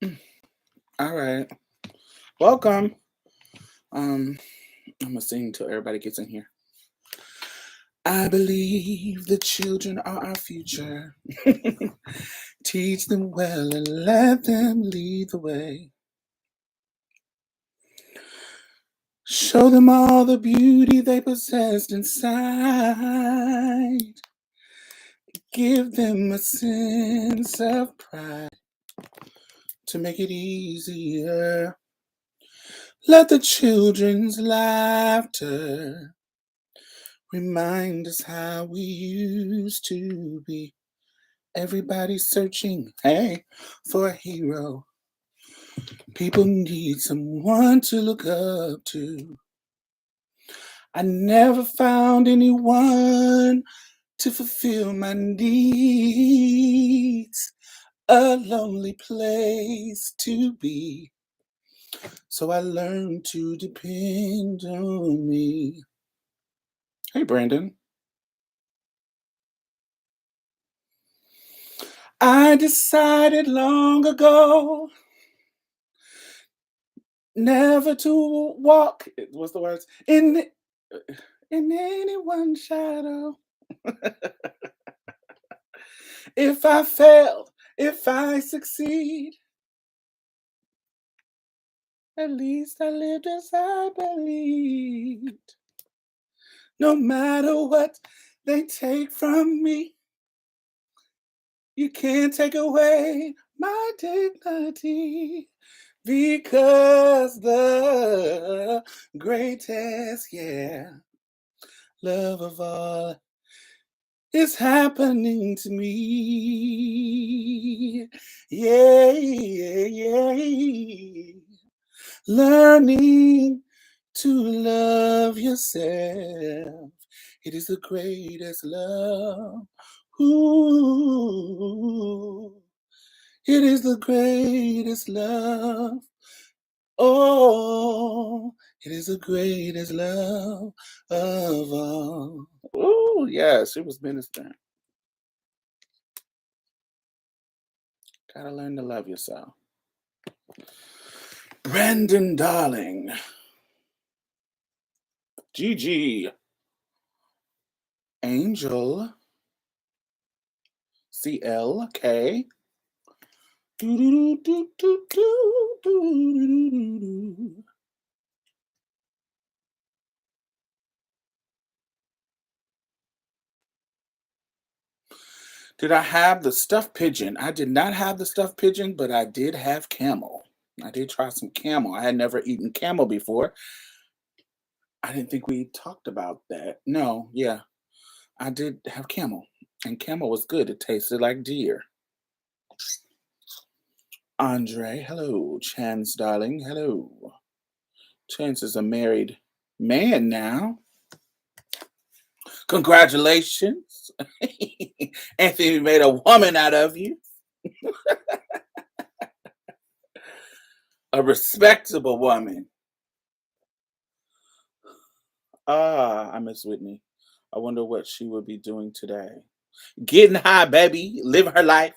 All right. Welcome. I'm gonna sing until everybody gets in here. I believe the children are our future. Teach them well and let them lead the way. Show them all the beauty they possessed inside. Give them a sense of pride to make it easier. Let the children's laughter remind us how we used to be. Everybody's searching, hey, for a hero. People need someone to look up to. I never found anyone to fulfill my needs. A lonely place to be. So I learned to depend on me. Hey, Brandon. I decided long ago never to walk. What's the words? In anyone's shadow. If I fail, if I succeed, at least I lived as I believed. No matter what they take from me, you can't take away my dignity. Because the greatest, yeah, love of all is happening to me. Yeah, yeah, yeah. Learning to love yourself. It is the greatest love. Ooh, it is the greatest love. Oh, it is the greatest love of all. Oh, yes, it was ministering. Gotta learn to love yourself. Brandon Darling. Gigi. Angel. CLK. Do-do-do-do-do-do-do-do-do. Did I have the stuffed pigeon? I did not have the stuffed pigeon, but I did have camel. I did try some camel. I had never eaten camel before. I didn't think we talked about that. No, yeah. I did have camel. And camel was good. It tasted like deer. Andre, hello. Chance, darling, hello. Chance is a married man now. Congratulations. Anthony made a woman out of you. A respectable woman. Ah, I miss Whitney. I wonder what she would be doing today. Getting high, baby. Living her life.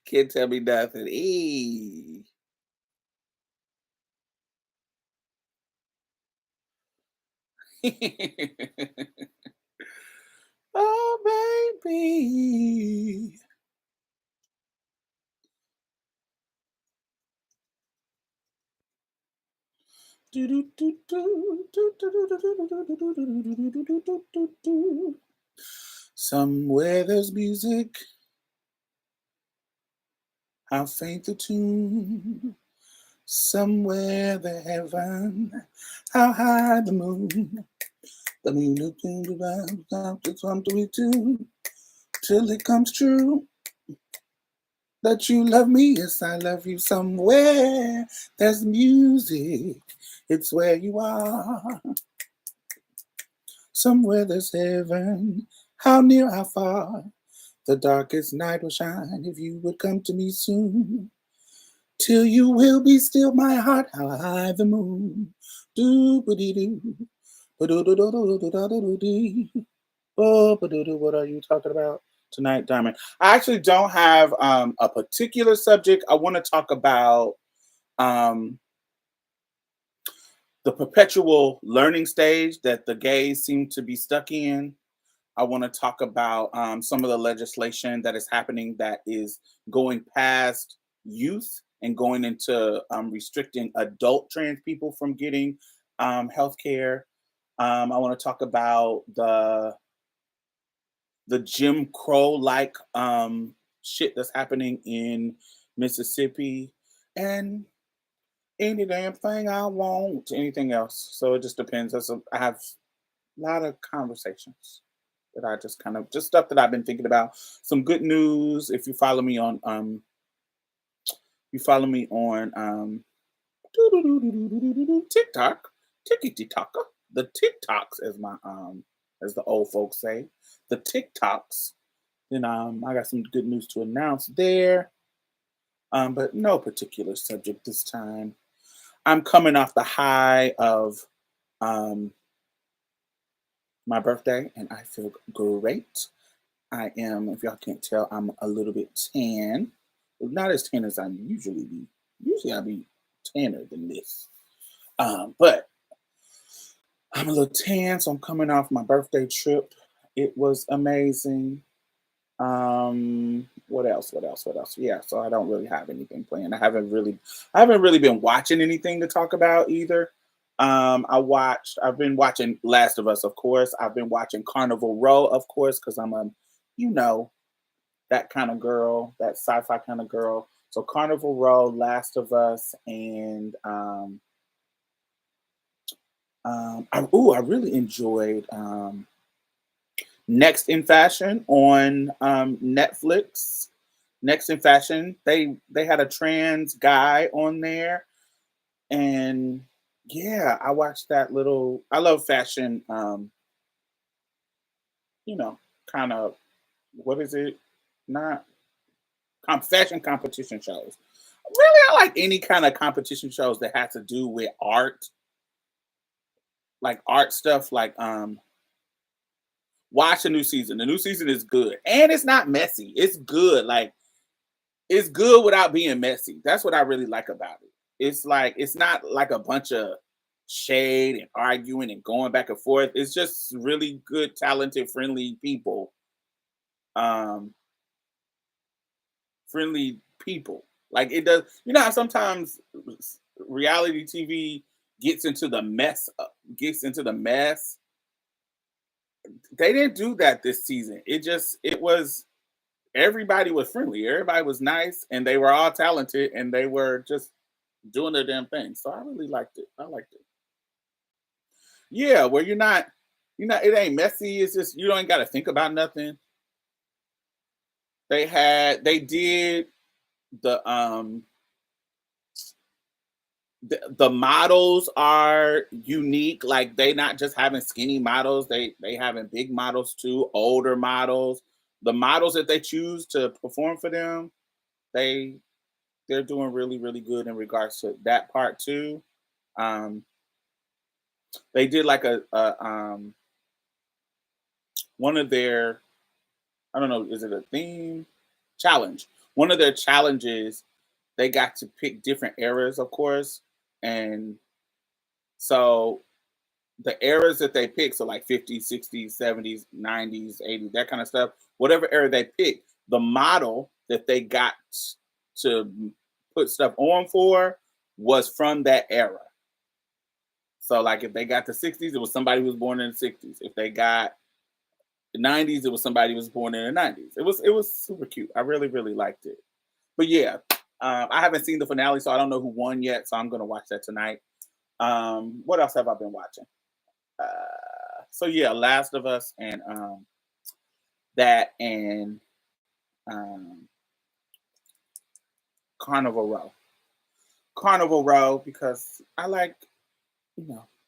Can't tell me nothing. Eee. Oh, baby. Somewhere there's music, how faint the tune. Somewhere the heaven, how high the moon. The moon looking around, something we do till it comes true. That you love me, yes, I love you. Somewhere there's music, it's where you are. Somewhere there's heaven, how near, how far. The darkest night will shine if you would come to me soon. Till you will be still my heart, how high the moon. Do ba dee doo, ba do do do do do do do do dee. Oh, ba do do. What are you talking about? tonight, Diamond. I actually don't have a particular subject. I want to talk about um, the perpetual learning stage that the gays seem to be stuck in. I want to talk about some of the legislation that is happening that is going past youth and going into restricting adult trans people from getting health care. I want to talk about the Jim Crow like shit that's happening in Mississippi and any damn thing I want, anything else. So it just depends. I have a lot of conversations that I just kind of just stuff that I've been thinking about. Some good news. If you follow me on TikTok, TikToker, the TikToks as my as the old folks say, the TikToks. Then I got some good news to announce there. But no particular subject this time. I'm coming off the high of um my birthday and I feel great. I am, if y'all can't tell, I'm a little bit tan. Not as tan as I usually be. Usually I'll be tanner than this. But I'm a little tan, so I'm coming off my birthday trip. It was amazing. What else? What else? What else? Yeah, so I don't really have anything planned. I haven't really been watching anything to talk about either. I've been watching Last of Us, of course. I've been watching Carnival Row, of course, because I'm a, you know, that kind of girl, that sci-fi kind of girl. So Carnival Row, Last of Us, and I really enjoyed Next in Fashion on Netflix. Next in Fashion, they had a trans guy on there, and yeah, I watched that little. I love fashion. You know, kind of what is it? Not fashion competition shows. Really, I like any kind of competition shows that has to do with art, like art stuff. Like watch the new season. The new season is good, and it's not messy. It's good. Like it's good without being messy. That's what I really like about it. It's like it's not like a bunch of shade and arguing and going back and forth. It's just really good, talented, friendly people. Um, friendly people. Like it does. You know how sometimes reality TV gets into the mess. Gets into the mess. They didn't do that this season. It was everybody was friendly. Everybody was nice, and they were all talented, and they were just doing their damn thing. So I really liked it. I liked it. Yeah, where you're not. It ain't messy. It's just you don't got to think about nothing. They did the the models are unique. Like they not just having skinny models. They having big models too, older models. The models that they choose to perform for them, they they're doing really really good in regards to that part too. Um, they did like a one of their, I don't know, is it a theme challenge? One of their challenges, they got to pick different eras, of course, and so the eras that they pick, so like 50s, 60s, 70s, 90s, 80s, that kind of stuff, whatever era they pick, the model that they got to put stuff on for was from that era. So like if they got the 60s, it was somebody who was born in the 60s. If they got the 90s, it was somebody who was born in the 90s. It was super cute. I really, really liked it. But yeah, I haven't seen the finale, so I don't know who won yet. So I'm gonna watch that tonight. What else have I been watching? So yeah, Last of Us and that and um, Carnival Row. Carnival Row because I like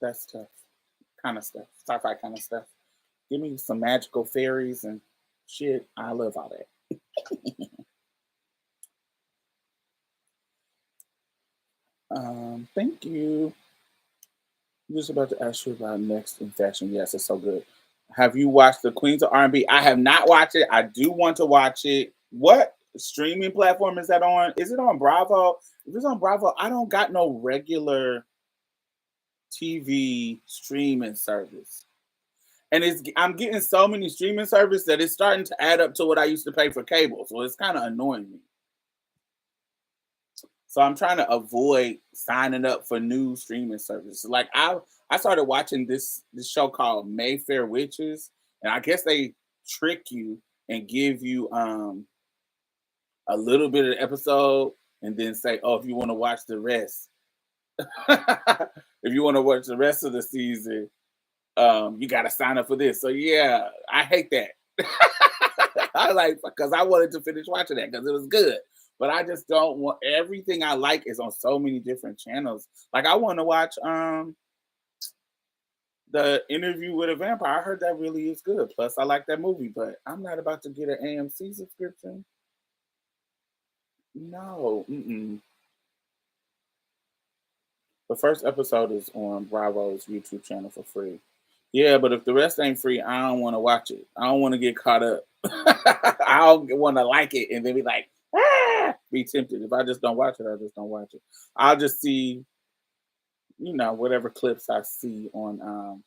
that stuff, kind of stuff, sci-fi kind of stuff. Give me some magical fairies and shit. I love all that. Thank you. I'm just about to ask you about next in fashion. Yes, it's so good. Have you watched the Queens of R&B? I have not watched it. I do want to watch it. What streaming platform is that on? Is it on Bravo? If it's on Bravo, I don't got no regular TV streaming service. And I'm getting so many streaming services that it's starting to add up to what I used to pay for cable. So it's kind of annoying me. So I'm trying to avoid signing up for new streaming services. Like I started watching this show called Mayfair Witches, and I guess they trick you and give you a little bit of the episode and then say, "Oh, if you want to watch the rest, if you want to watch the rest of the season, you got to sign up for this." So yeah, I hate that. I like because I wanted to finish watching that because it was good. But I just don't want everything I like is on so many different channels. Like I want to watch the Interview with a Vampire. I heard that really is good. Plus I like that movie, but I'm not about to get an AMC subscription. No. Mm-mm. The first episode is on Bravo's YouTube channel for free. Yeah, but if the rest ain't free, I don't want to watch it. I don't want to get caught up. I don't want to like it and then be like, be tempted. If I just don't watch it, I just don't watch it. I'll just see, whatever clips I see on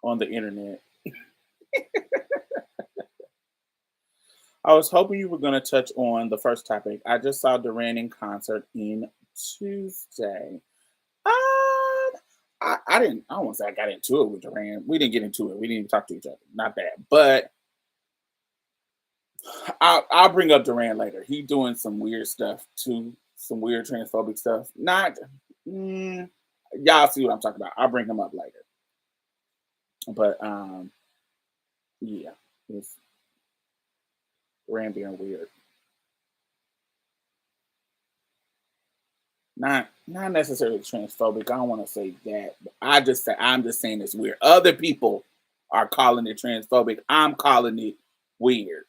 the internet. I was hoping you were going to touch on the first topic. I just saw Duran in concert in Tuesday. I didn't. I don't want to say I got into it with Duran. We didn't get into it. We didn't even talk to each other. Not bad, but I'll bring up Duran later. He doing some weird stuff too, some weird transphobic stuff. Not, y'all see what I'm talking about. I'll bring him up later. But yeah, it's Duran being weird. Not necessarily transphobic. I don't want to say that. But I'm just saying it's weird. Other people are calling it transphobic. I'm calling it weird.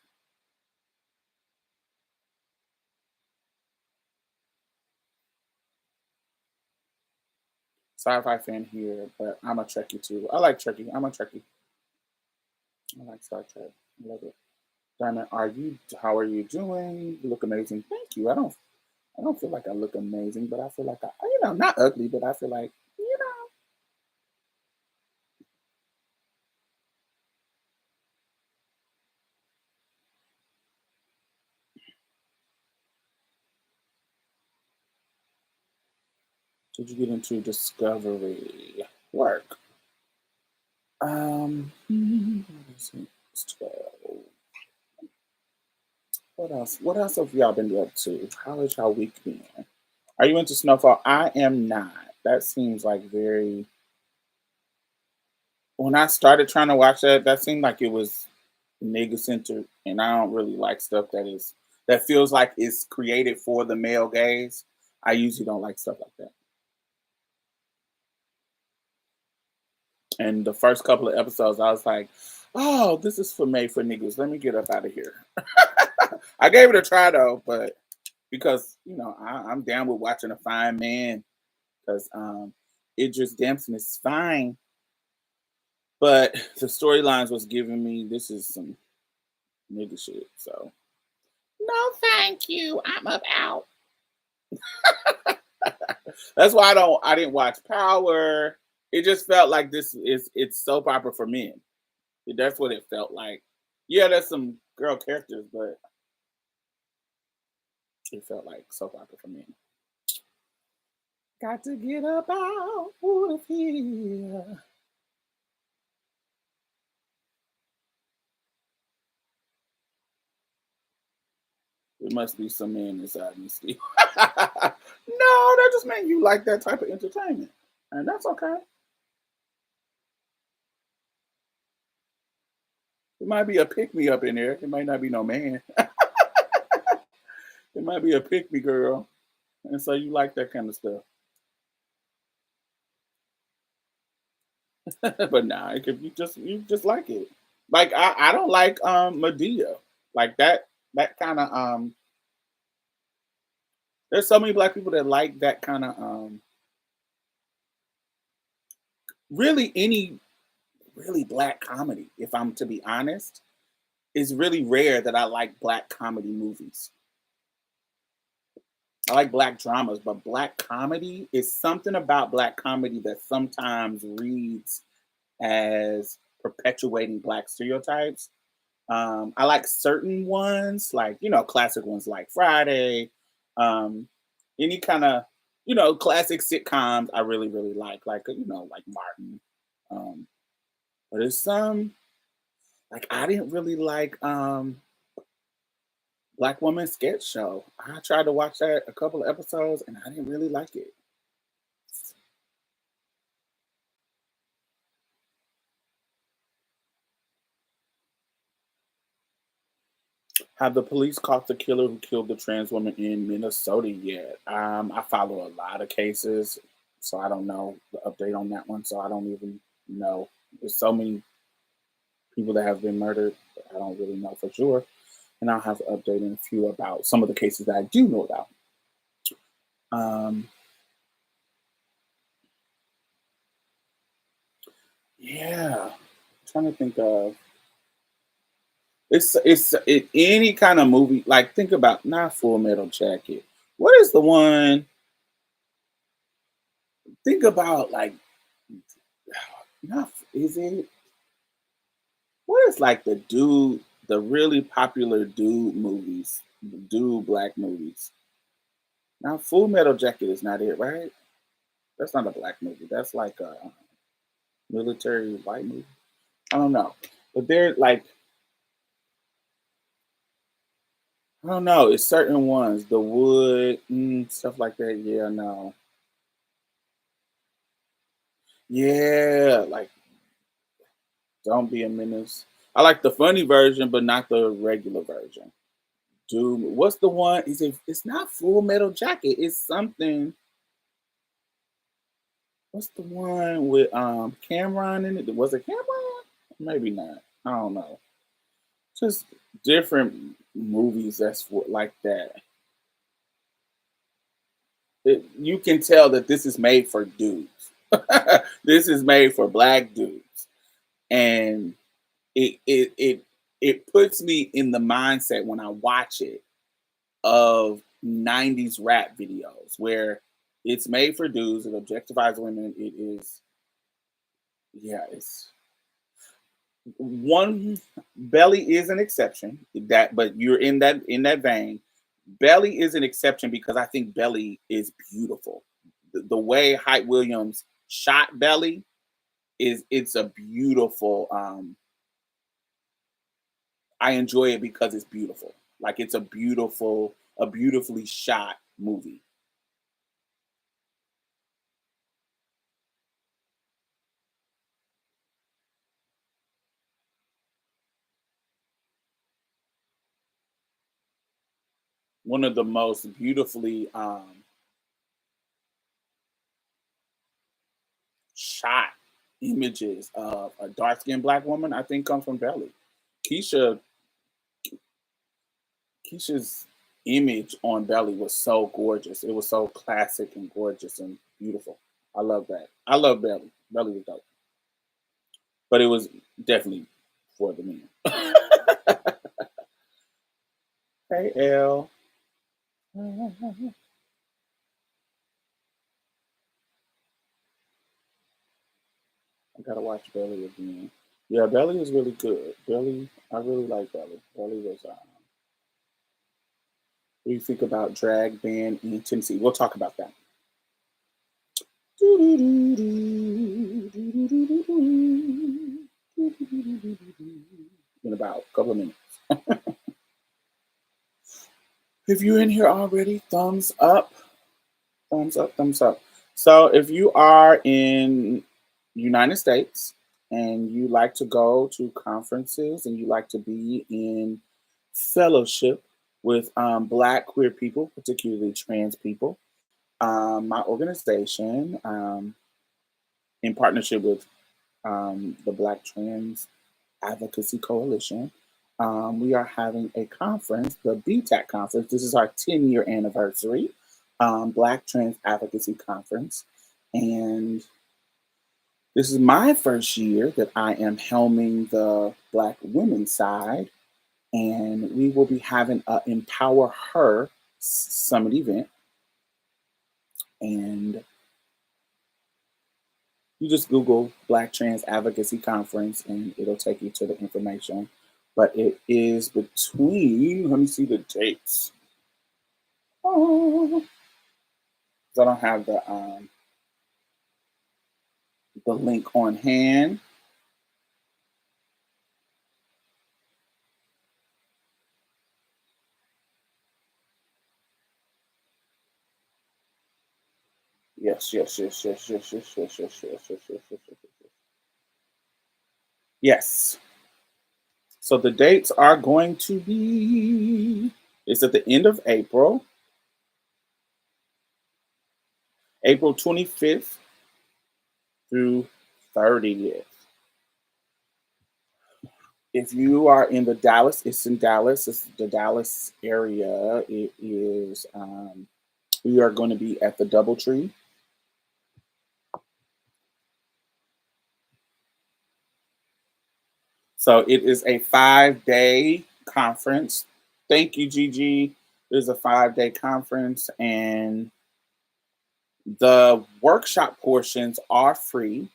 Sci-fi fan here, but I'm a Trekkie too. I like Trekkie. I'm a Trekkie. I like Star Trek. I love it. Diamond, how are you doing? You look amazing. Thank you. I don't feel like I look amazing, but I feel like not ugly, but I feel like, did you get into discovery work? What is it? It's 12. What else? What else have y'all been up to? How has y'all week been? Are you into Snowfall? I am not. That seems like very. When I started trying to watch that, that seemed like it was nigga centered, and I don't really like stuff that feels like it's created for the male gaze. I usually don't like stuff like that. And the first couple of episodes, I was like, "Oh, this is for made for niggas. Let me get up out of here." I gave it a try though, but because I'm down with watching a fine man because Idris Dempson is fine, but the storylines was giving me this is some nigga shit. So no, thank you. I'm up out. That's why I didn't watch Power. It just felt like it's soap opera for men. That's what it felt like. Yeah, there's some girl characters, but it felt like soap opera for men. Got to get up out of here. It must be some man inside me, Steve. No, that just means you like that type of entertainment, and that's okay. It might be a pick me up in there. It might not be no man. It might be a pick me girl, and so you like that kind of stuff. But nah, if you just like it. Like I don't like Medea. Like that kind of there's so many black people that like that kind of really any really black comedy. If I'm to be honest, it's really rare that I like black comedy movies. I like black dramas, but black comedy is something about black comedy that sometimes reads as perpetuating black stereotypes. I like certain ones, like classic ones like Friday, um, any kind of classic sitcoms. I really really like like Martin. Um, but there's some like I didn't really like Black Woman Sketch Show. I tried to watch that a couple of episodes and I didn't really like it. Have the police caught the killer who killed the trans woman in Minnesota yet? I follow a lot of cases, so I don't know the update on that one. So I don't even know. There's so many people that have been murdered. I don't really know for sure. And I'll have an update in a few about some of the cases that I do know about. Um, yeah, I'm trying to think of any kind of movie. Like think about not Full Metal Jacket. What is the one? Think about like not is it what is like the really popular dude movies, dude black movies. Now Full Metal Jacket is not it, right? That's not a black movie. That's like a military white movie. I don't know, but they're like I don't know. It's certain ones, The Wood, stuff like that. Yeah, no, yeah, like Don't Be a Menace. I like the funny version, but not the regular version. Dude, what's the one? Is it? It's not Full Metal Jacket. It's something. What's the one with Cameron in it? Was it Cameron? Maybe not. I don't know. Just different movies like that. You can tell that this is made for dudes. This is made for black dudes, and it puts me in the mindset when I watch it of '90s rap videos where it's made for dudes. It objectifies women. It is yeah. It's one Belly is an exception. But you're in that vein. Belly is an exception because I think Belly is beautiful. The way Hype Williams shot Belly it's a beautiful. I enjoy it because it's beautiful. Like it's a beautifully shot movie. One of the most beautifully shot images of a dark skinned black woman, I think, comes from Belly. Keisha Keisha's image on Belly was so gorgeous. It was so classic and gorgeous and beautiful. I love that. I love Belly. Belly was dope. But it was definitely for the men. Hey L. I gotta watch Belly again. Yeah, Belly is really good. Belly, I really like Belly. Belly was. What do you think about drag band in Tennessee? We'll talk about that in about a couple of minutes. If you're in here already, thumbs up, thumbs up, thumbs up. So if you are in United States and you like to go to conferences and you like to be in fellowship with Black queer people, particularly trans people, my organization, in partnership with the Black Trans Advocacy Coalition, we are having a conference, the BTAC conference. This is our 10-year anniversary, Black Trans Advocacy Conference. And This is my first year that I am helming the Black women's side, and we will be having a Empower Her Summit event. And you just Google Black Trans Advocacy Conference and it'll take you to the information. But it is between, let me see the dates. Oh, I don't have the link on hand. Yes, yes, yes, yes, yes, yes, yes, yes, yes, yes, yes, yes, yes, yes. Yes. So the dates are going to be, it's at the end of April, April 25th through 30th. If you are in the Dallas, it's in Dallas, it's the Dallas area. It is, we are going to be at the Doubletree. So it is a 5 day conference. Thank you, Gigi. It is a 5 day conference, and the workshop portions are free.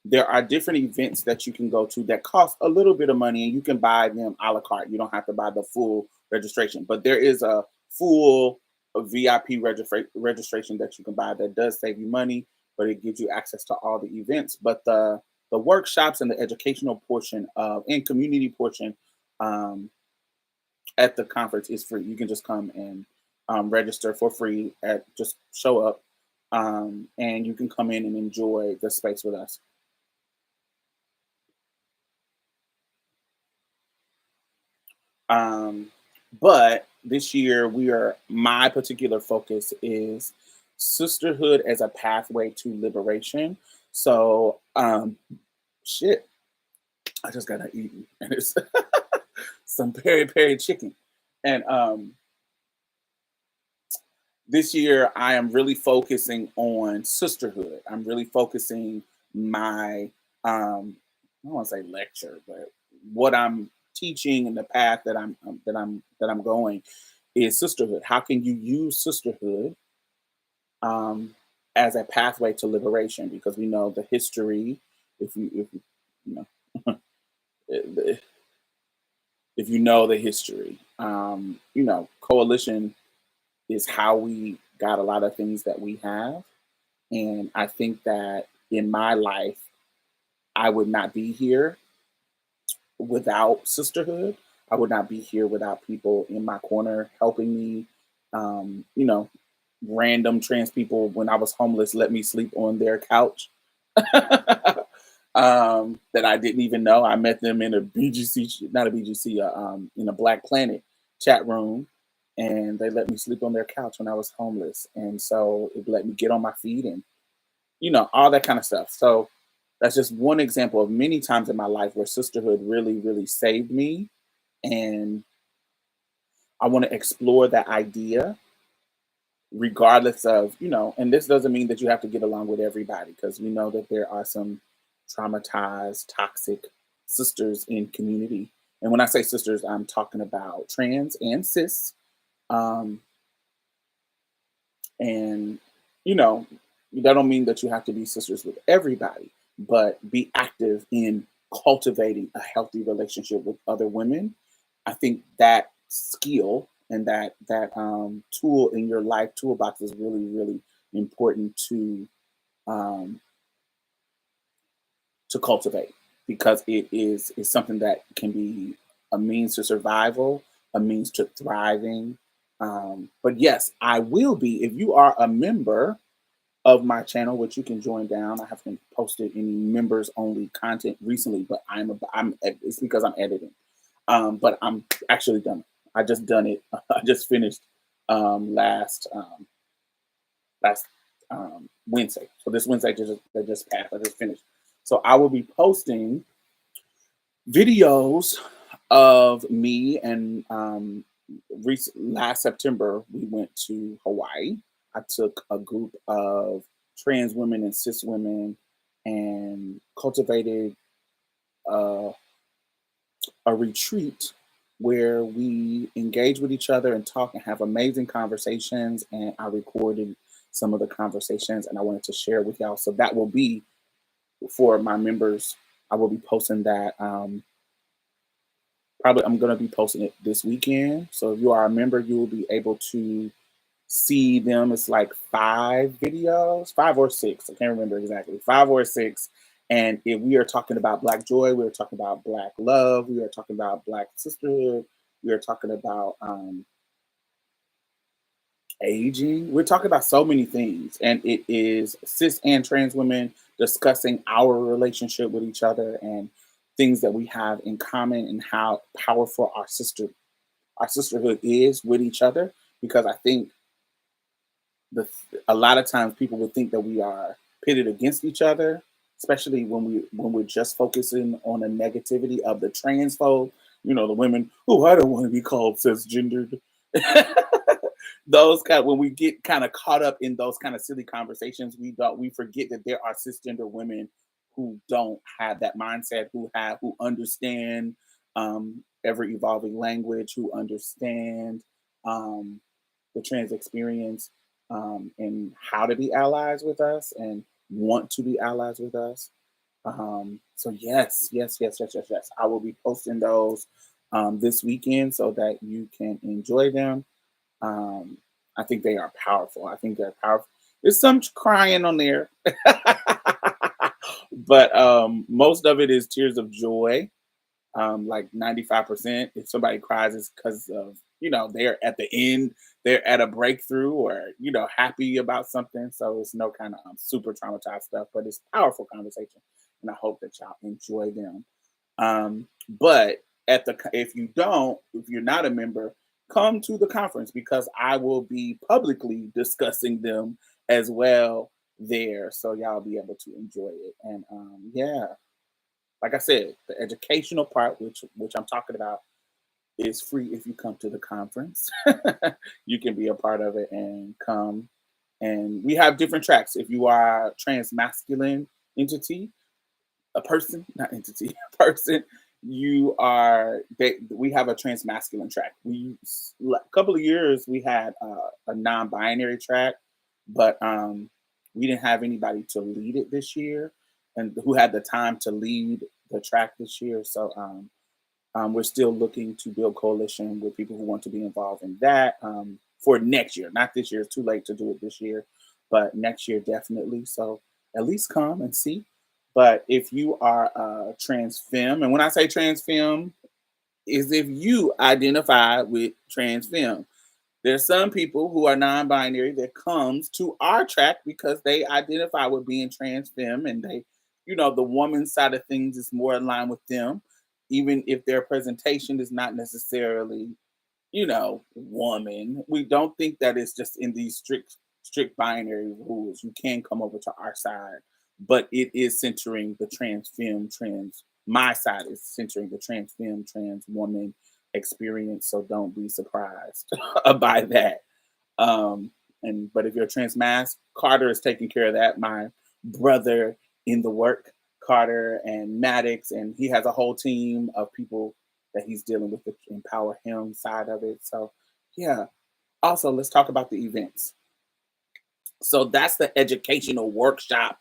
There are different events that you can go to that cost a little bit of money, and you can buy them a la carte. You don't have to buy the full registration, but there is a full VIP registration that you can buy that does save you money, but it gives you access to all the events. But the workshops and the educational portion of and community portion um, at the conference is free. You can just come and register for free. At just show up, and you can come in and enjoy the space with us. Um, but this year, my particular focus is sisterhood as a pathway to liberation. So, shit, I just got to eat, and it's some peri peri chicken, and this year I am really focusing on sisterhood. I'm really focusing my I don't want to say lecture, but what I'm teaching and the path that I'm going is sisterhood. How can you use sisterhood um, as a pathway to liberation? Because we know the history. You know if you know the history, coalition is how we got a lot of things that we have. And I think that in my life, I would not be here without sisterhood. I would not be here without people in my corner helping me. Um, you know, Random trans people when I was homeless let me sleep on their couch that I didn't even know. I met them in a BGC, not a BGC, in a Black Planet chat room, and they let me sleep on their couch when I was homeless. And so it let me get on my feet and all that kind of stuff. So that's just one example of many times in my life where sisterhood really, really saved me. And I want to explore that idea regardless of, and this doesn't mean that you have to get along with everybody because we know that there are some traumatized, toxic sisters in community. And when I say sisters, I'm talking about trans and cis. Um, and, you know, that don't mean that you have to be sisters with everybody, but be active in cultivating a healthy relationship with other women. I think that skill and that tool in your life toolbox is really, really important um, to cultivate because it is something that can be a means to survival, a means to thriving. But yes, I will be if you are a member of my channel, which you can join down. I haven't posted any members only content recently, but I'm it's because I'm editing. But I'm actually done. I just done it. I just finished last Wednesday. So this Wednesday that just passed. I just finished. So I will be posting videos of me and last September we went to Hawaii. I took a group of trans women and cis women and cultivated uh, a retreat where we engage with each other and talk and have amazing conversations. And I recorded some of the conversations and I wanted to share with y'all. So that will be for my members. I will be posting that. Probably I'm going to be posting it this weekend. So if you are a member, you will be able to see them. It's like 5 videos, 5 or 6. I can't remember exactly, 5 or 6. And if we are talking about Black joy, we are talking about Black love, we are talking about Black sisterhood, we are talking about aging. We're talking about so many things. And it is cis and trans women discussing our relationship with each other and things that we have in common and how powerful our sisterhood is with each other. Because I think a lot of times people would think that we are pitted against each other, especially when we're just focusing on the negativity of the transphobe. You know, the women, oh, I don't want to be called cisgendered. Those when we get kind of caught up in those kind of silly conversations, we forget that there are cisgender women who don't have that mindset, who understand ever evolving language, who understand the trans experience, and how to be allies with us and want to be allies with us. So yes, yes, yes, yes, yes, yes. I will be posting those this weekend so that you can enjoy them. Um, I think they are powerful. I think they're powerful. There's some crying on there, but most of it is tears of joy. Like 95%. If somebody cries, it's because of, they're at the end, they're at a breakthrough or, happy about something. So it's no kind of super traumatized stuff, but it's powerful conversation. And I hope that y'all enjoy them. But if you're not a member, come to the conference because I will be publicly discussing them as well there. So y'all be able to enjoy it. And yeah, like I said, the educational part, which I'm talking about, is free if you come to the conference. You can be a part of it and come. And we have different tracks. If you are a trans masculine entity, a person, not entity, a person, we have a trans masculine track. A couple of years we had a non-binary track, but we didn't have anybody to lead it this year and who had the time to lead the track this year. So we're still looking to build coalition with people who want to be involved in that for next year. Not this year. It's too late to do it this year, but next year definitely. So at least come and see. But if you are a trans femme, and when I say trans femme, is if you identify with trans femme. There's some people who are non-binary that comes to our track because they identify with being trans femme and they, the woman side of things is more in line with them, even if their presentation is not necessarily, woman. We don't think that it's just in these strict binary rules. You can come over to our side, but it is centering the trans femme, my side is centering the trans femme, trans woman experience. So don't be surprised by that. But if you're a trans mass, Carter is taking care of that. My brother in the work, Carter and Maddox, and he has a whole team of people that he's dealing with the empower him side of it. So yeah. Also, let's talk about the events. So that's the educational workshop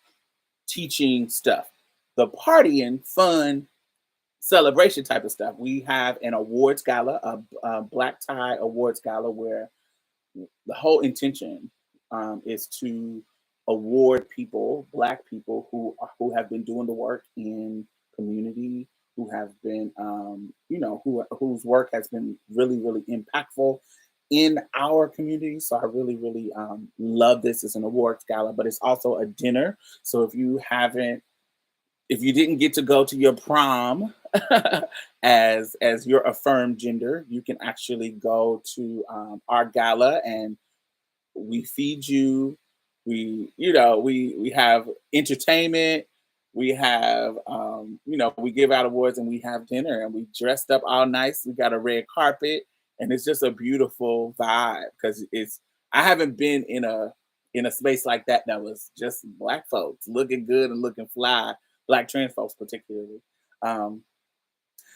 teaching stuff. The partying, fun, celebration type of stuff. We have an awards gala, a black tie awards gala, where the whole intention is to award people, Black people who have been doing the work in community, who have been, whose work has been really, really impactful in our community. So I really, really love this as an awards gala, but it's also a dinner. So if you didn't get to go to your prom as your affirmed gender, you can actually go to our gala and we feed you. We have entertainment. We have we give out awards and we have dinner and we dressed up all nice. We got a red carpet and it's just a beautiful vibe because I haven't been in a in a space like that that was just Black folks looking good and looking fly, Black trans folks particularly. Um,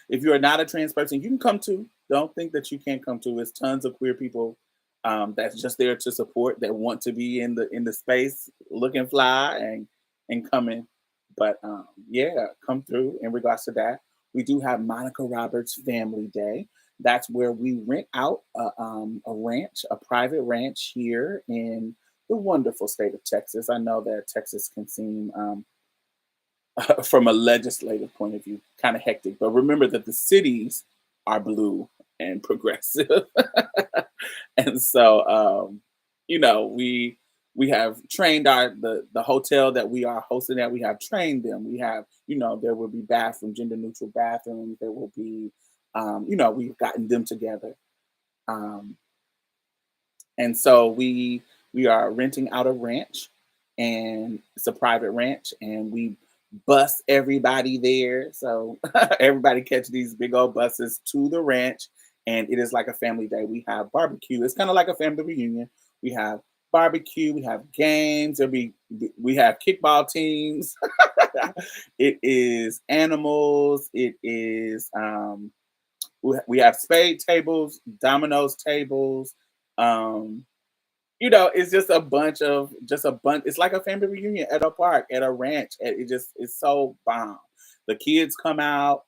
if you are not a trans person, you can come too. Don't think that you can't come too. There's tons of queer people that's just there to support, that want to be in the space, looking fly and coming. But yeah, come through in regards to that. We do have Monica Roberts Family Day. That's where we rent out a ranch, a private ranch here in the wonderful state of Texas. I know that Texas can seem from a legislative point of view, kind of hectic. But remember that the cities are blue and progressive, and so we have trained the hotel that we are hosting at. We have trained them. We have there will be gender neutral bathrooms. There will be we've gotten them together. Um, and so we are renting out a ranch, and it's a private ranch, and we bus everybody there. So everybody catch these big old buses to the ranch, and it is like a family day. We have barbecue. It's kind of like a family reunion. We have barbecue. We have games. We have kickball teams. It is animals. It is we have spade tables, dominoes tables. Um, it's just a bunch. It's like a family reunion at a park, at a ranch. It just it's so bomb. The kids come out,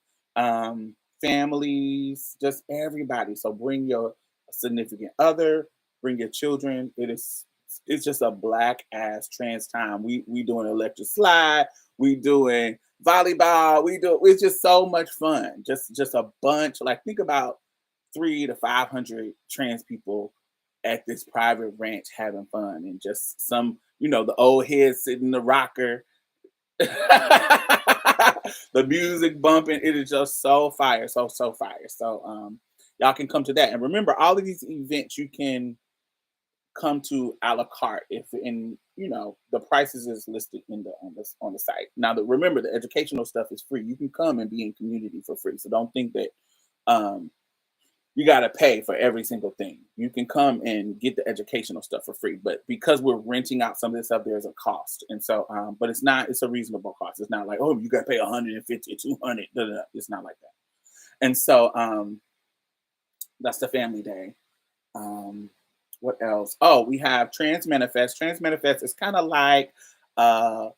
families, just everybody. So bring your significant other, bring your children. It's just a Black ass trans time. We doing electric slide, we doing volleyball, it's just so much fun. Just a bunch. Like, think about 300 to 500 trans people at this private ranch having fun, and just the old head sitting in the rocker, the music bumping. It is just so fire, so fire. So y'all can come to that. And remember, all of these events you can come to a la carte, if in the prices is listed on the site. Now, remember, the educational stuff is free. You can come and be in community for free. So don't think that um you got to pay for every single thing. You can come and get the educational stuff for free, but because we're renting out some of this stuff, there's a cost. And so, but it's a reasonable cost. It's not like, oh, you got to pay 150 or 200. It's not like that. And so, that's the family day. What else? Oh, we have Trans Manifest. Trans Manifest is kind of like a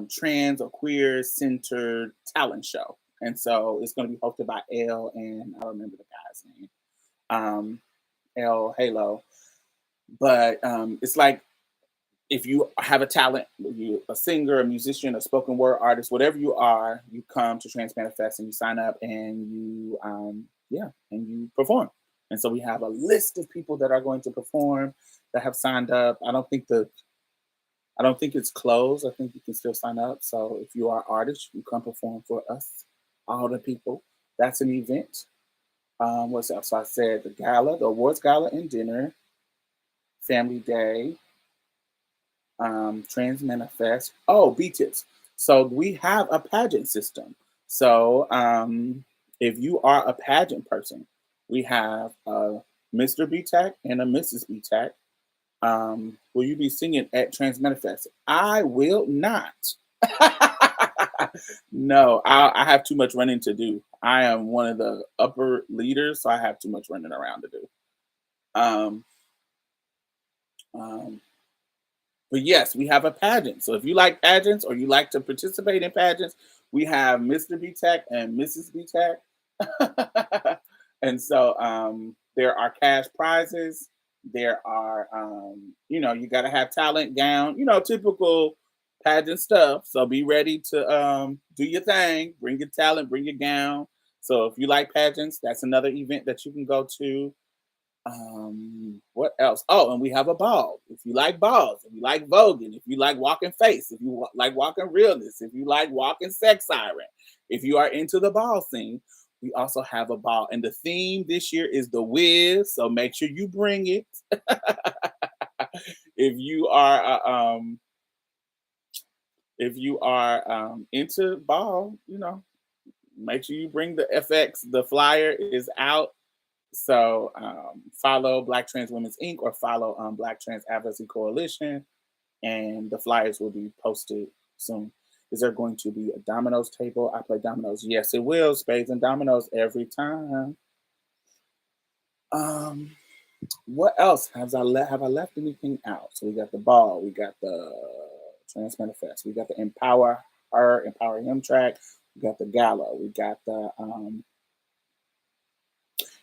trans or queer centered talent show. And so it's going to be hosted by Elle, and I don't remember the guy's name, Elle Halo. But it's like, if you have a talent, you a singer, a musician, a spoken word artist, whatever you are, you come to Trans Manifest and you sign up, and you and you perform. And so we have a list of people that are going to perform that have signed up. I don't think it's closed. I think you can still sign up. So if you are an artist, you come perform for us, all the people. That's an event. What's else? So I said the gala, the awards gala and dinner, family day, Trans Manifest. Oh, B-Tips. So we have a pageant system. So if you are a pageant person, we have a Mr. B-Tac and a Mrs. B-Tac. Will you be singing at Trans Manifest? I will not. No, I have too much running to do. I am one of the upper leaders, so I have too much running around to do. Um, um, but yes, we have a pageant. So if you like pageants or you like to participate in pageants, we have Mr. B-Tac and Mrs. B-Tac. And so there are cash prizes. There are, you got to have talent, gown, typical pageant stuff. So be ready to do your thing, bring your talent, bring your gown. So if you like pageants, that's another event that you can go to. What else? Oh, and we have a ball. If you like balls, if you like voguing, if you like walking face, if you like walking realness, if you like walking sex siren, if you are into the ball scene, we also have a ball. And the theme this year is the Wiz. So make sure you bring it. If you are into ball, make sure you bring the FX. The flyer is out. So follow Black Trans Women's Inc. or follow Black Trans Advocacy Coalition, and the flyers will be posted soon. Is there going to be a dominoes table? I play dominoes. Yes, it will. Spades and dominoes every time. Um, what else have I left anything out? So we got the ball, we got the Trans Manifest, we got the Empower Her, Empower Him track, we got the gala, we got the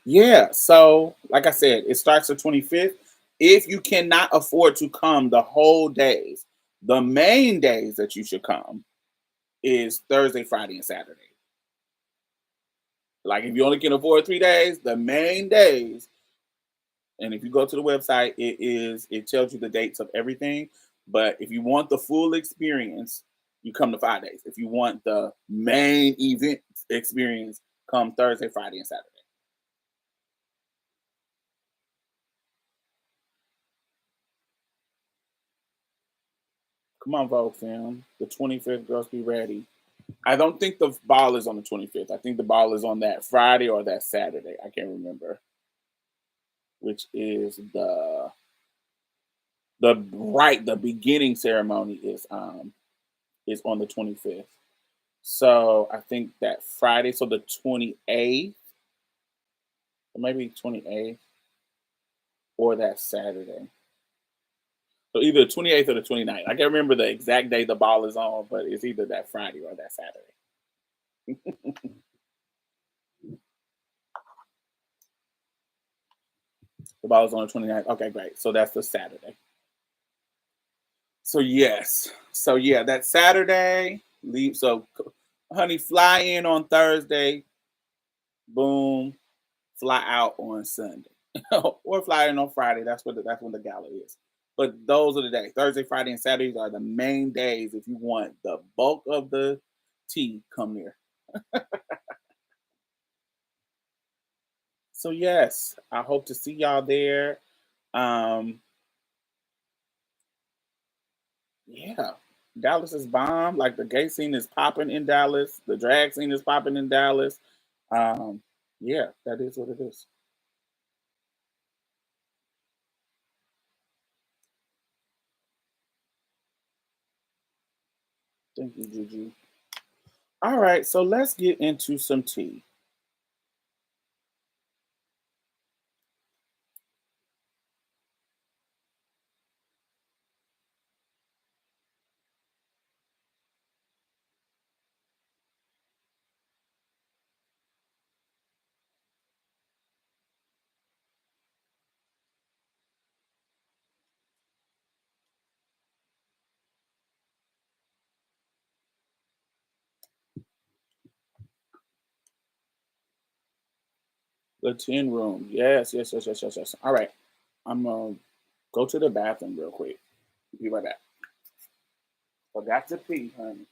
yeah. So like I said, it starts the 25th. If you cannot afford to come the whole days, the main days that you should come is Thursday, Friday, and Saturday. Like if you only can afford 3 days, the main days. And if you go to the website, it tells you the dates of everything. But if you want the full experience, you come to 5 days. If you want the main event experience, come Thursday, Friday, and Saturday. Come on, Vogue Film. The 25th, girls, be ready. I don't think the ball is on the 25th. I think the ball is on that Friday or that Saturday. I can't remember which is the beginning ceremony is on the 25th. So I think that Friday, so the 28th, or maybe 28th, or that Saturday. So either the 28th or the 29th. I can't remember the exact day the ball is on, but it's either that Friday or that Saturday. The ball is on the 29th. Okay, great. So that's the Saturday. So yes. So yeah, that Saturday, leave. So honey, fly in on Thursday, boom, fly out on Sunday. Or fly in on Friday. That's when the gala is. But those are the days. Thursday, Friday, and Saturdays are the main days if you want the bulk of the tea, come there. So yes, I hope to see y'all there. Um, yeah. Dallas is bomb. Like the gay scene is popping in Dallas. The drag scene is popping in Dallas. Um, yeah, that is what it is. Thank you, Juju. All right, so let's get into some tea. The tin room. Yes, yes, yes, yes, yes, yes. All right. I'm gonna go to the bathroom real quick. Be right back. Forgot to pee, honey.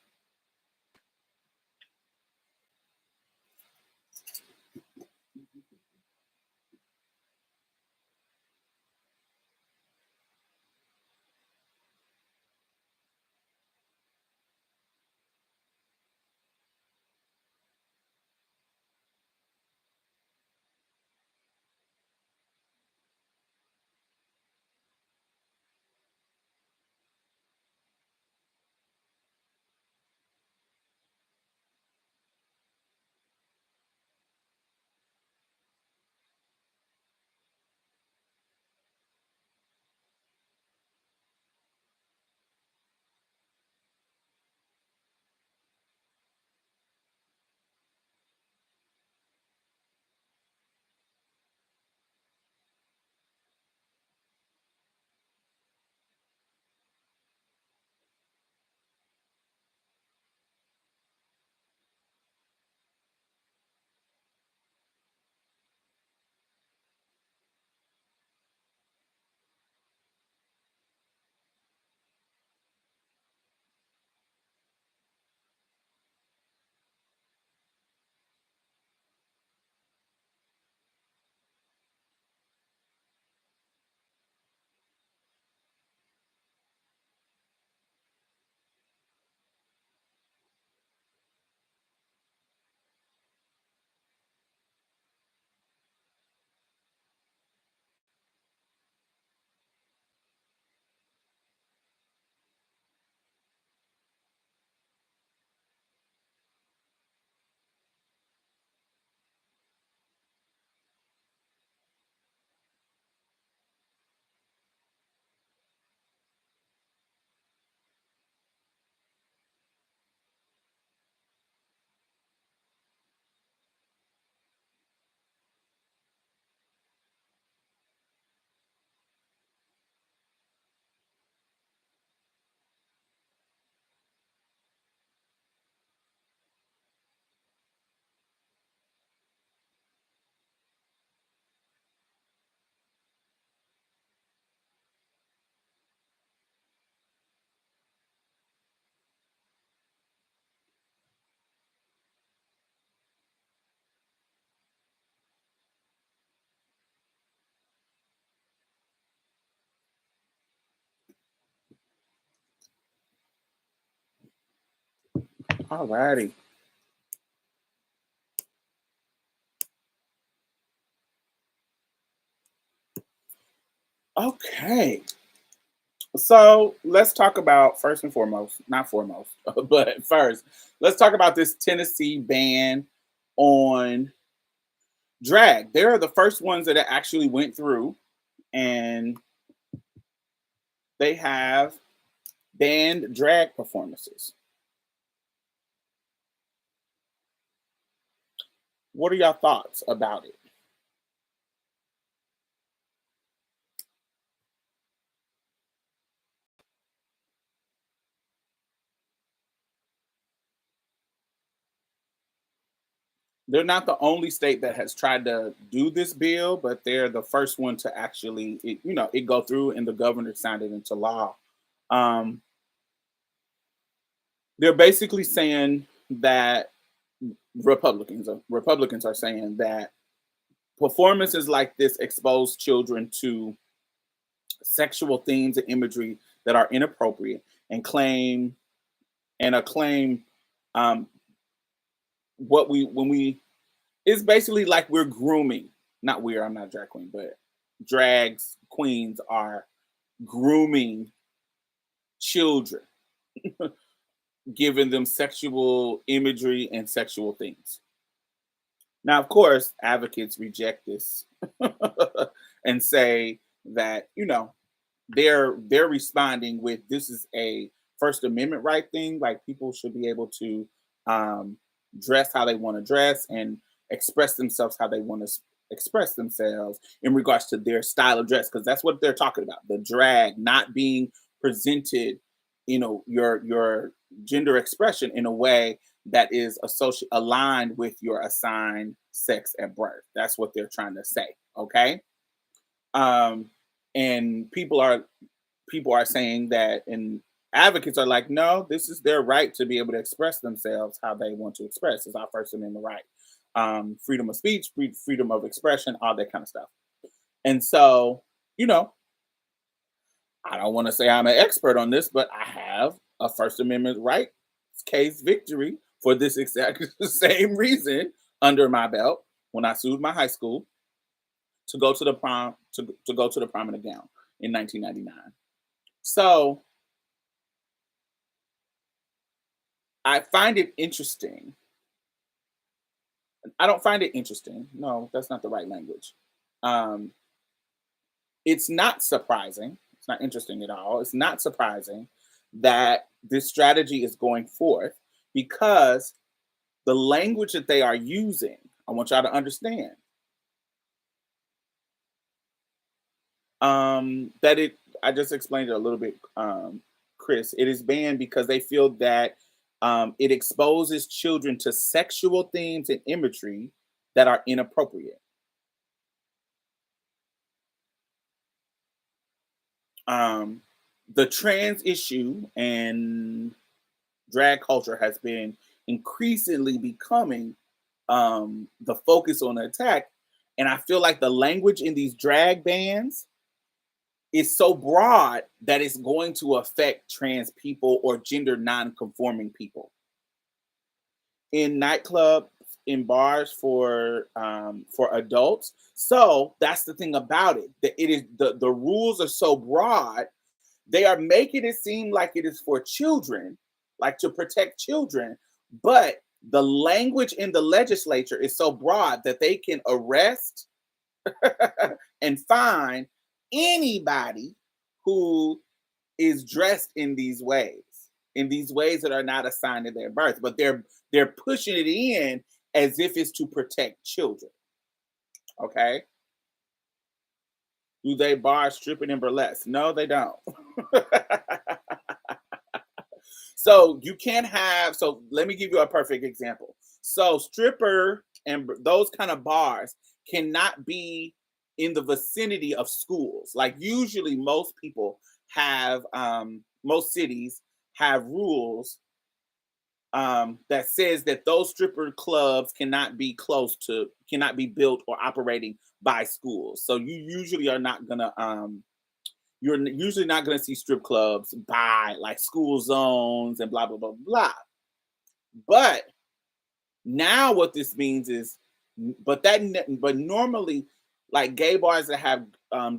All righty. Okay. So let's talk about first and foremost, not foremost, but first, let's talk about this Tennessee ban on drag. They're the first ones that actually went through and they have banned drag performances. What are your thoughts about it? They're not the only state that has tried to do this bill, but they're the first one to actually, it go through and the governor signed it into law. Um, they're basically saying that Republicans are saying that performances like this expose children to sexual themes and imagery that are inappropriate and acclaim um, what we when we it's basically like we're grooming. Not we're. I'm not a drag queen, but drags queens are grooming children, giving them sexual imagery and sexual things. Now, of course, advocates reject this and say that they're responding with this is a First Amendment right thing. Like people should be able to um, dress how they want to dress and express themselves how they want to express themselves in regards to their style of dress, because that's what they're talking about. The drag not being presented, your gender expression in a way that is aligned with your assigned sex at birth. That's what they're trying to say. Okay. Um, and people are saying that, and advocates are like, no, this is their right to be able to express themselves how they want to express. It's our First Amendment right. Freedom of speech, freedom of expression, all that kind of stuff. And so, you know, I don't want to say I'm an expert on this, but I have a First Amendment right case victory for this exact same reason under my belt when I sued my high school to go to the prom to go to the prom in a gown in 1999. So I find it interesting. I don't find it interesting. No, that's not the right language. Um, it's not surprising. It's not interesting at all. It's not surprising that this strategy is going forth because the language that they are using, I want y'all to understand that I just explained it a little bit, Chris. It is banned because they feel that it exposes children to sexual themes and imagery that are inappropriate. Um, the trans issue and drag culture has been increasingly becoming the focus on the attack. And I feel like the language in these drag bans is so broad that it's going to affect trans people or gender non-conforming people in nightclubs, in bars for adults. So that's the thing about it, that it is the rules are so broad, they are making it seem like it is for children, like to protect children, but the language in the legislature is so broad that they can arrest and fine anybody who is dressed in these ways that are not assigned to their birth, but they're pushing it in as if it's to protect children. Okay. Do they bar stripping and burlesque? No, they don't. So you can't have, so let me give you a perfect example. So stripper and those kind of bars cannot be in the vicinity of schools. Like usually most cities have rules that says that those stripper clubs cannot be built or operating by schools. So you're usually not gonna see strip clubs by like school zones and blah blah blah blah. But now what this means is, but normally, like gay bars that have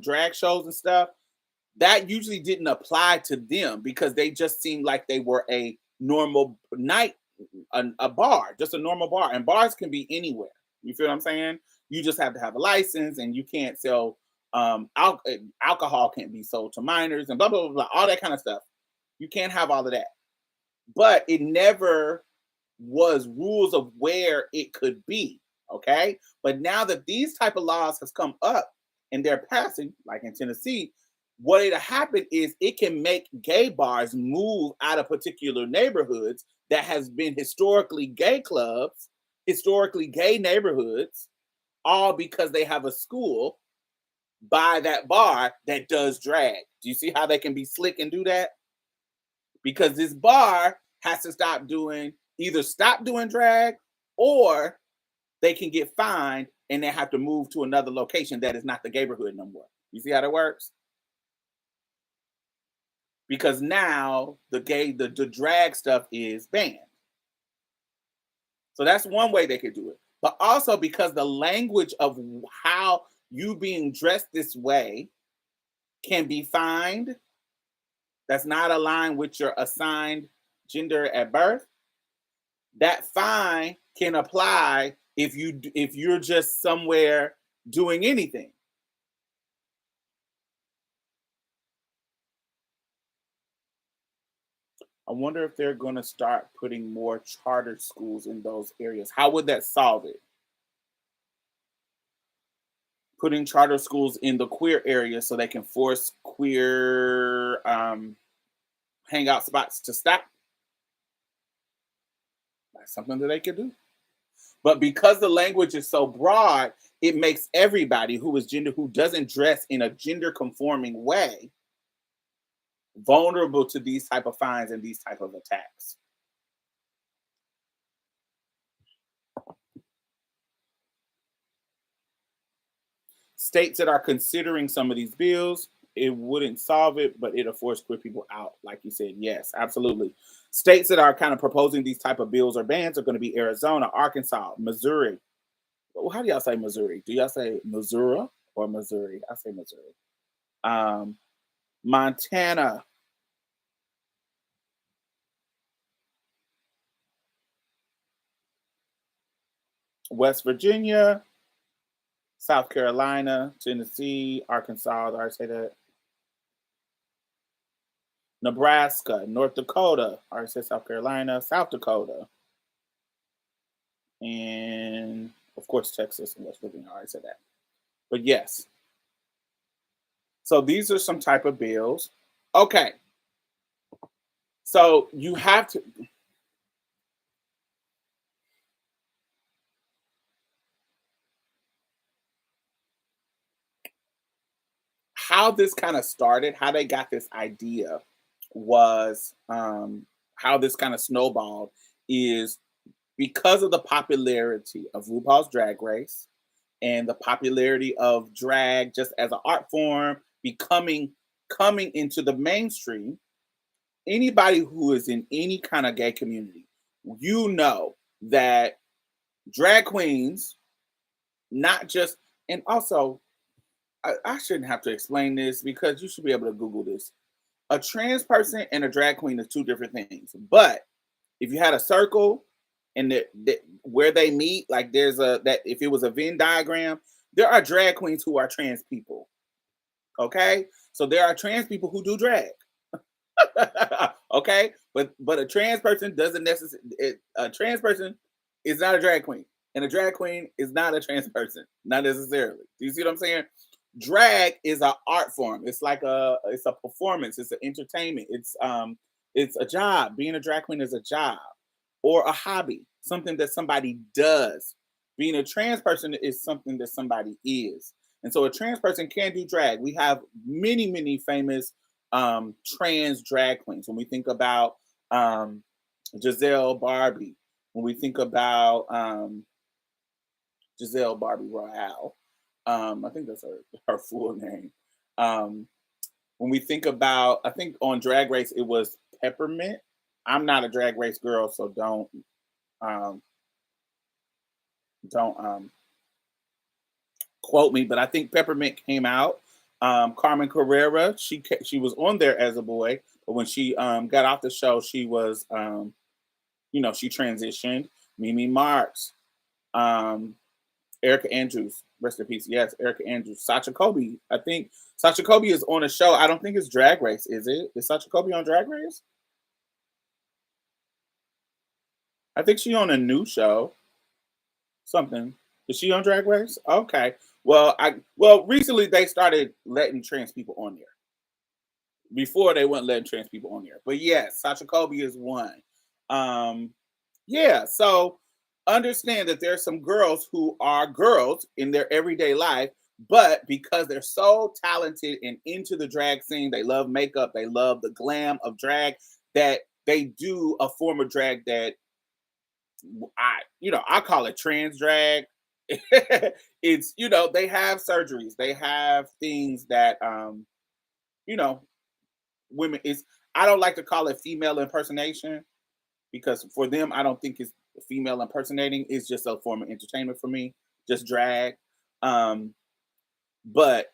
drag shows and stuff, that usually didn't apply to them because they just seemed like they were a normal night, a bar, just a normal bar. And bars can be anywhere. You feel what I'm saying? You just have to have a license, and you can't sell alcohol can't be sold to minors and blah blah blah blah, all that kind of stuff. You can't have all of that. But it never was rules of where it could be. Okay. But now that these type of laws has come up and they're passing, like in Tennessee, what it'll happen is it can make gay bars move out of particular neighborhoods that has been historically gay clubs, historically gay neighborhoods, all because they have a school by that bar that does drag. Do you see how they can be slick and do that? Because this bar has to stop doing drag, or they can get fined and they have to move to another location that is not the neighborhood no more. You see how that works? Because now the drag stuff is banned. So that's one way they could do it. But also because the language of how you being dressed this way can be fined, that's not aligned with your assigned gender at birth, that fine can apply if you're just somewhere doing anything. I wonder if they're going to start putting more charter schools in those areas. How would that solve it? Putting charter schools in the queer area so they can force queer hangout spots to stop. That's something that they could do. But because the language is so broad, it makes everybody who doesn't dress in a gender conforming way vulnerable to these type of fines and these type of attacks. States that are considering some of these bills, it wouldn't solve it, but it'll force queer people out. Like you said, yes, absolutely. States that are kind of proposing these type of bills or bans are going to be Arizona, Arkansas, Missouri. Well, how do y'all say Missouri? Do y'all say Missouri or Missouri? I say Missouri. Montana, West Virginia, South Carolina, Tennessee, Arkansas. Did I say that? Nebraska, North Dakota. I already said South Carolina, South Dakota, and of course Texas and West Virginia. I already said that. But yes, so these are some type of bills. Okay, so you have to. How this kind of started, how they got this idea was how this kind of snowballed is because of the popularity of RuPaul's Drag Race and the popularity of drag just as an art form coming into the mainstream. Anybody who is in any kind of gay community, you know that drag queens, not just, and also I shouldn't have to explain this because you should be able to Google this. A trans person and a drag queen is two different things. But if you had a circle and where they meet, like there's a that if it was a Venn diagram, there are drag queens who are trans people. Okay, so there are trans people who do drag. Okay, but a trans person doesn't necessarily. A trans person is not a drag queen, and a drag queen is not a trans person, not necessarily. Do you see what I'm saying? Drag is an art form. It's a performance. It's an entertainment. It's a job. Being a drag queen is a job or a hobby, something that somebody does. Being a trans person is something that somebody is. And so a trans person can do drag. We have many famous trans drag queens. When we think about Giselle Barbie, when we think about Giselle Barbie Royale, I think that's her full name. When we think about, I think on Drag Race it was Peppermint. I'm not a Drag Race girl, so don't. Um, don't quote me, but I think Peppermint came out. Carmen Carrera, she was on there as a boy, but when she got off the show, she was she transitioned. Mimi Marks, um, Erica Andrews, rest in peace. Yes, Erica Andrews. Sacha Kobe. I think Sacha Kobe is on a show. I don't think it's Drag Race, is it? Is Sacha Kobe on Drag Race? I think she on a new show. Something. Is she on Drag Race? Okay. Well recently they started letting trans people on there. Before they weren't letting trans people on there. But yes, Sacha Kobe is one. Um yeah, so understand that there's some girls who are girls in their everyday life, but because they're so talented and into the drag scene, they love makeup, they love the glam of drag, that they do a form of drag that I call it trans drag. It's they have surgeries, they have things that you know women is. I don't like to call it female impersonation because for them, I don't think it's female impersonating. It's just a form of entertainment for me, just drag. Um, but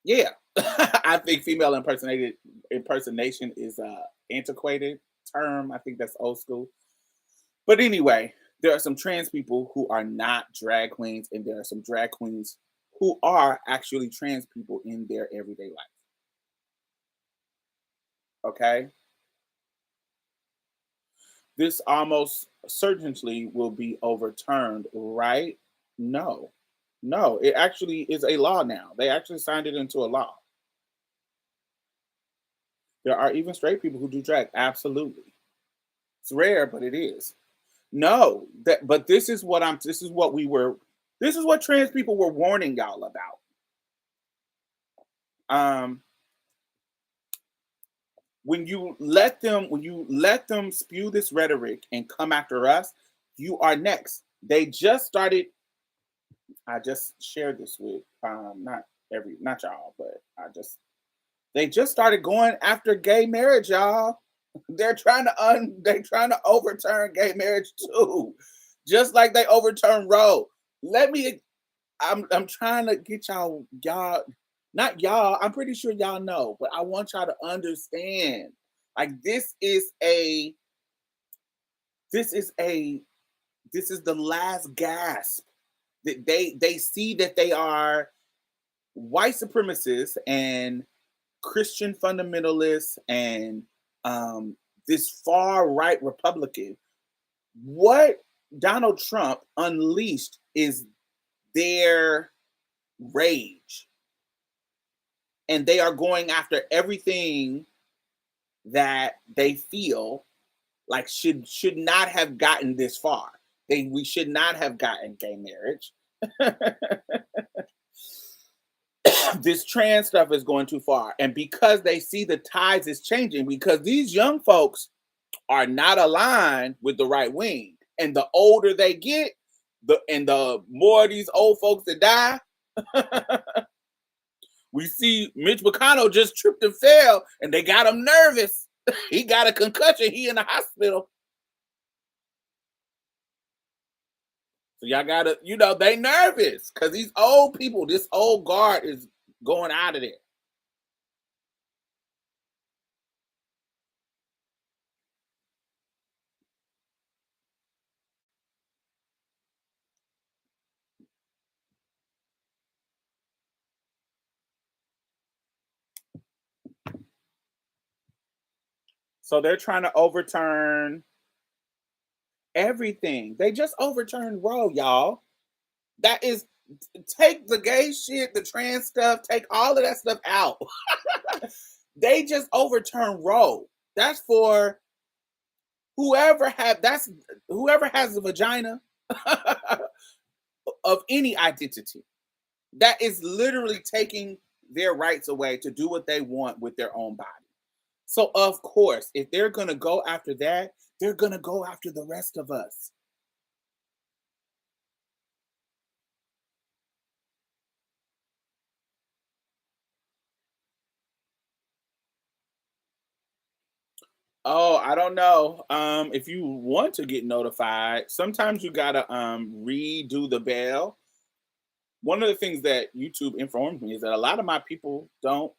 yeah, I think female impersonation is a antiquated term. I think that's old school. But anyway, there are some trans people who are not drag queens, and there are some drag queens who are actually trans people in their everyday life. Okay. This almost certainly will be overturned, right? No. No, it actually is a law now. They actually signed it into a law. There are even straight people who do drag. Absolutely. It's rare, but it is. No, that but this is what trans people were warning y'all about. Um when you let them spew this rhetoric and come after us, you are next. They just started. I just shared this with not y'all, but they just started going after gay marriage, y'all. They're trying to overturn gay marriage too. Just like they overturned Roe. Let me I'm trying to get y'all not y'all, I'm pretty sure y'all know, but I want y'all to understand. Like this is a this is the last gasp. That they see that they are white supremacists and Christian fundamentalists and this far right Republican. What Donald Trump unleashed is their rage, and they are going after everything that they feel like should not have gotten this far. We should not have gotten gay marriage. This trans stuff is going too far, and because they see the tides is changing, because these young folks are not aligned with the right wing, and the older they get, the more of these old folks that die. We see Mitch McConnell just tripped and fell, and they got him nervous. He got a concussion. He in the hospital. So y'all gotta, they nervous because these old people, this old guard is going out of there. So they're trying to overturn everything. They just overturned Roe, y'all. That is, take the gay shit, the trans stuff, take all of that stuff out. They just overturned Roe. That's for whoever has a vagina of any identity. That is literally taking their rights away to do what they want with their own body. So of course, if they're gonna go after that, they're gonna go after the rest of us. Oh, I don't know. If you want to get notified, sometimes you gotta redo the bell. One of the things that YouTube informed me is that a lot of my people don't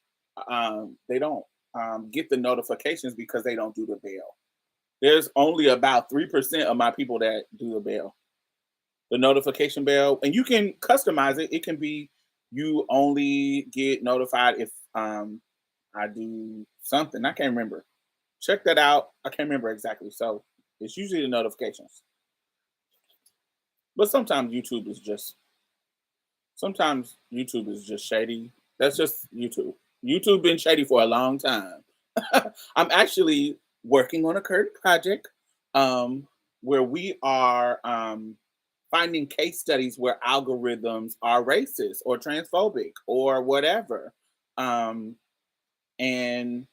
they don't get the notifications because they don't do the bell. There's only about 3% of my people that do the bell, the notification bell, and you can customize it. It can be you only get notified if I do something. I can't remember. Check that out. I can't remember exactly. So it's usually the notifications. But sometimes YouTube is just shady. That's just YouTube. YouTube been shady for a long time. I'm actually working on a current project um, where we are finding case studies where algorithms are racist or transphobic or whatever, um, and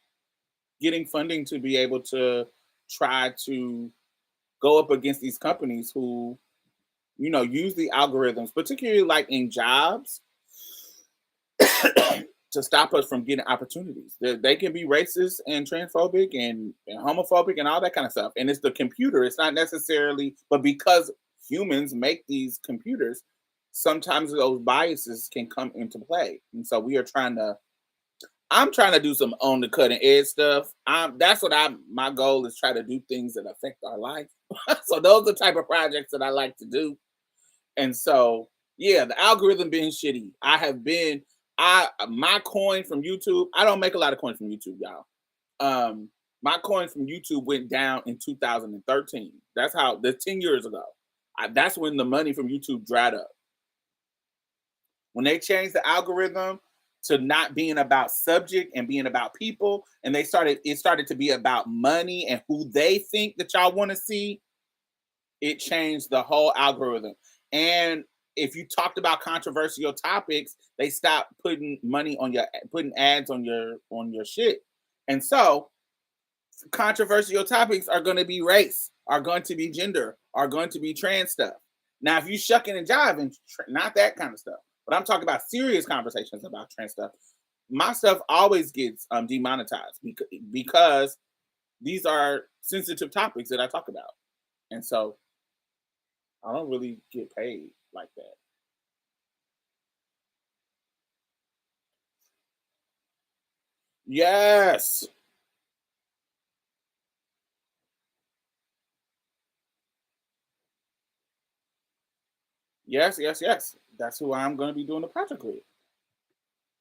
getting funding to be able to try to go up against these companies who use the algorithms, particularly like in jobs, to stop us from getting opportunities. They can be racist and transphobic and homophobic and all that kind of stuff. And it's the computer. It's not necessarily, but because humans make these computers, sometimes those biases can come into play. And so I'm trying to do some on the cutting edge stuff. That's what my goal is, try to do things that affect our life. So those are the type of projects that I like to do. And so, yeah, the algorithm being shitty. My coin from YouTube. I don't make a lot of coins from YouTube, y'all. My coin from YouTube went down in 2013. That's 10 years ago. That's when the money from YouTube dried up. When they changed the algorithm to not being about subject and being about people, and it started to be about money and who they think that y'all want to see, it changed the whole algorithm. And if you talked about controversial topics, they stopped putting ads on your shit. And so controversial topics are going to be race, are going to be gender, are going to be trans stuff. Now, if you shucking and jiving, not that kind of stuff, but I'm talking about serious conversations about trans stuff, my stuff always gets demonetized because these are sensitive topics that I talk about. And so I don't really get paid like that. Yes. Yes, yes, yes. That's who I'm going to be doing the project with.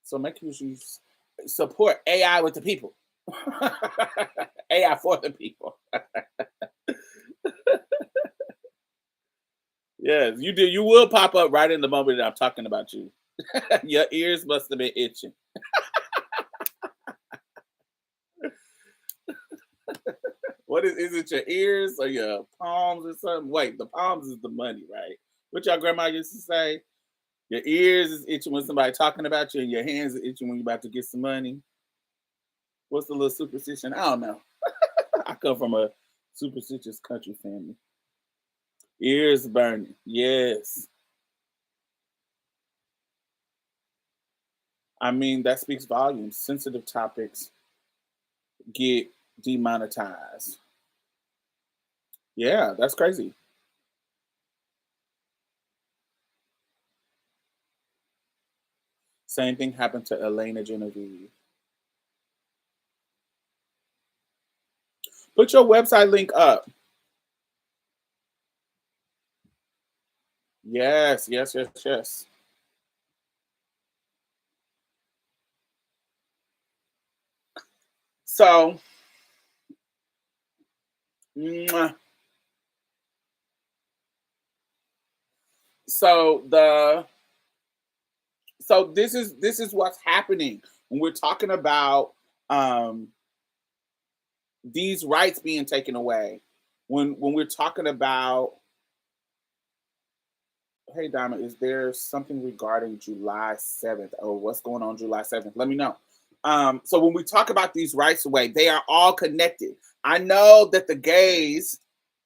So make sure you support AI with the people. AI for the people. Yes, you do. You will pop up right in the moment that I'm talking about you. Your ears must have been itching. What is it your ears or your palms or something? Wait, the palms is the money, right? What your grandma used to say? Your ears is itching when somebody talking about you, and your hands are itching when you're about to get some money. What's the little superstition? I don't know. I come from a superstitious country family. Ears burning. Yes. I mean, that speaks volumes. Sensitive topics get demonetized. Yeah, that's crazy. Same thing happened to Elena Genevieve. Put your website link up. Yes, yes, yes, yes. So, mwah. so the this is what's happening when we're talking about um these rights being taken away. When we're talking about, hey Diamond, is there something regarding July 7th or what's going on July 7th? Let me know. So when we talk about these rights away, they are all connected. I know that the gays,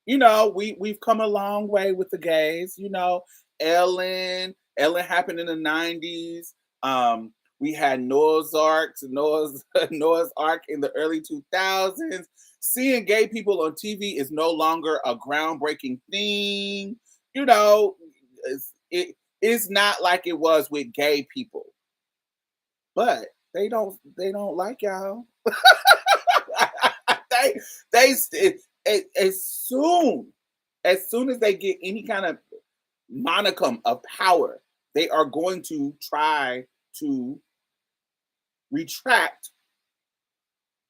we've come a long way with the gays. Ellen happened in the 90s. We had Noah's Ark, Noah's Ark in the early 2000s. Seeing gay people on TV is no longer a groundbreaking thing. You know, it's not like it was with gay people, but they don't like y'all. they as soon as they get any kind of monicum of power, they are going to try to retract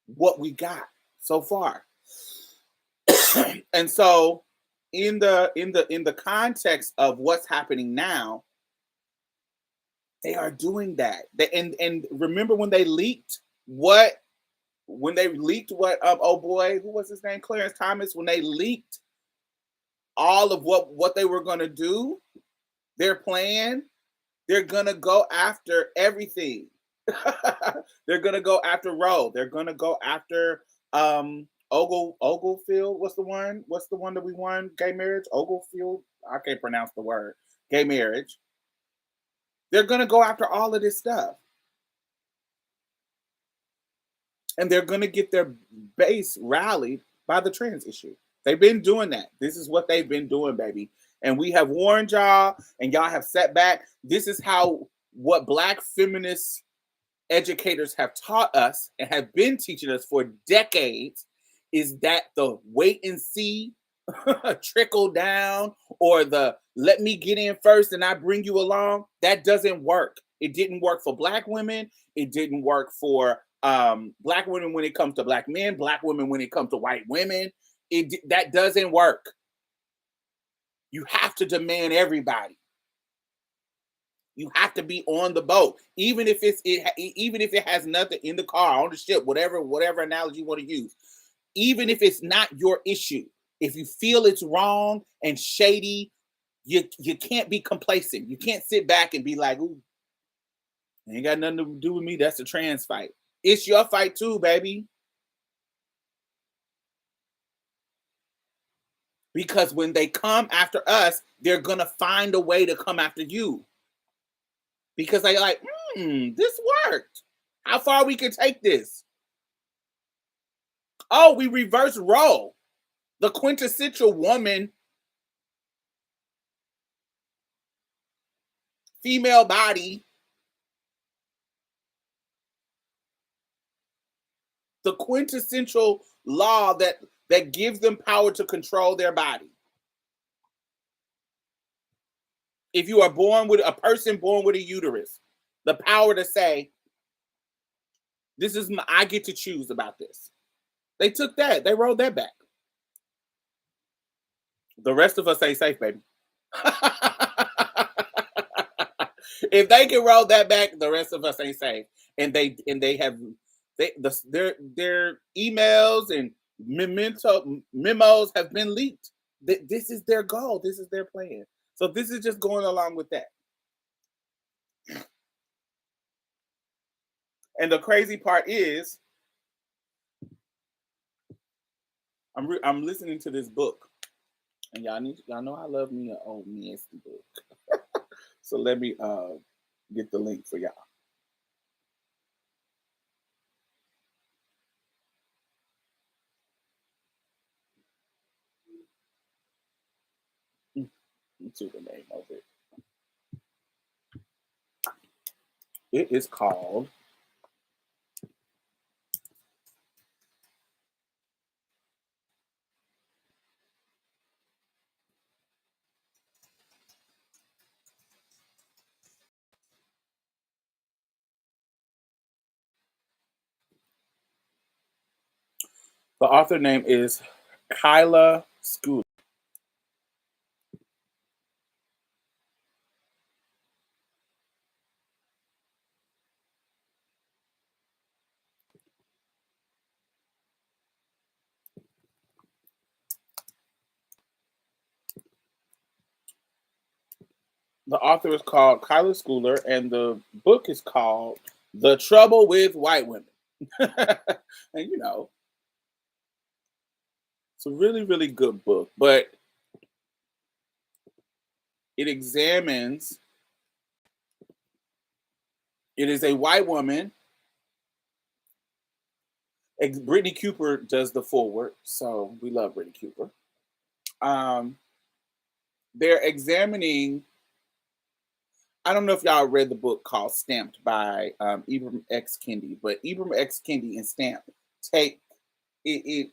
what we got so far. And so in the context of what's happening now, they are doing that. And remember when they leaked what oh boy, who was his name? Clarence Thomas, when they leaked all of what they were going to do, their plan, they're going to go after everything. They're going to go after Roe. They're going to go after Oglesfield. What's the one that we won? Gay marriage? Oglesfield? I can't pronounce the word. Gay marriage. They're going to go after all of this stuff. And they're going to get their base rallied by the trans issue. They've been doing that. This is what they've been doing, baby. And we have warned y'all, and y'all have set back. This is what Black feminist educators have taught us and have been teaching us for decades, is that the wait and see, trickle down, or the let me get in first and I bring you along, that doesn't work. It didn't work for Black women. It didn't work for Black women when it comes to Black men, Black women when it comes to white women. That doesn't work. You have to demand everybody. You have to be on the boat, even if it has nothing in the car, on the ship, whatever analogy you want to use. Even if it's not your issue, if you feel it's wrong and shady, you can't be complacent. You can't sit back and be like, "Ooh, ain't got nothing to do with me. That's a trans fight." It's your fight too, baby. Because when they come after us, they're gonna find a way to come after you. Because they like, this worked. How far we can take this? Oh, we reverse role. The quintessential woman, female body, the quintessential law that gives them power to control their body. If you are born with a person born with a uterus, the power to say, I get to choose about this. They took that. They rolled that back. The rest of us ain't safe, baby. If they can roll that back, the rest of us ain't safe. And they have their emails and memos have been leaked. This is their goal. This is their plan. So this is just going along with that. And the crazy part is, I'm listening to this book, and y'all know I love me an old nasty book. So let me get the link for y'all. Let's see the name of it. It is called the author name is Kyla Schuyler. The author is called Kyla Schuyler, and the book is called The Trouble with White Women. And it's a really, really good book, but it examines It is a white woman. Brittany Cooper does the foreword, so we love Brittany Cooper. They're examining. I don't know if y'all read the book called Stamped by Ibram X. Kendi, but Ibram X. Kendi and Stamped take it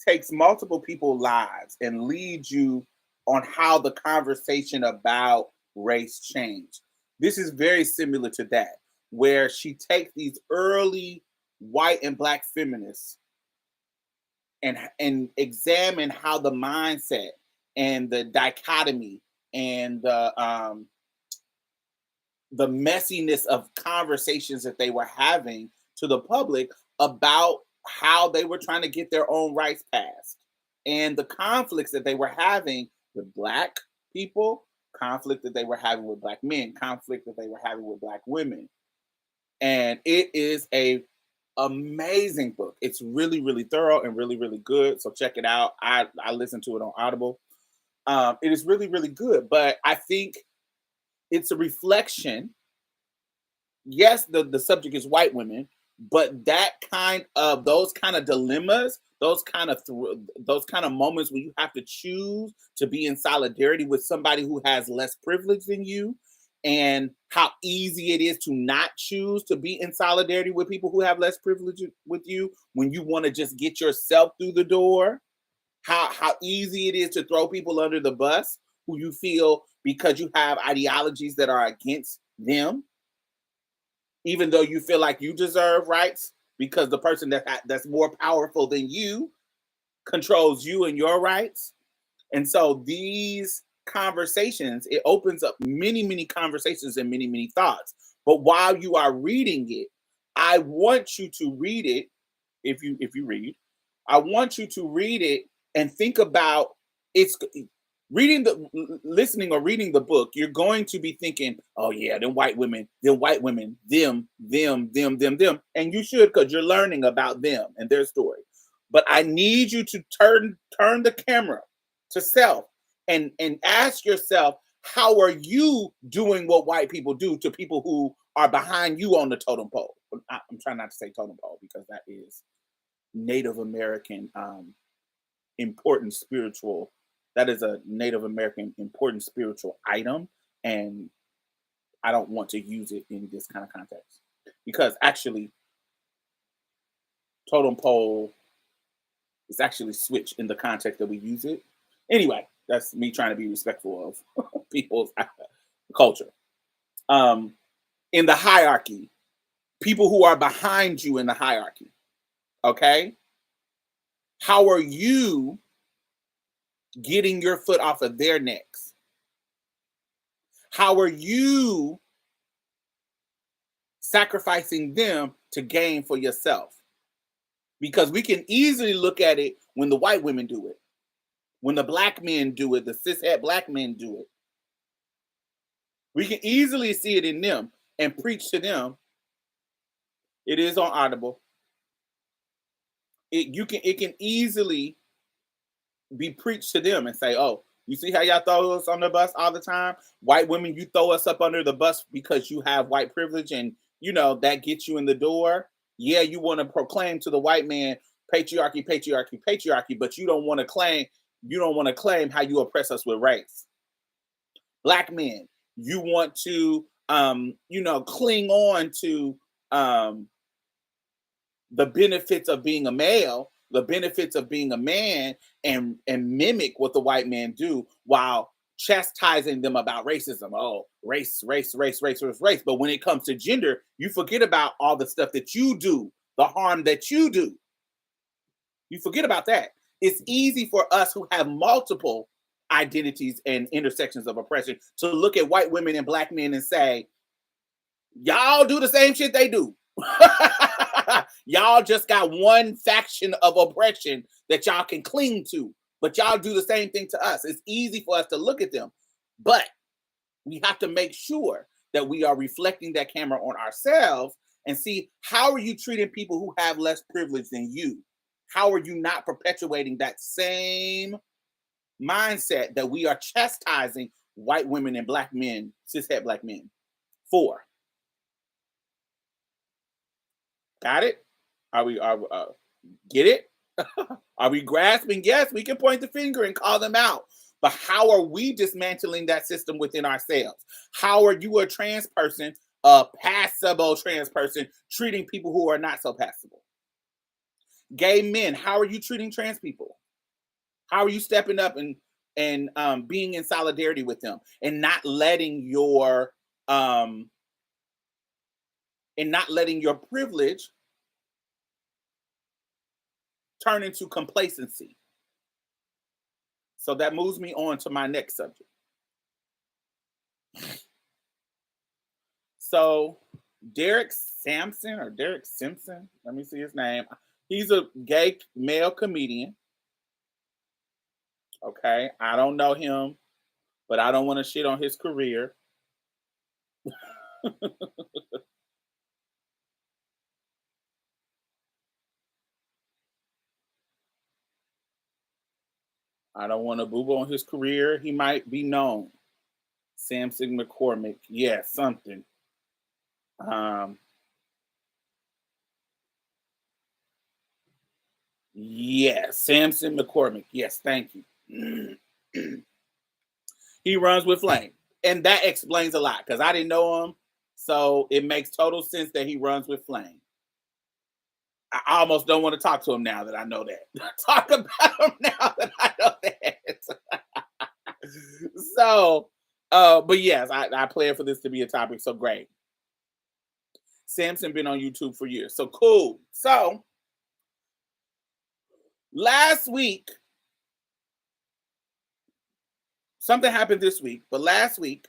takes multiple people's lives and leads you on how the conversation about race changed. This is very similar to that, where she takes these early white and black feminists and examine how the mindset and the dichotomy and the messiness of conversations that they were having to the public about how they were trying to get their own rights passed and the conflicts that they were having with black people, conflict that they were having with black men, conflict that they were having with black women. And it is a amazing book. It's really, really thorough and really, really good. So check it out. I listened to it on Audible. It is really, really good. But I think it's a reflection. Yes, the subject is white women, but those kind of dilemmas, those kind of moments where you have to choose to be in solidarity with somebody who has less privilege than you, and how easy it is to not choose to be in solidarity with people who have less privilege with you when you want to just get yourself through the door. How easy it is to throw people under the bus who you feel because you have ideologies that are against them, even though you feel like you deserve rights because the person that's more powerful than you controls you and your rights. And so these conversations, it opens up many, many conversations and many, many thoughts. But while you are reading it, I want you to read it. If you read, I want you to read it and think about it's listening or reading the book. You're going to be thinking, oh yeah, them white women, them, and you should, because you're learning about them and their story. But I need you to turn the camera to self and ask yourself, how are you doing what white people do to people who are behind you on the totem pole? I'm trying not to say totem pole because that is Native American important spiritual. That is a Native American important spiritual item, and I don't want to use it in this kind of context because actually totem pole is actually switched in the context that we use it. Anyway, that's me trying to be respectful of people's culture. In the hierarchy, people who are behind you in the hierarchy, okay? How are you getting your foot off of their necks? How are you sacrificing them to gain for yourself? Because we can easily look at it when the white women do it, when the black men do it, the cishet black men do it. We can easily see it in them and preach to them. It is on Audible. It can easily be preached to them and say, oh, you see how y'all throw us on the bus all the time? White women, you throw us up under the bus because you have white privilege and that gets you in the door. Yeah, you want to proclaim to the white man patriarchy, patriarchy, patriarchy, but you don't want to claim how you oppress us with race. Black men, you want to cling on to the benefits of being a male, the benefits of being a man, and mimic what the white men do while chastising them about racism. Oh, race. But when it comes to gender, you forget about all the stuff that you do, the harm that you do. You forget about that. It's easy for us who have multiple identities and intersections of oppression to look at white women and black men and say, y'all do the same shit they do. Y'all just got one faction of oppression that y'all can cling to, but y'all do the same thing to us. It's easy for us to look at them, but we have to make sure that we are reflecting that camera on ourselves and see, how are you treating people who have less privilege than you? How are you not perpetuating that same mindset that we are chastising white women and black men, cishet black men for? Got it? Are we get it? Are we grasping? Yes, we can point the finger and call them out. But how are we dismantling that system within ourselves? How are you, a trans person, a passable trans person, treating people who are not so passable? Gay men, how are you treating trans people? How are you stepping up and being in solidarity with them and not letting your privilege turn into complacency? So that moves me on to my next subject. So Derek Sampson or Derek Simpson, let me see his name. He's a gay male comedian. Okay, I don't know him, but I don't want to shit on his career. I don't want to boo on his career. He might be known. Samson McCormick. Yeah, something. Yes, Samson McCormick. Yes, thank you. He runs with flame. And that explains a lot because I didn't know him. So it makes total sense that he runs with flame. I almost don't want to talk to him now that I know that. Talk about him now that I know that. So, but yes, I plan for this to be a topic. So great. Samson been on YouTube for years. So cool. So last week, something happened this week, but last week,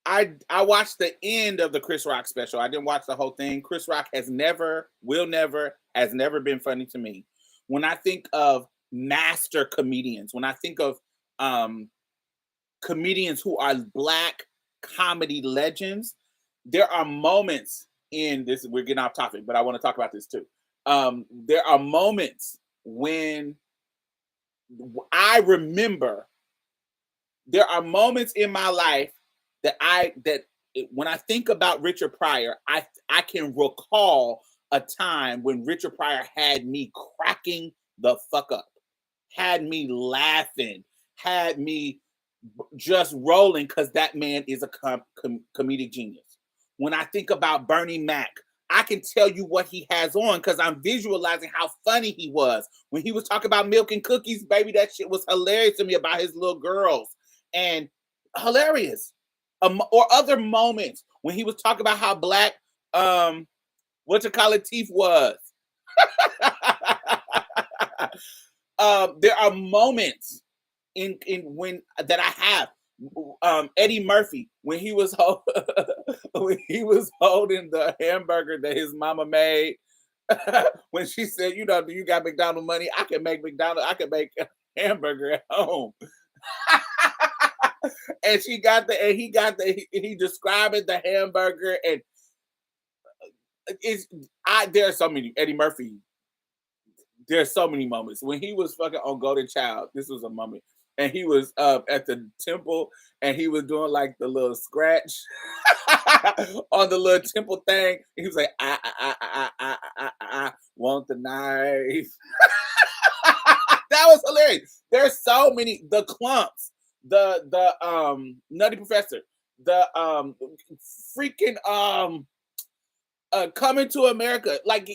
I watched the end of the Chris Rock special. I didn't watch the whole thing. Chris Rock has never been funny to me. When I think of master comedians, when I think of comedians who are Black comedy legends, there are moments in this. We're getting off topic, but I want to talk about this too. There are moments when I remember. There are moments in my life that when I think about Richard Pryor, I can recall a time when Richard Pryor had me cracking the fuck up, had me laughing, had me just rolling because that man is a comedic genius. When I think about Bernie Mac, I can tell you what he has on because I'm visualizing how funny he was. When he was talking about milk and cookies, baby, that shit was hilarious to me about his little girls. And hilarious. Or other moments when he was talking about how Black teeth was. There are moments in when that I have. Eddie Murphy, when he was when he was holding the hamburger that his mama made, when she said, do you got McDonald's money? I can make a hamburger at home. And he described the hamburger, and there's so many Eddie Murphy. There's so many moments when he was fucking on Golden Child. This was a moment, and he was at the temple, and he was doing like the little scratch on the little temple thing. He was like, I want the knife. That was hilarious. There's so many. The clumps. The Nutty Professor, the freaking Coming to America, like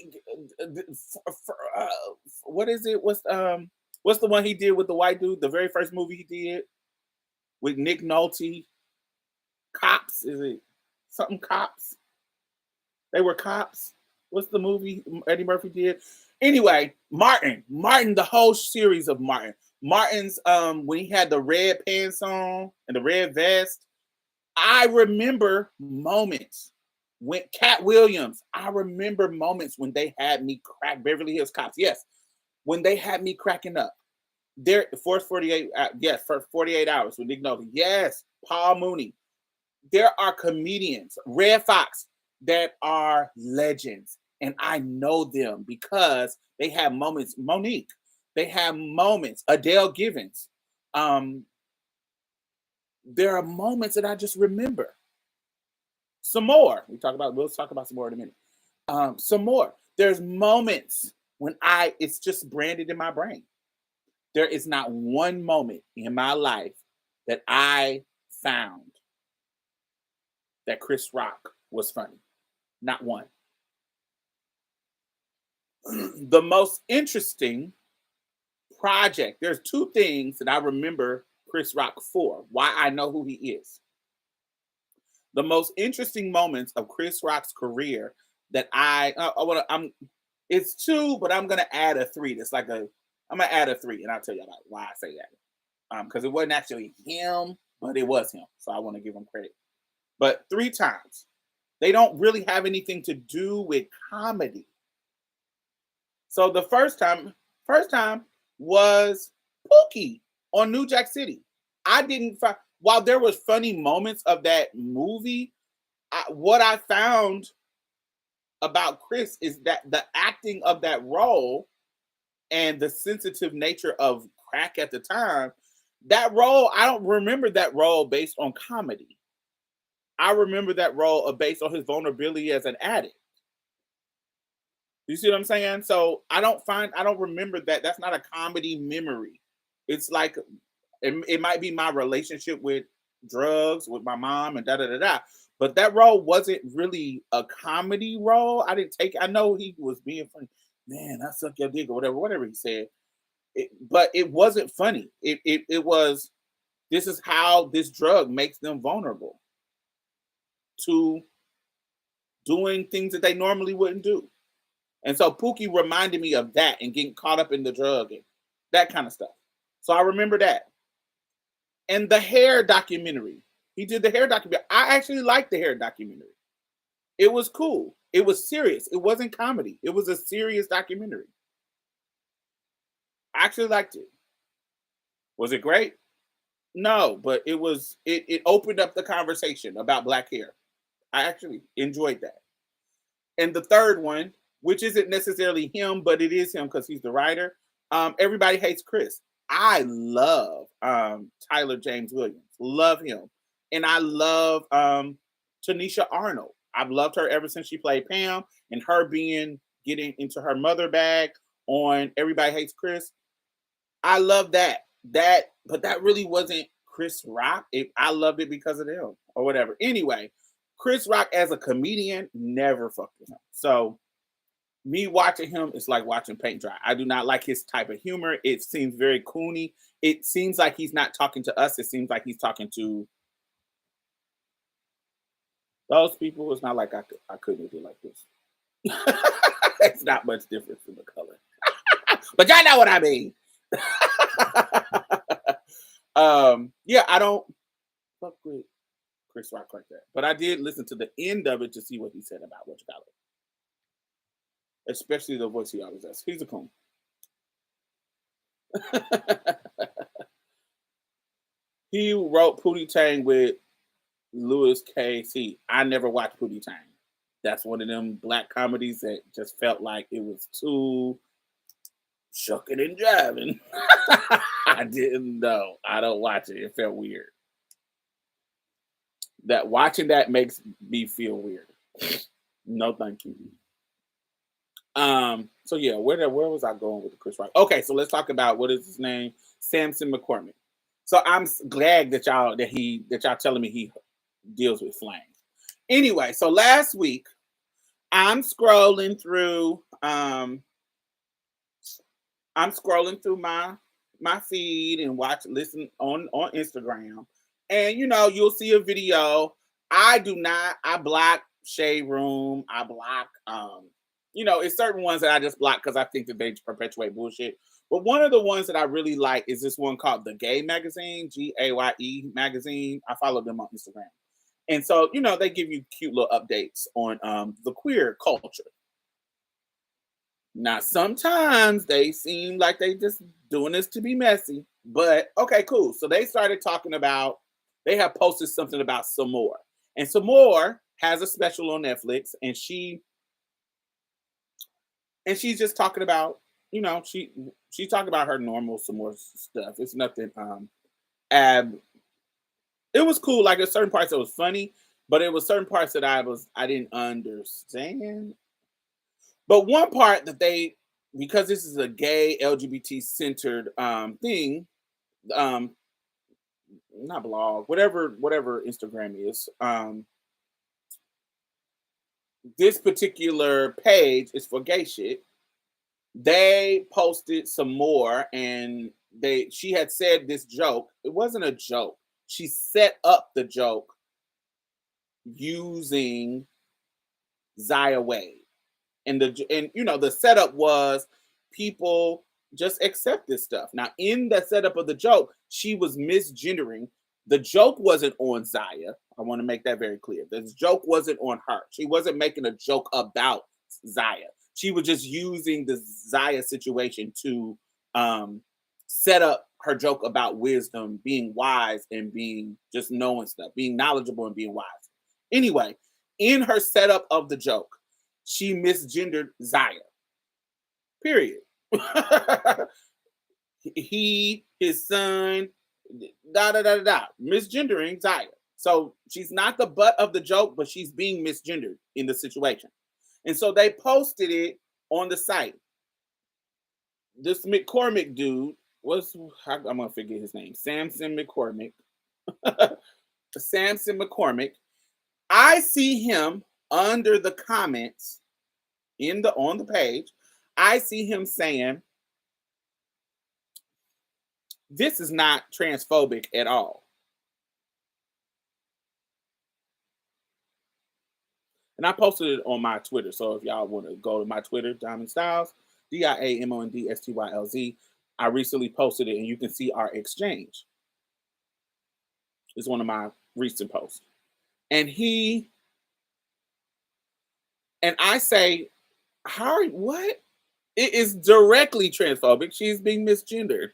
what is it? What's the one he did with the white dude? The very first movie he did with Nick Nolte. Cops, is it something Cops? They were cops. What's the movie Eddie Murphy did? Anyway, Martin, the whole series of Martin's when he had the red pants on and the red vest. I remember moments when Cat Williams, I remember moments when they had me crack. Beverly Hills Cops, yes, when they had me cracking up. There for 48, yes, for 48 hours with Nick Nolte, yes, Paul Mooney. There are comedians, Red Fox, that are legends, and I know them because they have moments. Monique, they have moments. Adele Givens. There are moments that I just remember. Some more. We'll talk about some more in a minute. Some more. There's moments when it's just branded in my brain. There is not one moment in my life that I found that Chris Rock was funny. Not one. The most interesting project, there's two things that I remember Chris Rock for, why I know who he is. The most interesting moments of Chris Rock's career that it's two, but I'm gonna add a three. I'm gonna add a three, and I'll tell you about why I say that. Because it wasn't actually him, but it was him. So I want to give him credit. But three times, they don't really have anything to do with comedy. So the first time was Pookie on New Jack City. I didn't find, while there was funny moments of that movie, what I found about Chris is that the acting of that role and the sensitive nature of crack at the time, that role, I don't remember that role based on comedy. I remember that role based on his vulnerability as an addict. You see what I'm saying? So I don't remember that. That's not a comedy memory. It's like it might be my relationship with drugs, with my mom, and da da da da. But that role wasn't really a comedy role. I know he was being funny. Man, I suck your dick or whatever he said. But it wasn't funny. It was, this is how this drug makes them vulnerable to doing things that they normally wouldn't do. And so Pookie reminded me of that and getting caught up in the drug and that kind of stuff. So I remember that. And the hair documentary. He did the hair documentary. I actually liked the hair documentary. It was cool. It was serious. It wasn't comedy. It was a serious documentary. I actually liked it. Was it great? No, but it opened up the conversation about black hair. I actually enjoyed that. And the third one, which isn't necessarily him, but it is him because he's the writer. Everybody Hates Chris. I love Tyler James Williams. Love him. And I love Tanisha Arnold. I've loved her ever since she played Pam, and her getting into her mother bag on Everybody Hates Chris. I love that. But that really wasn't Chris Rock. I loved it because of them or whatever. Anyway, Chris Rock as a comedian, never fucked with him. So me watching him is like watching paint dry. I do not like his type of humor. It seems very coony. It seems like he's not talking to us. It seems like he's talking to those people. It's not like I couldn't do like this. It's not much difference in the color. But y'all know what I mean. Yeah, I don't fuck with Chris Rock like that. But I did listen to the end of it to see what he said about what you call it. Especially the voice he always does. He's a coon. He wrote Pootie Tang with Louis K.C. I never watched Pootie Tang. That's one of them black comedies that just felt like it was too shucking and jiving. I didn't know. I don't watch it. It felt weird. That watching that makes me feel weird. No, thank you. So yeah, where was I going with the Chris Rock? Okay, so let's talk about what is his name? Samson McCormick. So I'm glad that y'all telling me he deals with flames. Anyway, so last week I'm scrolling through my feed and listen on Instagram, and you'll see a video. I block Shade Room. I block it's certain ones that I just block because I think that they perpetuate bullshit. But one of the ones that I really like is this one called The Gay Magazine, GAYE Magazine. I follow them on Instagram. And so, they give you cute little updates on the queer culture. Now, sometimes they seem like they just doing this to be messy. But, okay, cool. So they started talking about, they have posted something about Samore. And Samore has a special on Netflix, and she's just talking about, she's talking about her normal Samore stuff. It's nothing it was cool. Like at certain parts it was funny, but it was certain parts that I didn't understand. But one part that they, because this is a gay LGBT centered thing, um, not blog, whatever Instagram is, this particular page is for gay shit. They posted some more, and she had said this joke. It wasn't a joke. She set up the joke using Zaya Wade. And the setup was people just accept this stuff. Now, in the setup of the joke, she was misgendering. The joke wasn't on Zaya. I want to make that very clear. The joke wasn't on her. She wasn't making a joke about Zaya. She was just using the Zaya situation to set up her joke about wisdom, being wise, and being just knowing stuff, being knowledgeable and being wise. Anyway, in her setup of the joke, she misgendered Zaya. Period. His son, da da da da, misgendering Zaya. So she's not the butt of the joke, but she's being misgendered in the situation. And so they posted it on the site. This McCormick dude I'm gonna forget his name. Samson McCormick. Samson McCormick. I see him under the comments on the page. I see him saying, this is not transphobic at all. And I posted it on my Twitter. So if y'all want to go to my Twitter, Diamond Stylz, DIAMONDSTYLZ, I recently posted it and you can see our exchange. It's one of my recent posts. And I say, what? It is directly transphobic. She's being misgendered.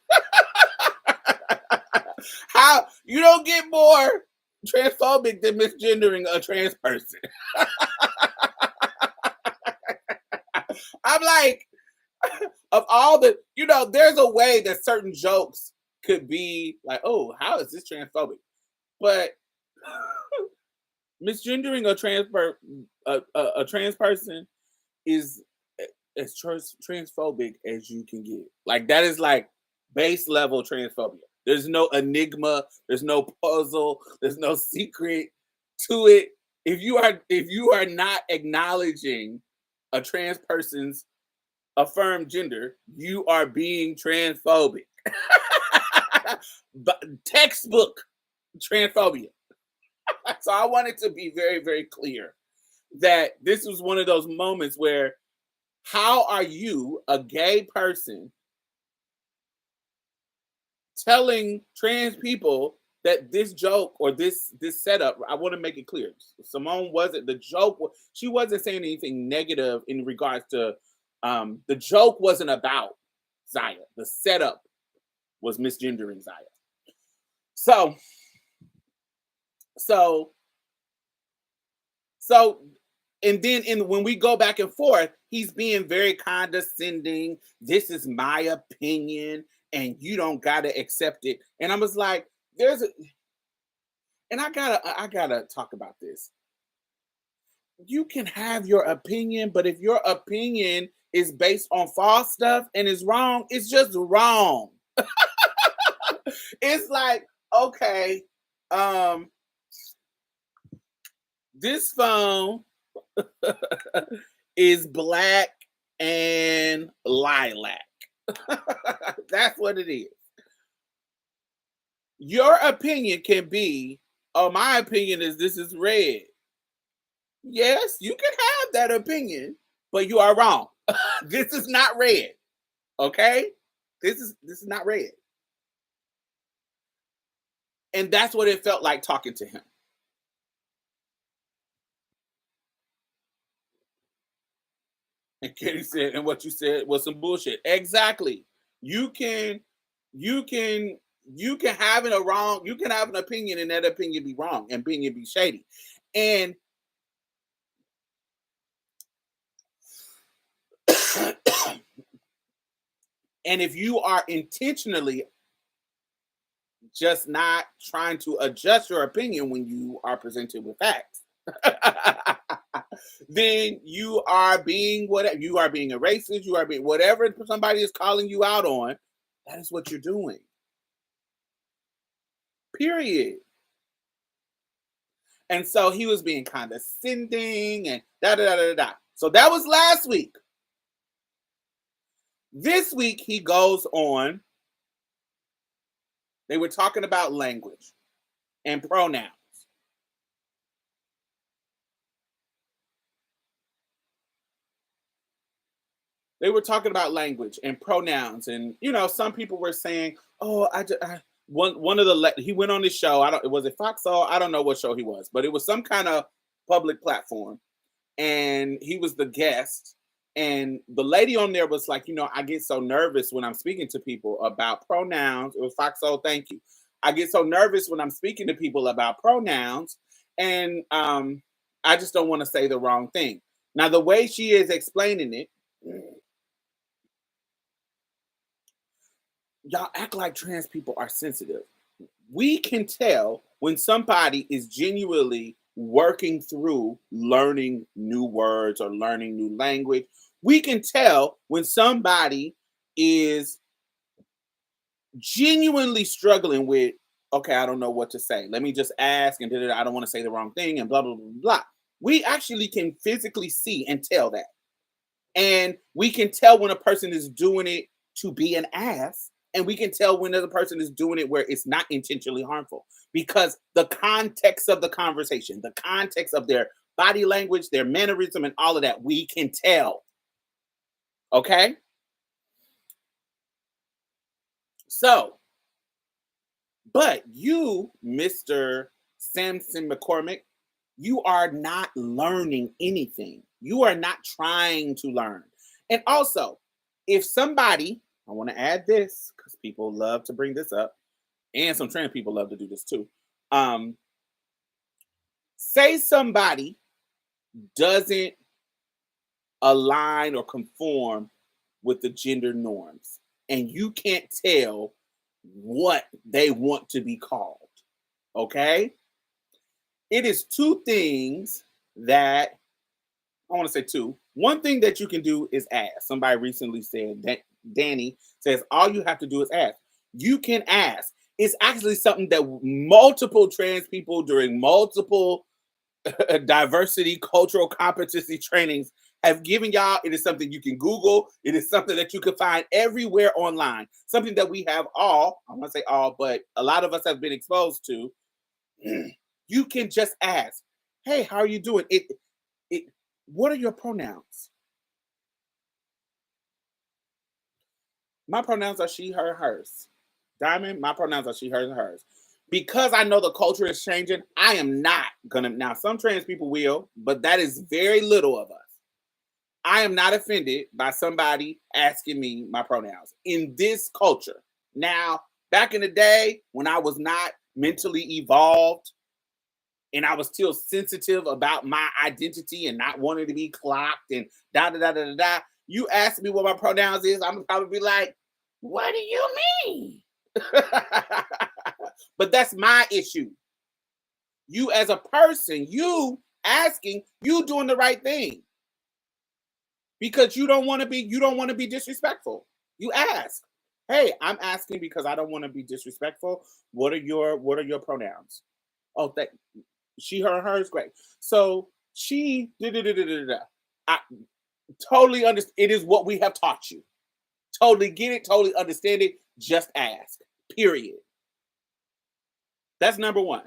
How you don't get more transphobic than misgendering a trans person? I'm like, of all the, there's a way that certain jokes could be like, oh, how is this transphobic? But misgendering a trans person is as transphobic as you can get. Like, that is like base level transphobia. There's no enigma, there's no puzzle, there's no secret to it. If you are not acknowledging a trans person's affirmed gender, you are being transphobic. But textbook transphobia. So I wanted to be very, very clear that this was one of those moments where, how are you, a gay person, telling trans people that this joke or this setup, I want to make it clear, Simone wasn't, the joke, she wasn't saying anything negative in regards to, the joke wasn't about Zaya. The setup was misgendering Zaya. So, and then when we go back and forth, he's being very condescending. This is my opinion, and you don't gotta accept it. And I was like, and I gotta talk about this. You can have your opinion, but if your opinion is based on false stuff and is wrong, it's just wrong. It's like, okay, this phone is black and lilac. That's what it is. Your opinion can be, oh, my opinion is this is red. Yes, you can have that opinion, but you are wrong. This is not red. Okay? This is not red. And that's what it felt like talking to him. And Katie said, and what you said was some bullshit. Exactly. You can have an opinion and that opinion be wrong and opinion be shady. And and if you are intentionally just not trying to adjust your opinion when you are presented with facts, then you are being whatever. You are being a racist. You are being whatever somebody is calling you out on. That is what you're doing. Period. And so he was being condescending and da da da da da. So that was last week. This week he goes on. They were talking about language and pronouns. They were talking about language and pronouns, and some people were saying, "Oh, one of the he went on this show. I don't. Was it Foxhole? I don't know what show he was, but it was some kind of public platform, and he was the guest. And the lady on there was like, I get so nervous when I'm speaking to people about pronouns. It was Foxhole. Thank you. I get so nervous when I'm speaking to people about pronouns, and I just don't want to say the wrong thing. Now, the way she is explaining it. Y'all act like trans people are sensitive. We can tell when somebody is genuinely working through learning new words or learning new language. We can tell when somebody is genuinely struggling with, okay, I don't know what to say. Let me just ask, and I don't want to say the wrong thing, and blah, blah, blah, blah. We actually can physically see and tell that. And we can tell when a person is doing it to be an ass. And we can tell when the other person is doing it where it's not intentionally harmful, because the context of the conversation, the context of their body language, their mannerism, and all of that, we can tell. Okay? So, but you, Mr. Samson McCormick, you are not learning anything. You are not trying to learn. And also, if somebody, I want to add this because people love to bring this up, and some trans people love to do this too. Say somebody doesn't align or conform with the gender norms, and you can't tell what they want to be called. Okay? It is two things that I want to say two. One thing that you can do is ask. Somebody recently said that Danny says all you have to do is ask. You can ask. It's actually something that multiple trans people during multiple diversity, cultural competency trainings have given y'all. It is something you can Google. It is something that you can find everywhere online. Something that we have all, I want to say all, but a lot of us have been exposed to. You can just ask, hey, how are you doing? What are your pronouns? My pronouns are she, her, hers. Diamond, my pronouns are she, hers, hers. Because I know the culture is changing, I am not gonna. Now, some trans people will, but that is very little of us. I am not offended by somebody asking me my pronouns in this culture. Now, back in the day when I was not mentally evolved and I was still sensitive about my identity and not wanting to be clocked and da da da da da da. You ask me what my pronouns is, I'm probably like, what do you mean? But that's my issue. You as a person, you asking, you doing the right thing. Because you don't want to be disrespectful. You ask. Hey, I'm asking because I don't want to be disrespectful. What are your pronouns? Oh, she, her, hers, great. So she, I totally understand. It is what we have taught you. Totally get it. Totally understand it. Just ask. Period. That's number one.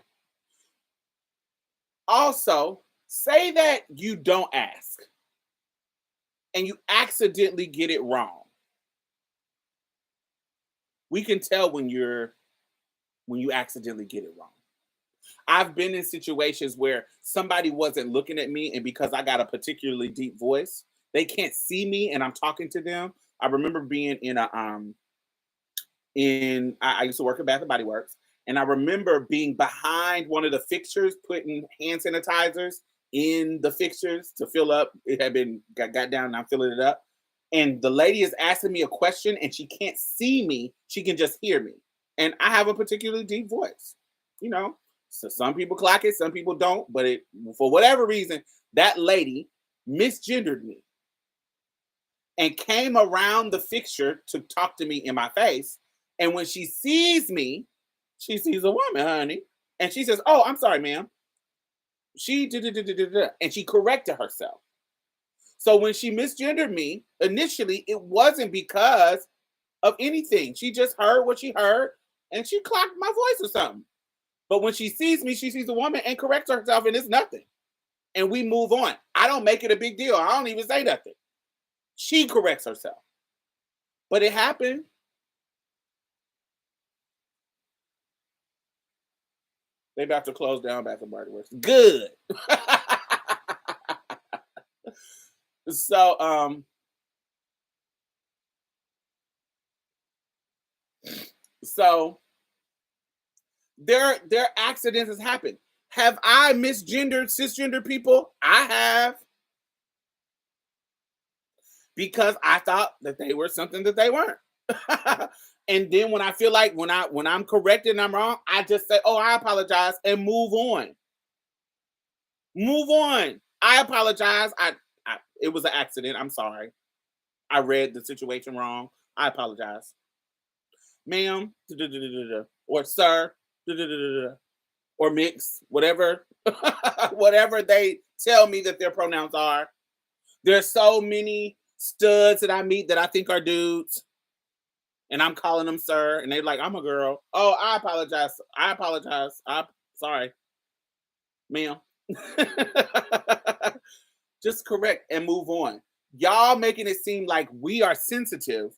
Also, say that you don't ask and you accidentally get it wrong. We can tell when you accidentally get it wrong. I've been in situations where somebody wasn't looking at me, and because I got a particularly deep voice, they can't see me and I'm talking to them. I remember being in I used to work at Bath and Body Works, and I remember being behind one of the fixtures, putting hand sanitizers in the fixtures to fill up. It had been got down, and I'm filling it up. And the lady is asking me a question, and she can't see me; she can just hear me. And I have a particularly deep voice, So some people clock it, some people don't. But for whatever reason, that lady misgendered me and came around the fixture to talk to me in my face. And when she sees me, she sees a woman, honey. And she says, "Oh, I'm sorry, ma'am." She did, and she corrected herself. So when she misgendered me, initially, it wasn't because of anything. She just heard what she heard and she clocked my voice or something. But when she sees me, she sees a woman and corrects herself, and it's nothing. And we move on. I don't make it a big deal. I don't even say nothing. She corrects herself. But it happened. They about to close down Bath and Body Works. Good. So so their accidents has happened. Have I misgendered cisgender people? I have, because I thought that they were something that they weren't. And then when I feel like when I'm corrected and I'm wrong, I just say, "Oh, I apologize," and move on. Move on. I apologize. It was an accident. I'm sorry. I read the situation wrong. I apologize. Ma'am, or sir, or mix, whatever, whatever they tell me that their pronouns are. There's so many studs that I meet that I think are dudes, and I'm calling them sir, and they're like, "I'm a girl." Oh, I apologize. I apologize. I'm sorry, ma'am. Just correct and move on. Y'all making it seem like we are sensitive.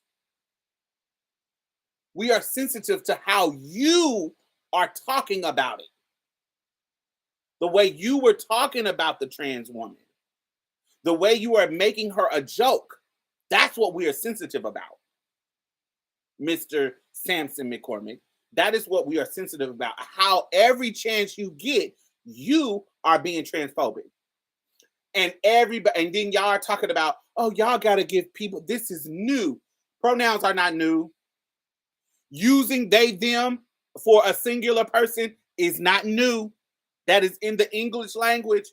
We are sensitive to how you are talking about it. The way you were talking about the trans woman, the way you are making her a joke. That's what we are sensitive about, Mr. Samson McCormick. That is what we are sensitive about. How every chance you get, you are being transphobic. And everybody, and then y'all are talking about, "Oh, y'all got to give people," this is new. Pronouns are not new. Using they, them for a singular person is not new. That is in the English language.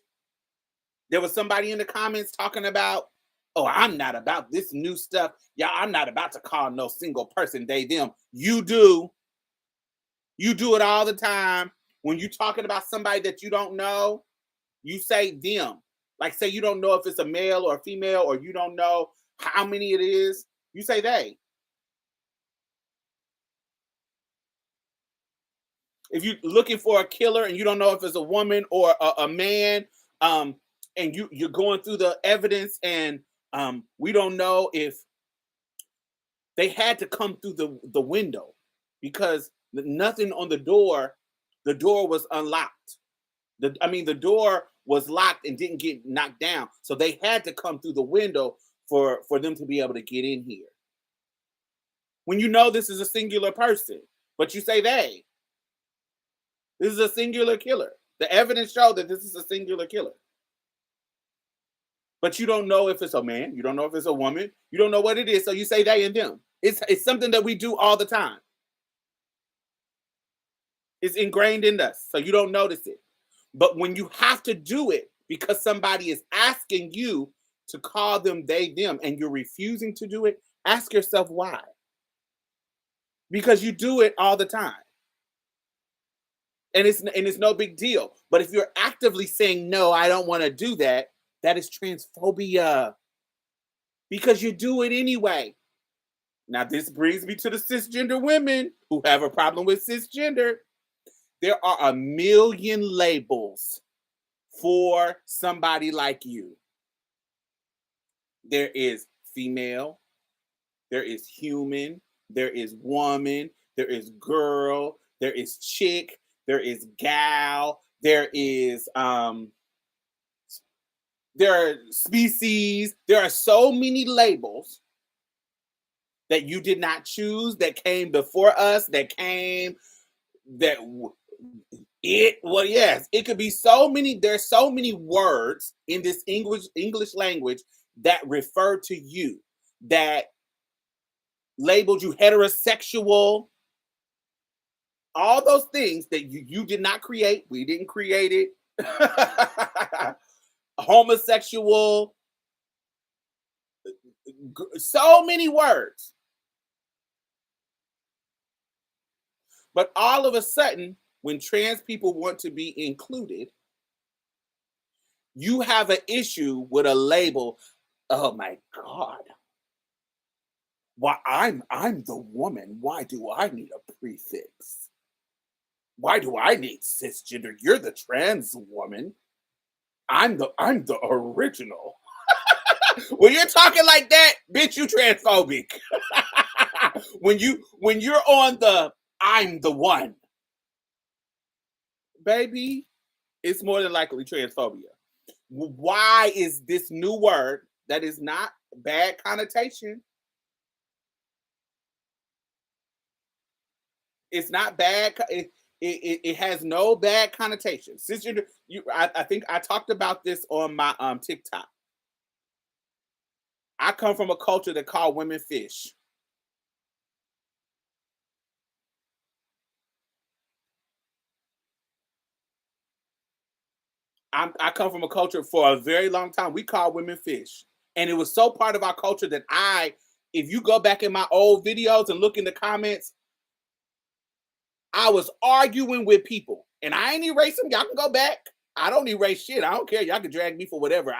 There was somebody in the comments talking about, "Oh, I'm not about this new stuff. Yeah, I'm not about to call no single person they, them." You do. You do it all the time. When you're talking about somebody that you don't know, you say them. Like, say you don't know if it's a male or a female, or you don't know how many it is, you say they. If you're looking for a killer and you don't know if it's a woman or a man, and you're going through the evidence, and we don't know if they had to come through the window, because nothing on the door was unlocked. The door was locked and didn't get knocked down, so they had to come through the window for them to be able to get in here. When you know this is a singular person, but you say they, this is a singular killer. The evidence showed that this is a singular killer. But you don't know if it's a man, you don't know if it's a woman, you don't know what it is, so you say they and them. It's something that we do all the time. It's ingrained in us, so you don't notice it. But when you have to do it because somebody is asking you to call them they, them, and you're refusing to do it, ask yourself why. Because you do it all the time. And it's no big deal. But if you're actively saying, "No, I don't want to do that," that is transphobia. Because you do it anyway. Now, this brings me to the cisgender women who have a problem with cisgender. There are a million labels for somebody like you. There is female, there is human, there is woman, there is girl, there is chick, there is gal, there are species. There are so many labels that you did not choose, that came before us, yes, it could be so many. There's so many words in this English language that refer to you, that labeled you heterosexual, all those things that you did not create. We didn't create it. homosexual, so many words. But all of a sudden, when trans people want to be included, you have an issue with a label. Oh my God. Why I'm the woman. Why do I need a prefix? Why do I need cisgender? You're the trans woman. I'm the original. When you're talking like that, bitch, you transphobic. when you're on the I'm the one, baby, it's more than likely transphobia. Why is this new word that is not bad connotation? It's not bad. It has no bad connotation. Cisgender. I think I talked about this on my TikTok. I come from a culture that called women fish. I come from a culture for a very long time. We called women fish. And it was so part of our culture that if you go back in my old videos and look in the comments, I was arguing with people. And I ain't erasing. Y'all can go back. I don't erase shit. I don't care. Y'all can drag me for whatever.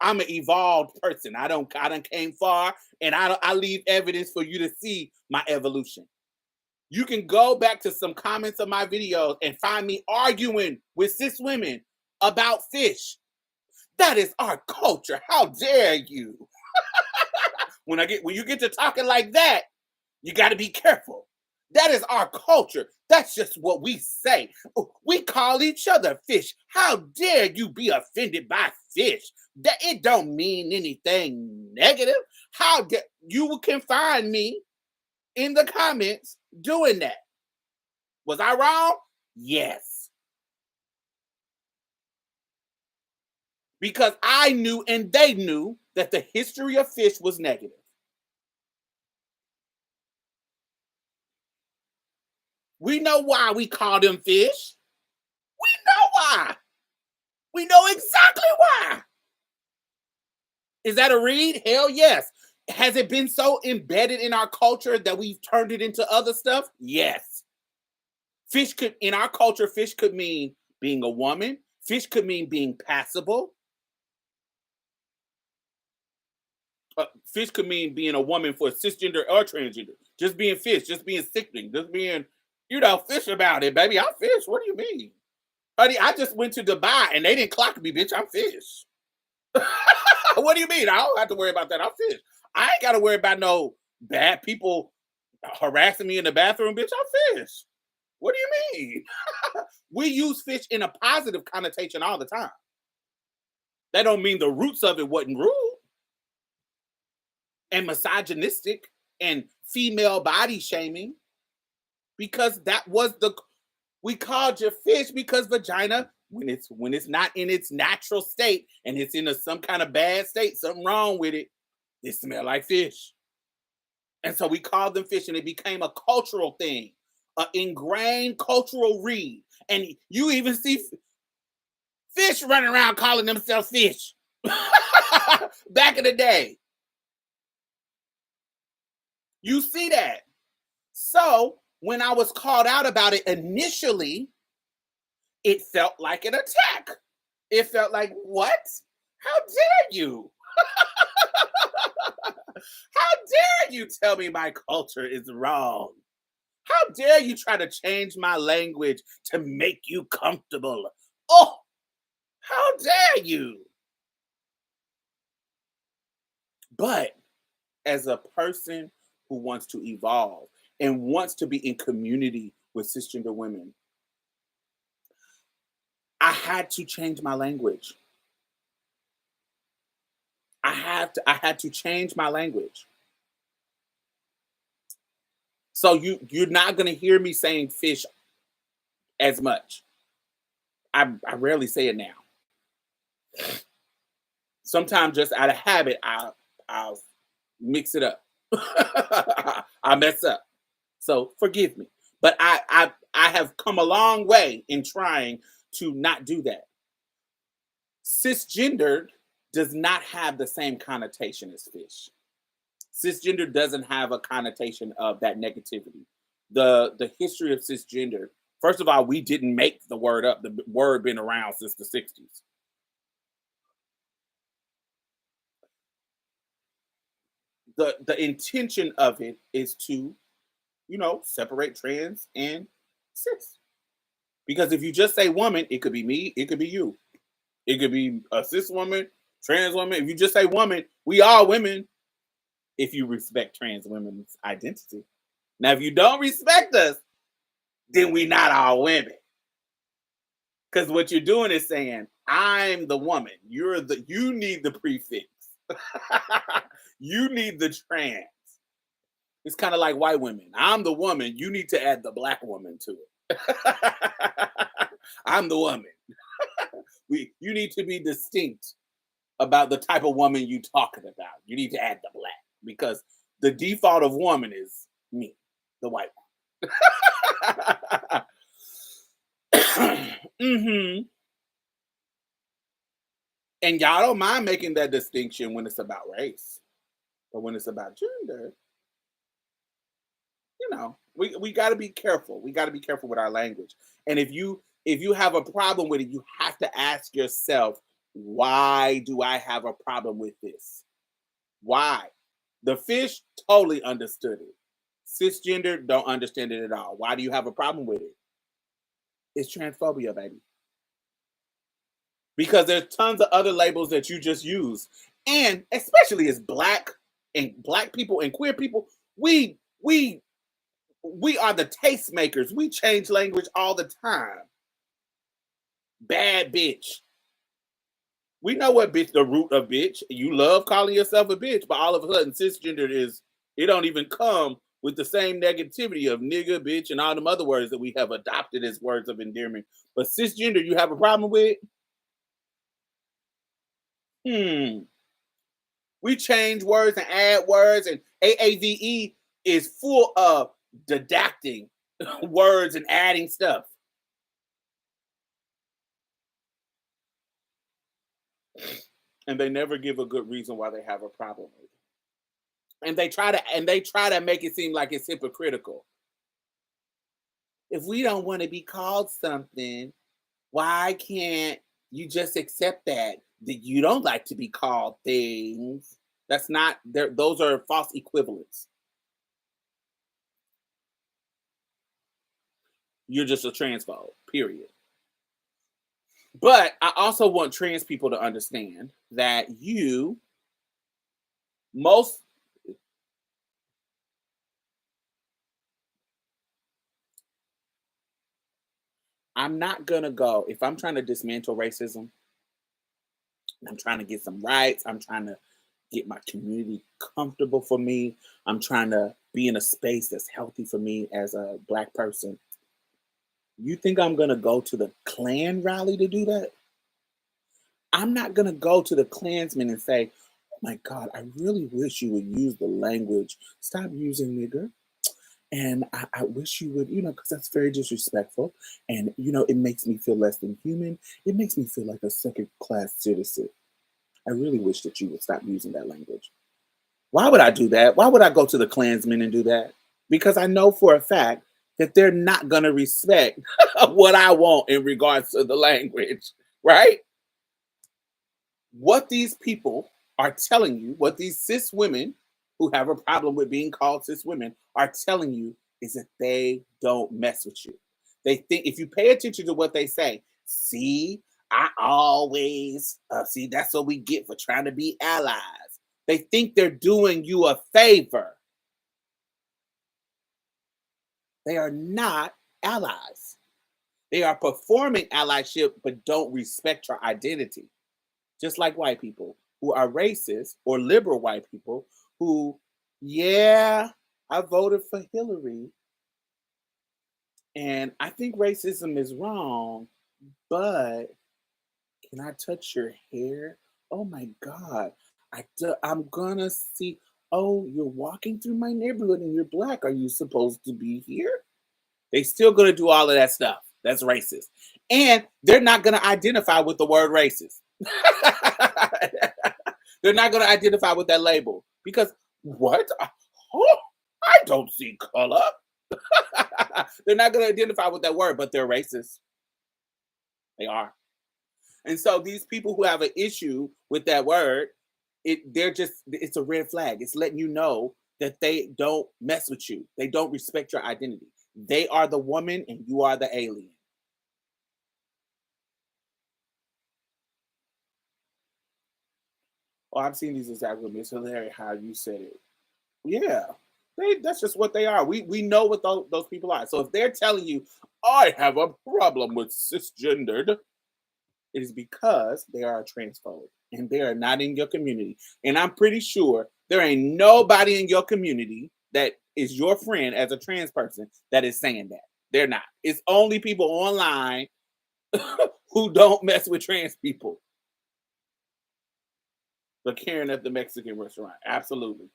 I'm an evolved person. I done came far, and I leave evidence for you to see my evolution. You can go back to some comments of my videos and find me arguing with cis women about fish. That is our culture. How dare you? When you get to talking like that, you got to be careful. That is our culture. That's just what we say. We call each other fish. How dare you be offended by fish? That it don't mean anything negative. How dare you can find me in the comments doing that? Was I wrong? Yes. Because I knew and they knew that the history of fish was negative. We know why we call them fish. We know why. We know exactly why. Is that a read? Hell yes. Has it been so embedded in our culture that we've turned it into other stuff? Yes. In our culture, fish could mean being a woman. Fish could mean being passable. Fish could mean being a woman for cisgender or transgender. Just being fish, just being sickening, just being, fish about it, baby. I'm fish. What do you mean? Honey, I just went to Dubai and they didn't clock me, bitch. I'm fish. What do you mean? I don't have to worry about that. I'm fish. I ain't got to worry about no bad people harassing me in the bathroom, bitch. I'm fish. What do you mean? We use fish in a positive connotation all the time. That don't mean the roots of it wasn't rude and misogynistic and female body shaming, because that was we called you fish because vagina, when it's not in its natural state and it's in some kind of bad state, something wrong with it, it smell like fish. And so we called them fish, and it became a cultural thing, an ingrained cultural read. And you even see fish running around calling themselves fish back in the day. You see that. So when I was called out about it initially, it felt like an attack. It felt like, what? How dare you? How dare you tell me my culture is wrong? How dare you try to change my language to make you comfortable? Oh, how dare you? But as a person who wants to evolve and wants to be in community with cisgender women, I had to change my language. I had to change my language. So you're not gonna hear me saying fish as much. I rarely say it now. Sometimes just out of habit, I'll mix it up. I mess up. So forgive me. But I have come a long way in trying to not do that. Cisgender does not have the same connotation as fish. Cisgender doesn't have a connotation of that negativity. The history of cisgender, first of all, we didn't make the word up. The word been around since the 60s. The intention of it is to, separate trans and cis. Because if you just say woman, it could be me, it could be you. It could be a cis woman, trans woman. If you just say woman, we are women if you respect trans women's identity. Now, if you don't respect us, then we not all women. Because what you're doing is saying, I'm the woman. You need the prefix. You need the trans. It's kind of like white women. I'm the woman. You need to add the black woman to it. I'm the woman. You need to be distinct about the type of woman you talking about. You need to add the black because the default of woman is me, the white one. Mm-hmm. And y'all don't mind making that distinction when it's about race, but when it's about gender, we got to be careful. We got to be careful with our language. And if you have a problem with it, you have to ask yourself, why do I have a problem with this? Why? The fish totally understood it. Cisgender don't understand it at all. Why do you have a problem with it? It's transphobia, baby. Because there's tons of other labels that you just use. And especially as black people and queer people, we are the tastemakers. We change language all the time. Bad bitch. We know what bitch, the root of bitch. You love calling yourself a bitch, but all of a sudden cisgender it don't even come with the same negativity of nigga, bitch, and all them other words that we have adopted as words of endearment. But cisgender, you have a problem with? We change words and add words, and AAVE is full of didacting words and adding stuff. And they never give a good reason why they have a problem with it. And they try to make it seem like it's hypocritical. If we don't want to be called something, why can't you just accept that you don't like to be called things? That's not there. Those are false equivalents. You're just a transphobe, period. But I also want trans people to understand that I'm not gonna go, if I'm trying to dismantle racism, I'm trying to get some rights, I'm trying to get my community comfortable for me, I'm trying to be in a space that's healthy for me as a black person. You think I'm gonna go to the Klan rally to do that? I'm not gonna go to the Klansmen and say, oh my God, I really wish you would use the language. Stop using nigger. And I wish you would, because that's very disrespectful. And, it makes me feel less than human. It makes me feel like a second class citizen. I really wish that you would stop using that language. Why would I do that? Why would I go to the Klansmen and do that? Because I know for a fact that they're not going to respect what I want in regards to the language, right? What these people are telling you, what these cis women who have a problem with being called cis women are telling you is that they don't mess with you. They think if you pay attention to what they say, see, I always see that's what we get for trying to be allies. They think they're doing you a favor. They are not allies. They are performing allyship but don't respect your identity. Just like white people who are racist or liberal white people who, yeah, I voted for Hillary. And I think racism is wrong, but can I touch your hair? Oh my God. I'm gonna see, oh, you're walking through my neighborhood and you're black. Are you supposed to be here? They still gonna do all of that stuff. That's racist. And they're not gonna identify with the word racist. They're not going to identify with that label because what? Oh, I don't see color. They're not going to identify with that word, but they're racist. They are. And so these people who have an issue with that word, it's a red flag. It's letting you know that they don't mess with you. They don't respect your identity. They are the woman and you are the alien. Oh, I've seen these exact women. It's hilarious how you said it. Yeah. That's just what they are. We know what those people are. So if they're telling you, I have a problem with cisgendered, it is because they are a transphobe and they are not in your community. And I'm pretty sure there ain't nobody in your community that is your friend as a trans person that is saying that. They're not. It's only people online who don't mess with trans people. The Karen at the Mexican restaurant. Absolutely.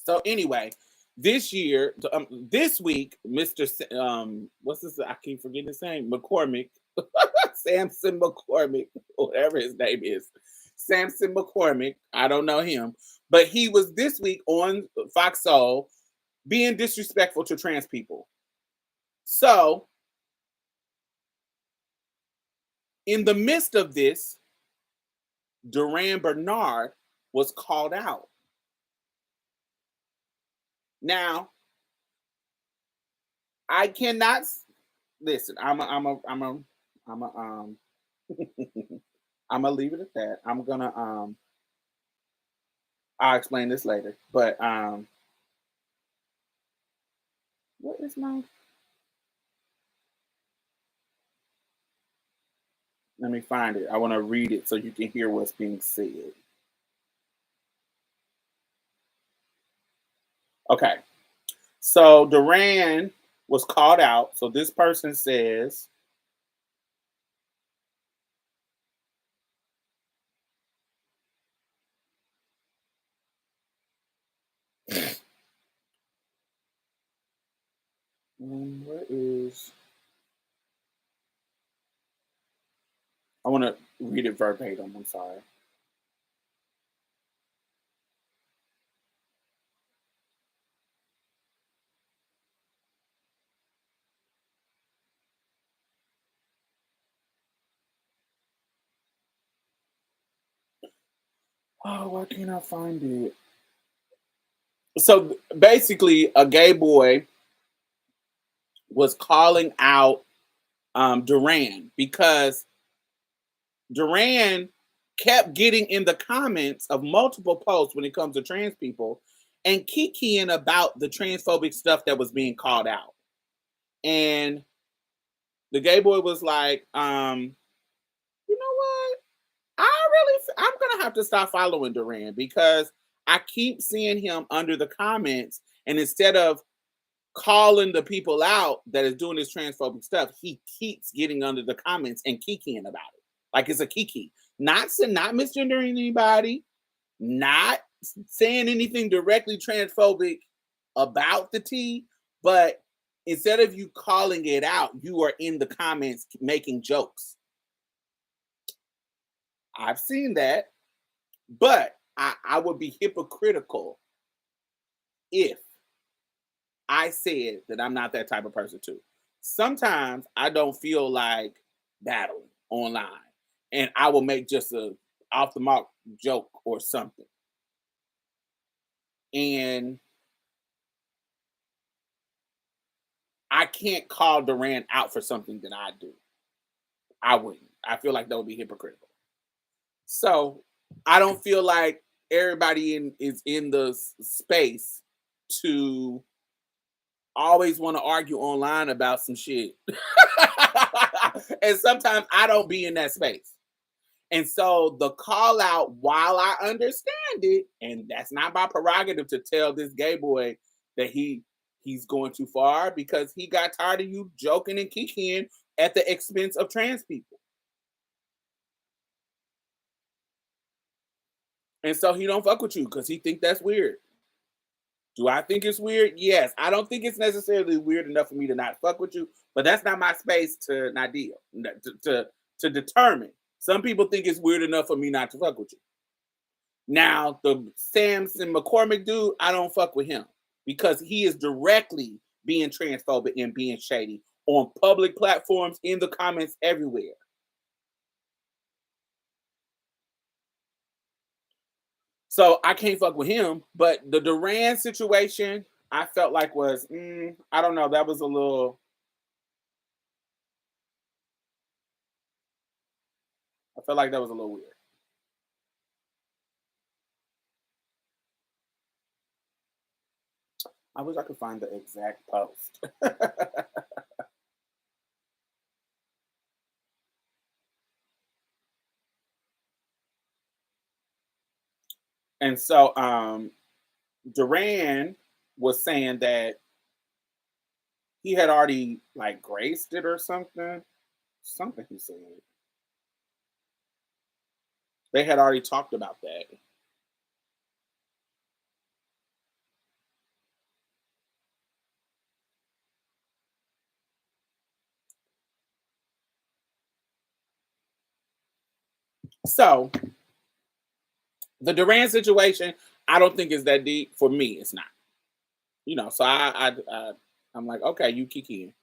So anyway, this week, Mr. What's this? I keep forgetting his name. McCormick, Samson McCormick, whatever his name is, Samson McCormick. I don't know him, but he was this week on Fox Soul being disrespectful to trans people. So, in the midst of this, Duran Bernard was called out. Now, I cannot listen. I'm a I'm gonna leave it at that. I'm gonna I'll explain this later. But what is my let me find it. I want to read it so you can hear what's being said. Okay. So Duran was called out. So this person says, where is I want to read it verbatim. I'm sorry. Oh, why can't I find it? So basically, a gay boy was calling out Duran because Duran kept getting in the comments of multiple posts when it comes to trans people and kikiing about the transphobic stuff that was being called out. And the gay boy was like, you know what? I'm gonna have to stop following Duran because I keep seeing him under the comments, and instead of calling the people out that is doing this transphobic stuff, he keeps getting under the comments and kikiing about it. Like it's a kiki. Not misgendering anybody, not saying anything directly transphobic about the tea, but instead of you calling it out, you are in the comments making jokes. I've seen that, but I would be hypocritical if I said that I'm not that type of person too. Sometimes I don't feel like battling online, and I will make just a off the mark joke or something. And I can't call Duran out for something that I do. I wouldn't. I feel like that would be hypocritical. So I don't feel like everybody is in the space to always want to argue online about some shit. And sometimes I don't be in that space. And so the call out, while I understand it, and that's not my prerogative to tell this gay boy that he's going too far because he got tired of you joking and kikiing at the expense of trans people. And so he don't fuck with you because he think that's weird. Do I think it's weird? Yes. I don't think it's necessarily weird enough for me to not fuck with you, but that's not my space to not deal to determine. Some people think it's weird enough for me not to fuck with you. Now, the Samson McCormick dude, I don't fuck with him because he is directly being transphobic and being shady on public platforms, in the comments, everywhere. So I can't fuck with him. But the Duran situation, I felt like was, I don't know, that was a little. I felt like that was a little weird. I wish I could find the exact post. And so Duran was saying that he had already like graced it or something. Something he said. They had already talked about that. So the Duran situation, I don't think is that deep. For me, it's not. So I'm like, okay, you kiki.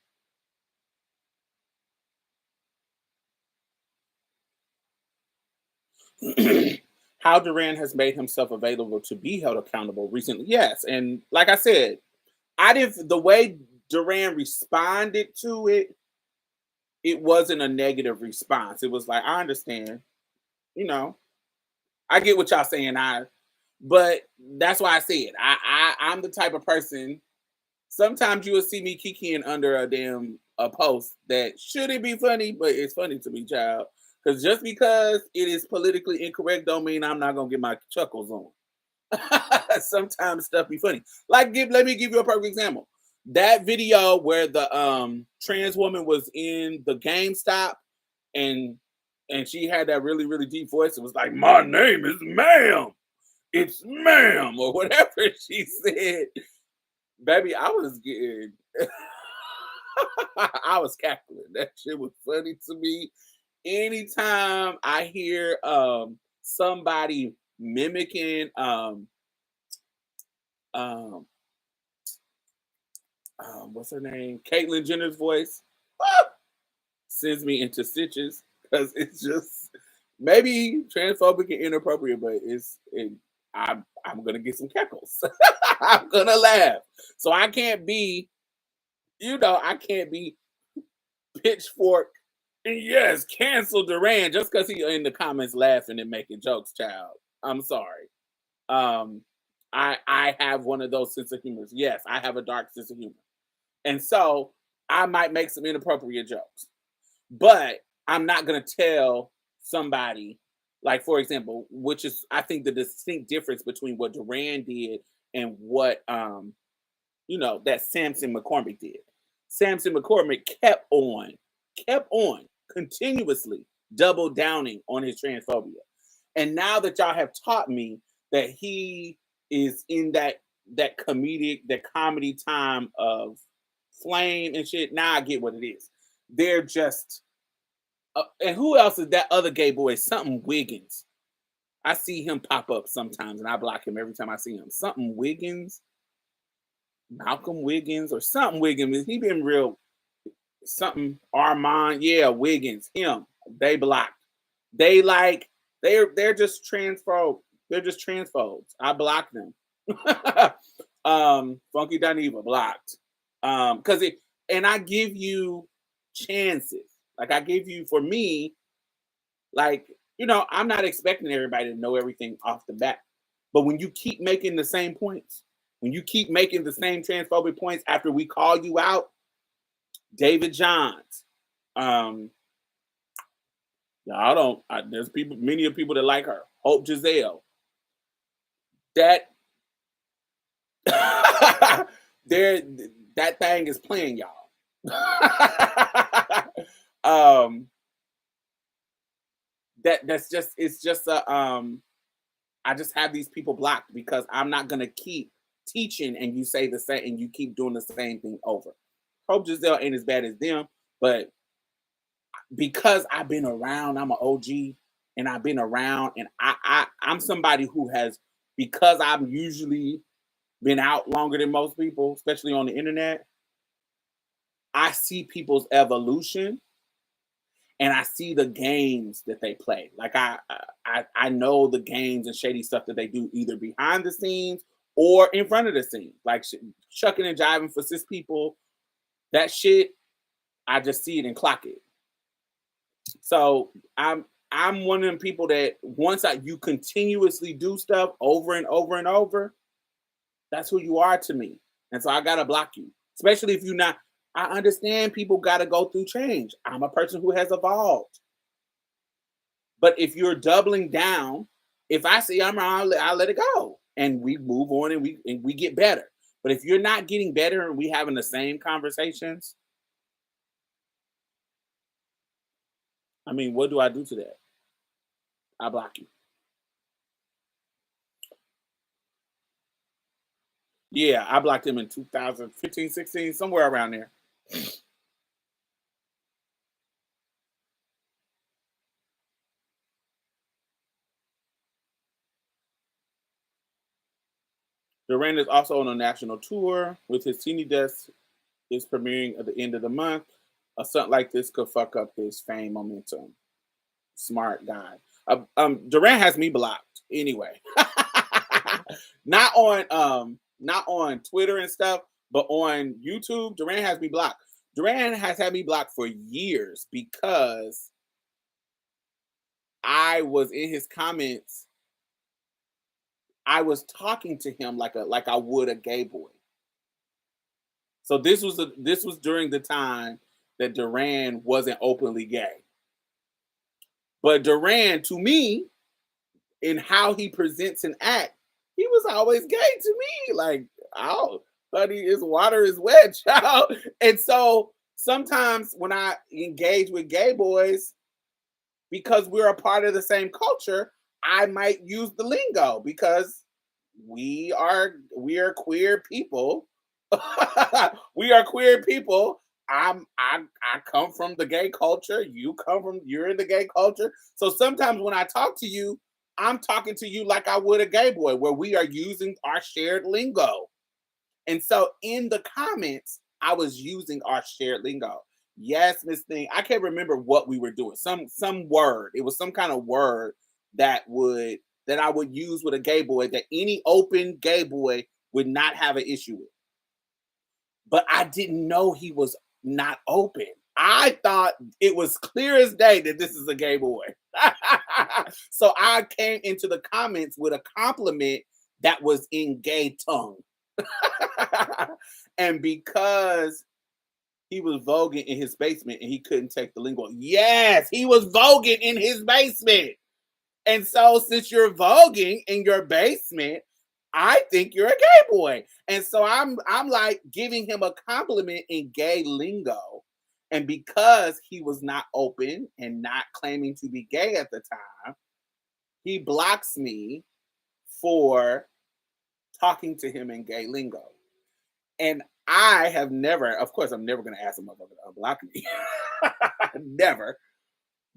How Duran has made himself available to be held accountable recently. Yes. And like I said, I didn't the way Duran responded to it, it wasn't a negative response. It was like, I understand, you know, I get what y'all saying. But that's why I said I'm the type of person. Sometimes you will see me kikiing under a post that shouldn't be funny, but it's funny to me, child. Because just because it is politically incorrect, don't mean I'm not gonna get my chuckles on. Sometimes stuff be funny. Like, let me give you a perfect example. That video where the trans woman was in the GameStop and she had that really really deep voice. It was like, "My name is Ma'am. It's Ma'am," or whatever she said. Baby, I was getting, I was cackling. That shit was funny to me. Anytime I hear somebody mimicking um what's her name? Caitlyn Jenner's voice, sends me into stitches because it's just maybe transphobic and inappropriate, but I'm gonna get some cackles. I'm gonna laugh. So I can't be, I can't be pitchfork and yes, cancel Duran just because he in the comments laughing and making jokes, child. I'm sorry. Um, I have one of those sense of humors. Yes, I have a dark sense of humor. And so I might make some inappropriate jokes. But I'm not gonna tell somebody, like for example, which is I think the distinct difference between what Duran did and what that Samson McCormick did. Samson McCormick kept on continuously double downing on his transphobia. And now that y'all have taught me that he is in that comedy time of flame and shit, now I get what it is. They're just and who else is that other gay boy? Something Wiggins. I see him pop up sometimes and I block him every time I see him. Something Wiggins, Malcolm Wiggins, or something Wiggins. He been real something Armand. Yeah, Wiggins. Him. They blocked. They like they're just transphobe. They're just transphobes. I blocked them. Funky Dineva blocked. Because it and I give you chances. Like I give you for me, like, I'm not expecting everybody to know everything off the bat. But when you keep making the same points, when you keep making the same transphobic points after we call you out, David Johns, I don't. There's many of people that like her. Hope Giselle. That there, that thing is playing y'all. That's just it's just a I just have these people blocked because I'm not gonna keep teaching and you say the same and you keep doing the same thing over. Hope Giselle ain't as bad as them, but because I've been around, I'm an OG, and I've been around, and I'm somebody who has, because I'm usually been out longer than most people, especially on the internet. I see people's evolution, and I see the games that they play. Like I know the games and shady stuff that they do either behind the scenes or in front of the scenes, like shucking and jiving for cis people. That shit, I just see it and clock it. So I'm one of them people that once you continuously do stuff over and over and over, that's who you are to me. And so I gotta block you, especially if you're not. I understand people gotta go through change. I'm a person who has evolved. But if you're doubling down, if I see I'm wrong, I'll let it go, and we move on, and we get better. But if you're not getting better and we having the same conversations, I mean, what do I do to that? I block you. Yeah, I blocked him in 2015, 16, somewhere around there. Duran is also on a national tour with his Teeny Desk is premiering at the end of the month. A stunt like this could fuck up his fame momentum. Smart guy. Duran has me blocked anyway. Not on Twitter and stuff, but on YouTube. Duran has me blocked. Duran has had me blocked for years because I was in his comments. I was talking to him like I would a gay boy. So this was during the time that Duran wasn't openly gay. But Duran, to me, in how he presents and act, he was always gay to me. Like, oh, buddy, his water is wet, child. And so sometimes when I engage with gay boys, because we're a part of the same culture, I might use the lingo because we are queer people. We are queer people. I come from the gay culture. You're in the gay culture. So sometimes when I talk to you, I'm talking to you like I would a gay boy, where we are using our shared lingo. And so in the comments, I was using our shared lingo. Yes, Miss Thing. I can't remember what we were doing. Some word. It was some kind of word that I would use with a gay boy that any open gay boy would not have an issue with. But I didn't know he was not open. I thought it was clear as day that this is a gay boy. So I came into the comments with a compliment that was in gay tongue. And because he was voguing in his basement and he couldn't take the lingo. Yes, he was voguing in his basement. And so since you're voguing in your basement, I think you're a gay boy. And so I'm like giving him a compliment in gay lingo. And because he was not open and not claiming to be gay at the time, he blocks me for talking to him in gay lingo. And I have never, of course, I'm never going to ask a motherfucker to unblock me. Never.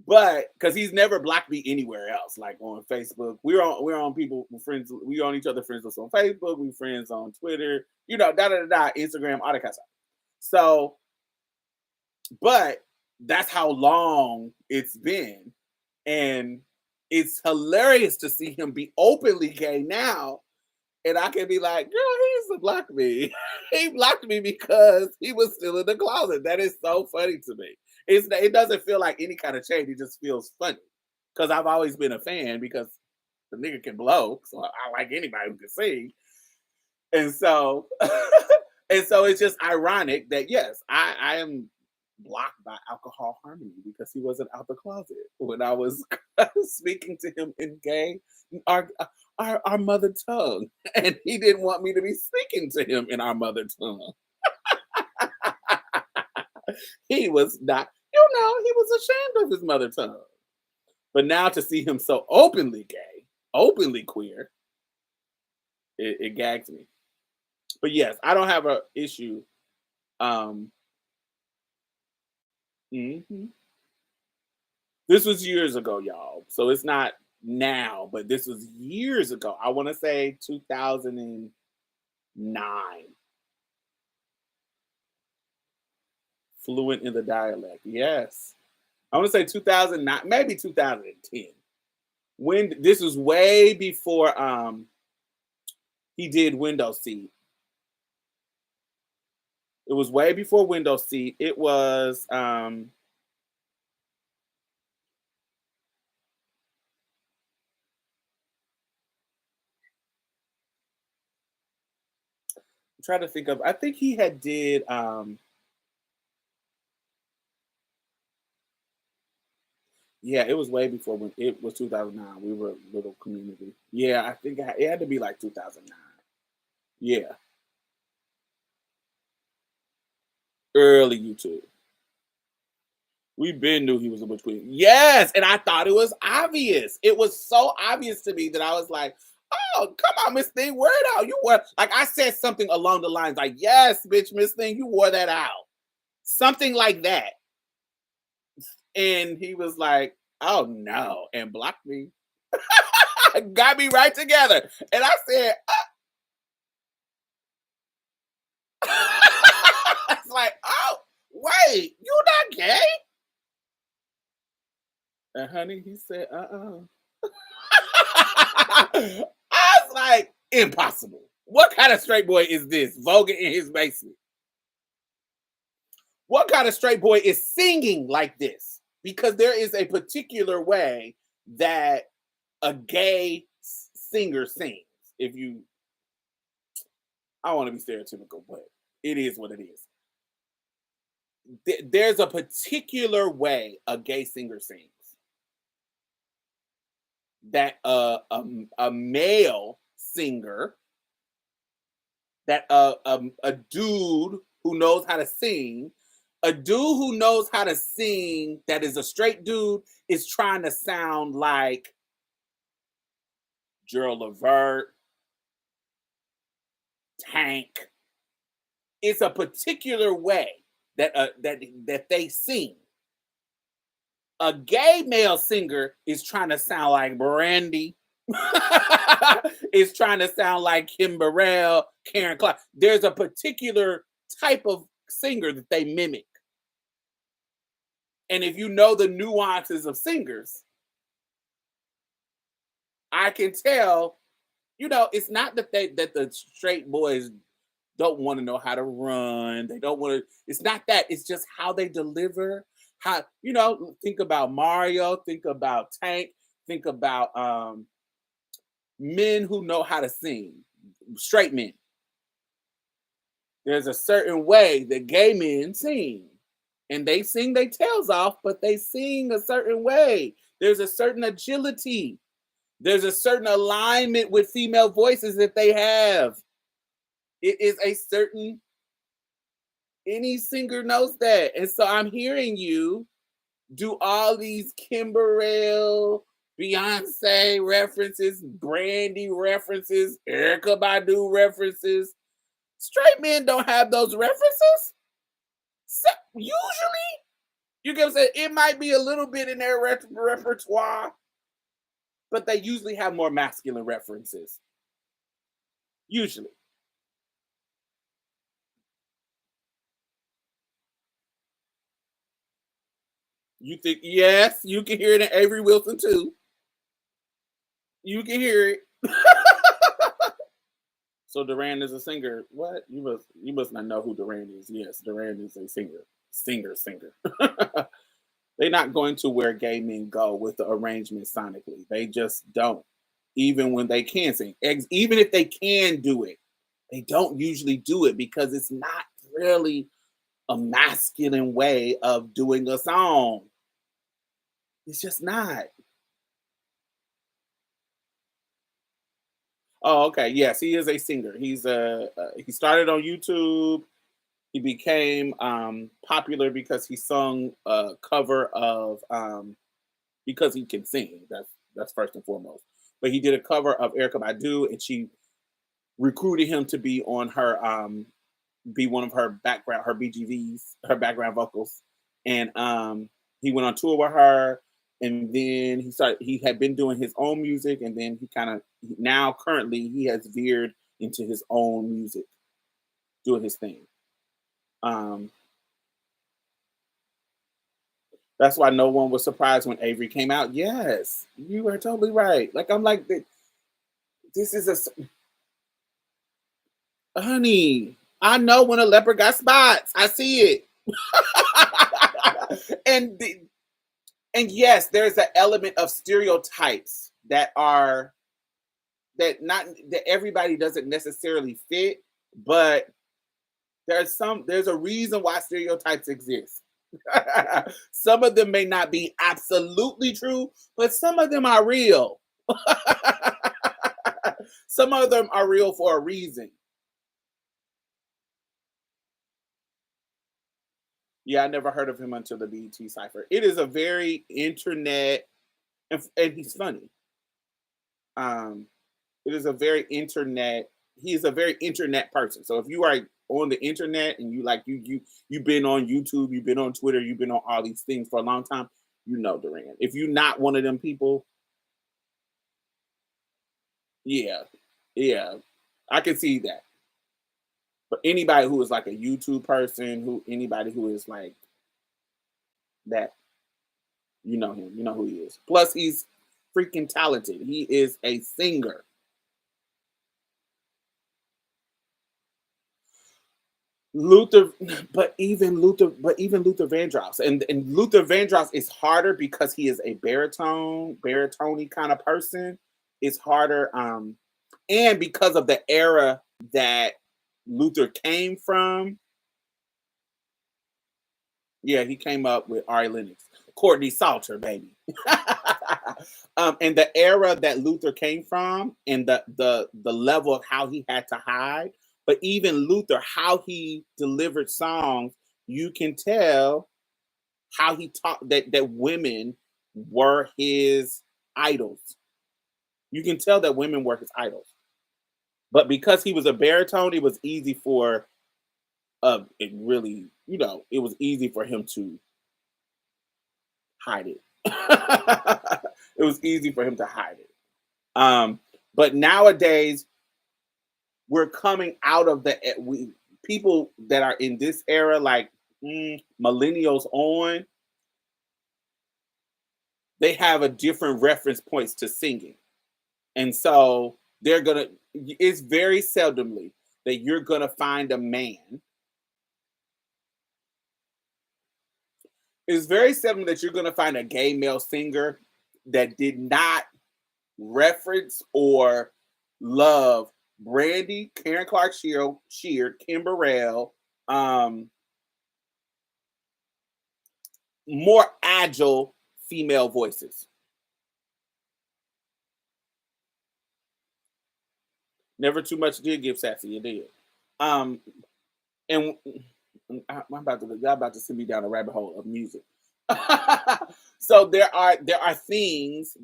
But because he's never blocked me anywhere else, like on Facebook. We're on people friends. We on each other friends list on Facebook. We friends on Twitter. Instagram, all that kind of stuff. So, but that's how long it's been, and it's hilarious to see him be openly gay now. And I can be like, girl, he used to block me. He blocked me because he was still in the closet. That is so funny to me. It doesn't feel like any kind of change. It just feels funny. Because I've always been a fan because the nigga can blow. So I like anybody who can sing. And so and so it's just ironic that yes, I am blocked by Alcohol Harmony because he wasn't out the closet when I was speaking to him in gay, our, our mother tongue, and he didn't want me to be speaking to him in our mother tongue. He was not, he was ashamed of his mother tongue. But now to see him so openly gay, openly queer, it gags me. But yes, I don't have an issue. Mhm. This was years ago, y'all. So it's not now, but this was years ago. I want to say 2009. Fluent in the dialect. Yes. I want to say 2009, maybe 2010. When this was way before he did Windows Seat. It was way before Windows Seat. It was I'm trying to think of, I think he had did yeah, it was way before, when it was 2009. We were a little community. Yeah, I think it had to be like 2009. Yeah, early YouTube. We been knew he was a butch queen. Yes, and I thought it was obvious. It was so obvious to me that I was like, "Oh, come on, Miss Thing, wear it out. You wore." Like I said something along the lines like, "Yes, bitch, Miss Thing, you wore that out." Something like that. And he was like, "Oh no," and blocked me. Got me right together. And I said, it's like, "Oh, wait, you not gay?" And honey, he said, I was like, impossible. What kind of straight boy is this? Voguing in his basement. What kind of straight boy is singing like this? Because there is a particular way that a gay singer sings. If you, I don't want to be stereotypical, but it is what it is. There's a particular way a gay singer sings that a male singer, that a dude who knows how to sing, a dude who knows how to sing that is a straight dude is trying to sound like Gerald Levert, Tank. It's a particular way that they sing. A gay male singer is trying to sound like Brandy. Is trying to sound like Kim Burrell, Karen Clark. There's a particular type of singer that they mimic. And if you know the nuances of singers, I can tell, it's not that the straight boys don't want to know how to run. They don't want to, it's not that. It's just how they deliver. How, think about Mario, think about Tank, think about men who know how to sing, straight men. There's a certain way that gay men sing, and they sing their tails off, but they sing a certain way. There's a certain agility. There's a certain alignment with female voices that they have. It is a certain, any singer knows that. And so I'm hearing you do all these Kimberell, Beyonce references, Brandy references, Erica Badu references. Straight men don't have those references. So usually, you can say it might be a little bit in their repertoire, but they usually have more masculine references. Usually. You think, yes, you can hear it in Avery Wilson too. You can hear it. So Duran is a singer. What? You must not know who Duran is. Yes, Duran is a singer. Singer. They're not going to where gay men go with the arrangement sonically. They just don't. Even when they can sing. Even if they can do it, they don't usually do it because it's not really a masculine way of doing a song. It's just not. Oh, okay. Yes, he is a singer. He started on YouTube. He became popular because he sung a cover of because he can sing. That's first and foremost. But he did a cover of Erica Badu, and she recruited him to be on her be one of her BGVs, her background vocals, and he went on tour with her. and then he had been doing his own music, and then he kind of now currently he has veered into his own music, doing his thing. Um, that's why no one was surprised when Avery came out. Yes, you are totally right. Like I'm like, this is honey. I know when a leopard got spots. I see it. and and yes, there's an element of stereotypes that not that everybody doesn't necessarily fit, but there's a reason why stereotypes exist. Some of them may not be absolutely true, but some of them are real. Some of them are real for a reason. Yeah, I never heard of him until the BET cipher. It is a very internet, and he's funny. Um, it is a very internet. He is a very internet person. So if you are on the internet and you've been on YouTube, you've been on Twitter, you've been on all these things for a long time, you know Duran. If you're not one of them people, yeah, yeah, I can see that. But anybody who is like a YouTube person, anybody who is like that, you know him, you know who he is. Plus, he's freaking talented. He is a singer. Luther, but even Luther Vandross, and Luther Vandross is harder because he is a baritone kind of person. It's harder, and because of the era that Luther came from. Yeah, he came up with Ari Lennox, Courtney Salter, baby. And the era that Luther came from, and the level of how he had to hide. But even Luther, how he delivered songs, you can tell how he talked that women were his idols. You can tell that women were his idols. But because he was a baritone, it was easy for it really, it was easy for him to hide it. It was easy for him to hide it. But nowadays, we're coming out of people that are in this era, like millennials on, they have a different reference points to singing, and so they're gonna. It's very seldomly that you're gonna find a man. It's very seldom that you're gonna find a gay male singer that did not reference or love Brandy, Karen Clark Sheard, Kim Burrell, more agile female voices. Never too much did give sassy, it did. Um, and y'all about to send me down a rabbit hole of music. So there are things,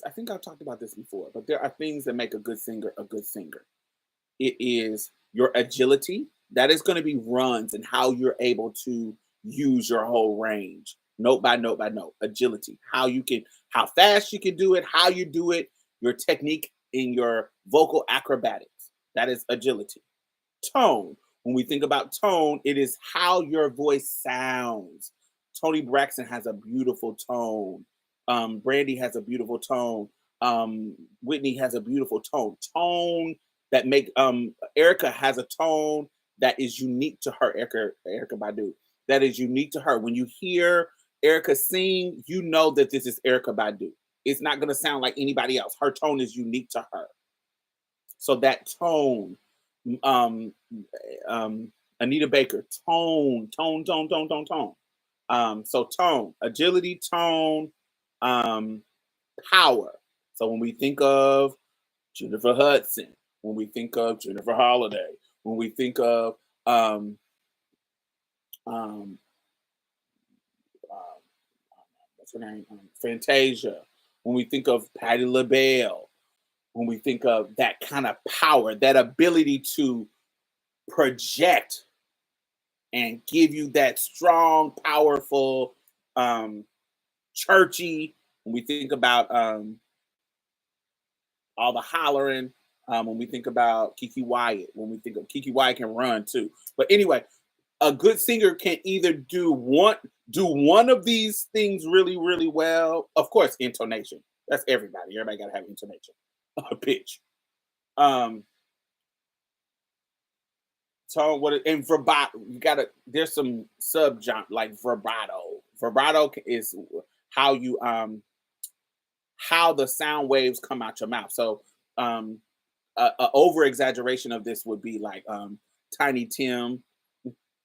I think I've talked about this before, but there are things that make a good singer a good singer. It is your agility. That is going to be runs and how you're able to use your whole range, note by note by note. Agility, how fast you can do it, how you do it, your technique in your vocal acrobatics. That is agility. Tone. When we think about tone, it is how your voice sounds. Tony Braxton has a beautiful tone. Brandy has a beautiful tone. Whitney has a beautiful tone. Tone that make Erica has a tone that is unique to her. Erica Badu, that is unique to her. When you hear Erica sing, you know that this is Erica Badu. It's not going to sound like anybody else. Her tone is unique to her. So that tone, um, Anita Baker, tone. So tone, agility, tone, power. So when we think of Jennifer Hudson, when we think of Jennifer Holiday, when we think of um, um, what's her name, Fantasia, when we think of Patti LaBelle, when we think of that kind of power, that ability to project and give you that strong, powerful churchy, when we think about all the hollering, when we think about Kiki Wyatt, when we think of Kiki Wyatt can run too. But anyway, a good singer can either do one of these things really, really well. Of course, intonation. That's everybody. Everybody gotta have intonation. Pitch. Um tone and vibrato. You gotta there's some sub genre like vibrato. Vibrato is how you how the sound waves come out your mouth. So a over exaggeration of this would be like Tiny Tim.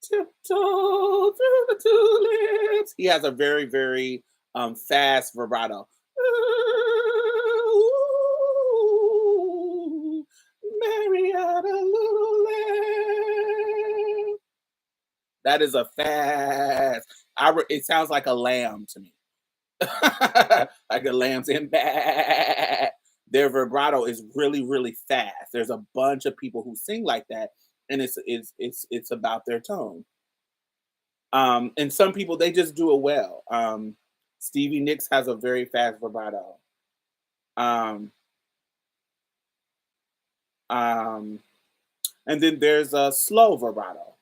Tiptoe through the tulips. He has a very, very fast vibrato. Ooh, Marietta, little lamb. That is a fast. It sounds like a lamb to me. Like a lamb's in bad. Their vibrato is really, really fast. There's a bunch of people who sing like that, and it's about their tone. And some people they just do it well. Stevie Nicks has a very fast vibrato. Um, um, and then there's a slow vibrato.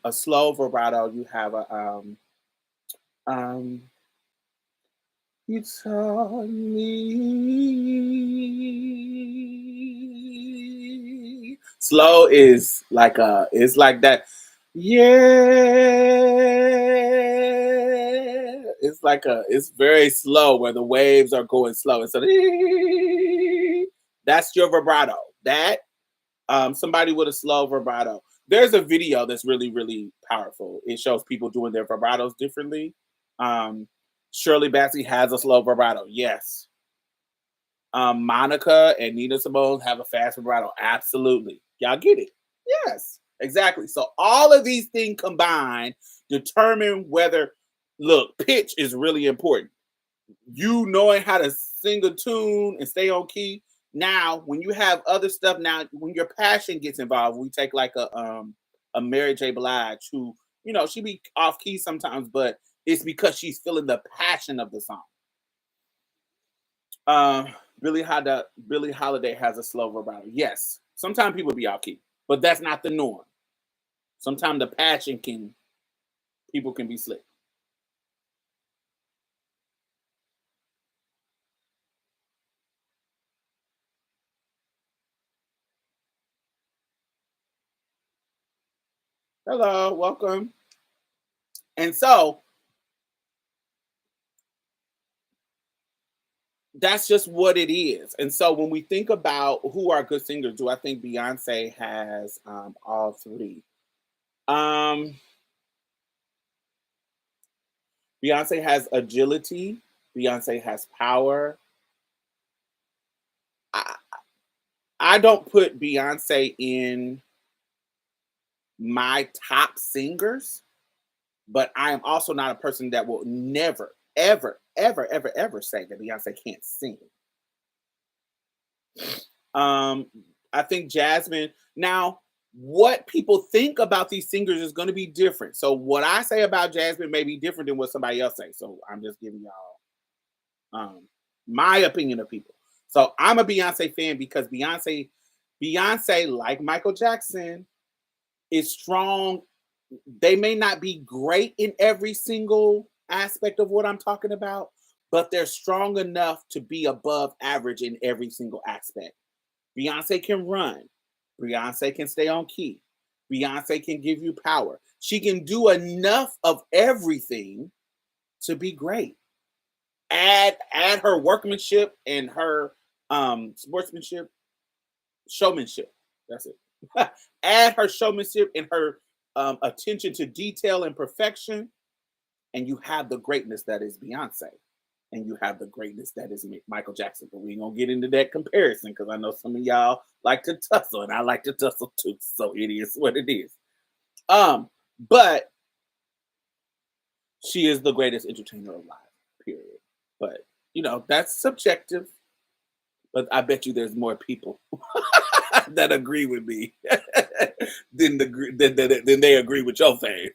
A slow vibrato, you have a um, you taught me. Slow is like it's like that. Yeah, it's very slow where the waves are going slow. And so that's your vibrato. That somebody with a slow vibrato. There's a video that's really, really powerful. It shows people doing their vibratos differently. Um, Shirley Bassey has a slow vibrato. Yes. Monica and Nina Simone have a fast vibrato. Absolutely. Y'all get it? Yes, exactly. So all of these things combined determine whether, look, pitch is really important. You knowing how to sing a tune and stay on key. Now, when you have other stuff, now when your passion gets involved, we take like a Mary J. Blige who, she be off key sometimes, but it's because she's feeling the passion of the song. Billie Holiday has a slow vibrato. Yes, sometimes people be off key, but that's not the norm. Sometimes the passion people can be slick. Hello, welcome. And so that's just what it is. And so when we think about who are good singers, do I think Beyonce has all three? Um, Beyonce has agility. Beyonce has power. I, I don't put Beyonce in my top singers, but I am also not a person that will never, ever, ever, ever, ever say that Beyonce can't sing. Um, I think Jasmine. Now, what people think about these singers is going to be different. So, what I say about Jasmine may be different than what somebody else says. So, I'm just giving y'all my opinion of people. So, I'm a Beyonce fan because Beyonce, like Michael Jackson, is strong. They may not be great in every single aspect of what I'm talking about, but they're strong enough to be above average in every single aspect. Beyonce can run. Beyonce can stay on key. Beyonce can give you power. She can do enough of everything to be great. Add her workmanship and her sportsmanship, showmanship. That's it. Add her showmanship and her attention to detail and perfection, and you have the greatness that is Beyonce, and you have the greatness that is Michael Jackson. But we ain't gonna get into that comparison because I know some of y'all like to tussle, and I like to tussle too. So it is what it is. But she is the greatest entertainer alive. Period. But that's subjective. But I bet you there's more people that agree with me than they agree with your fame.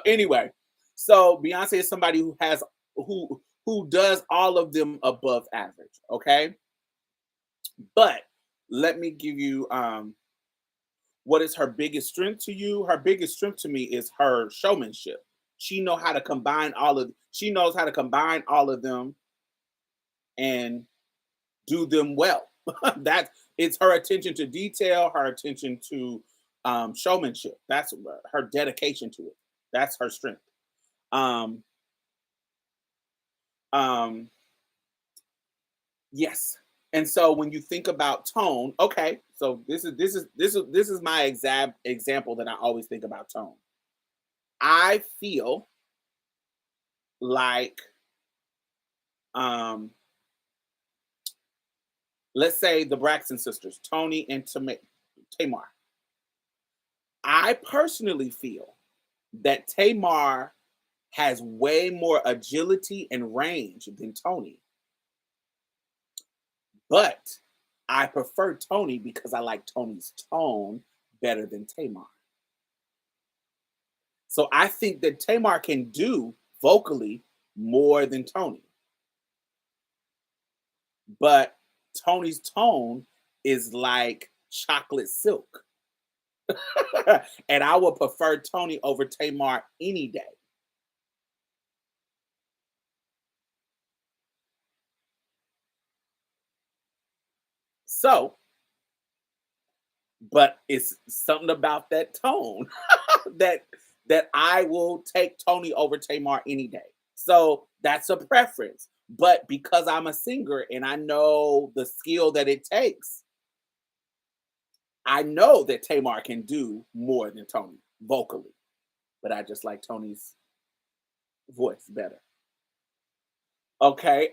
Anyway, so Beyonce is somebody who has who does all of them above average. Okay, but let me give you what is her biggest strength to you. Her biggest strength to me is her showmanship. She knows how to combine all of them and do them well. That's it's her attention to detail, her attention to showmanship. That's her dedication to it. That's her strength. Um, um, yes. And so when you think about tone, okay, so this is my exact example that I always think about tone. I feel like um let's say the Braxton sisters, Tony and Tamar. I personally feel that Tamar has way more agility and range than Tony, but I prefer Tony because I like Tony's tone better than Tamar. So I think that Tamar can do vocally more than Tony, but Tony's tone is like chocolate silk. And I would prefer Tony over Tamar any day. So, but it's something about that tone that I will take Tony over Tamar any day. So that's a preference. But because I'm a singer and I know the skill that it takes, I know that Tamar can do more than Tony vocally. But I just like Tony's voice better. Okay.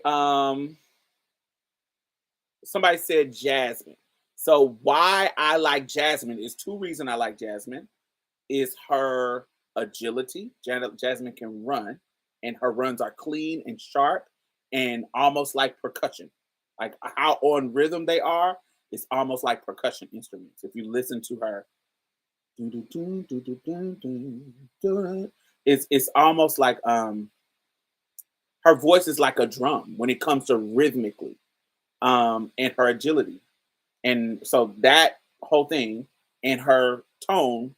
Somebody said Jasmine. So why I like Jasmine is two reasons I like Jasmine is her agility. Jasmine can run, and her runs are clean and sharp and almost like percussion. Like how on rhythm they are, it's almost like percussion instruments. If you listen to her, it's almost like her voice is like a drum when it comes to rhythmically and her agility. And so that whole thing and her tone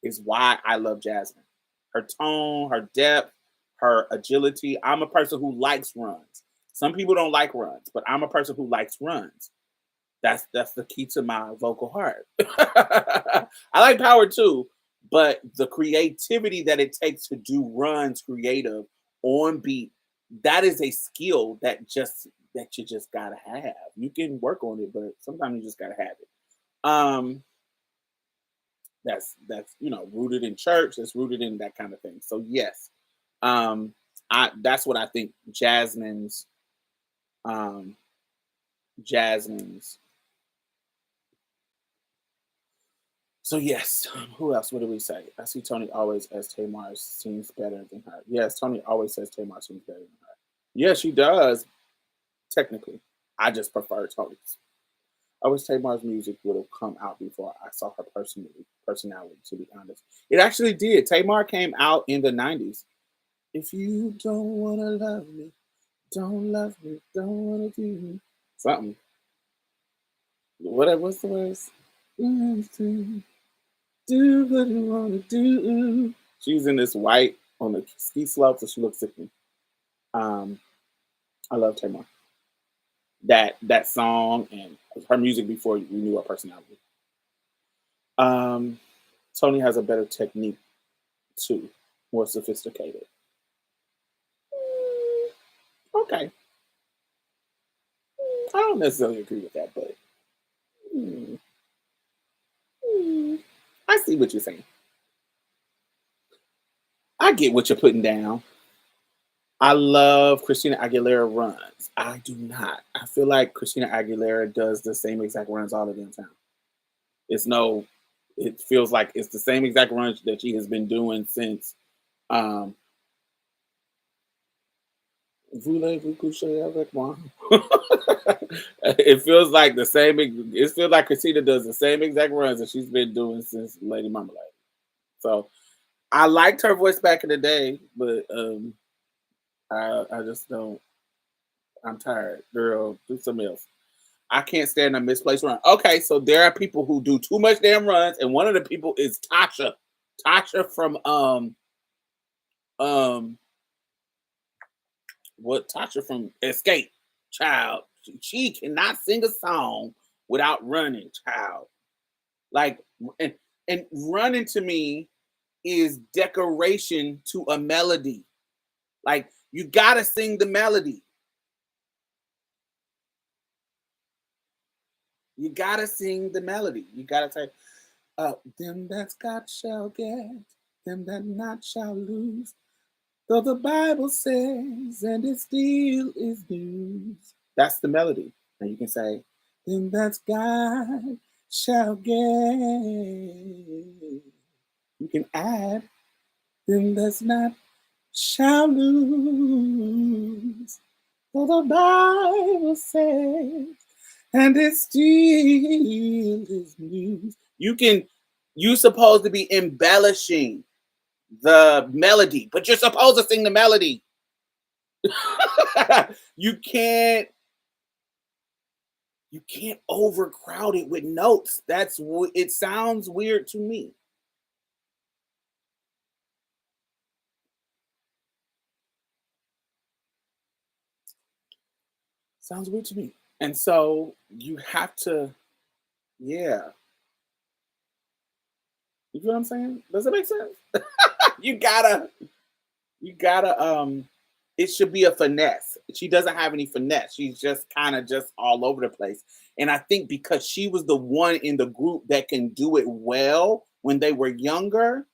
is why I love Jasmine. Her tone, her depth, her agility. I'm a person who likes runs. Some people don't like runs, but I'm a person who likes runs. That's the key to my vocal heart. I like power too, but the creativity that it takes to do runs creative on beat, that is a skill that you just gotta have. You can work on it, but sometimes you just gotta have it. Um, that's rooted in church. It's rooted in that kind of thing. So yes, um, I that's what I think. Um, Jasmine's. So yes, who else? What do we say? I see Tony always as Tamar seems better than her. Yes, Tony always says Tamar seems better than her. Yeah, she does. Technically, I just prefer Tony's. I wish Tamar's music would have come out before I saw her personality. To be honest, it actually did. Tamar came out in the '90s. If you don't wanna love me, don't love me, don't wanna do something. What's the words? Do what you wanna do. She's in this white on the ski slope, so she looks sickening. Um, I love Tamar. That song and her music before we knew her personality. Um, Tony has a better technique too, more sophisticated. Mm, okay, I don't necessarily agree with that, but mm, mm, I see what you're saying. I get what you're putting down. I love Christina Aguilera runs. I do not. I feel like Christina Aguilera does the same exact runs all the damn time. It's no. It feels like it's the same exact runs that she has been doing since. Um, Voulez-vous coucher avec moi? It feels like the same. It feels like Christina does the same exact runs that she's been doing since Lady Marmalade. So I liked her voice back in the day, but I just don't. I'm tired, girl. Do something else. I can't stand a misplaced run. Okay, so there are people who do too much damn runs, and one of the people is Tasha. Tasha from um what Tasha from Escape. Child. She cannot sing a song without running, child. Like and and running to me is decoration to a melody. Like you gotta sing the melody. You gotta sing the melody. You gotta say, them that's got shall get, them that not shall lose. Though the Bible says, and it still is news. That's the melody. And you can say, them that's God shall get. You can add, them that's not shall lose. For the Bible says, and it still is news. You're supposed to be embellishing the melody, but you're supposed to sing the melody. you can't you can't overcrowd it with notes. It sounds weird to me. Sounds weird to me. And so you have to, yeah. You know what I'm saying? Does it make sense? you gotta you gotta it should be a finesse. She doesn't have any finesse. She's just kind of just all over the place. And I think because she was the one in the group that can do it well when they were younger,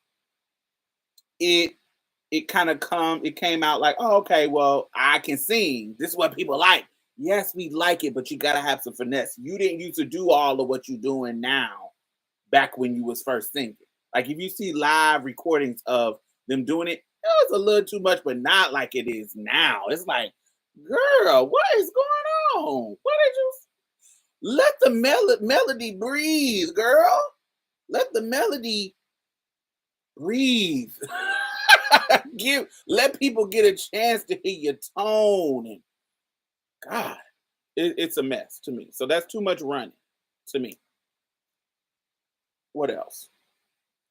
it it came out like, oh, okay, well, I can sing. This is what people like. Yes, we like it, but you gotta have some finesse. You didn't used to do all of what you're doing now back when you was first singing. Like if you see live recordings of them doing it, it was a little too much, but not like it is now. It's like, girl, what is going on? What did you let the melody breathe, girl? Let the melody breathe. Let people get a chance to hear your tone. And God, it's a mess to me. So that's too much running to me. What else?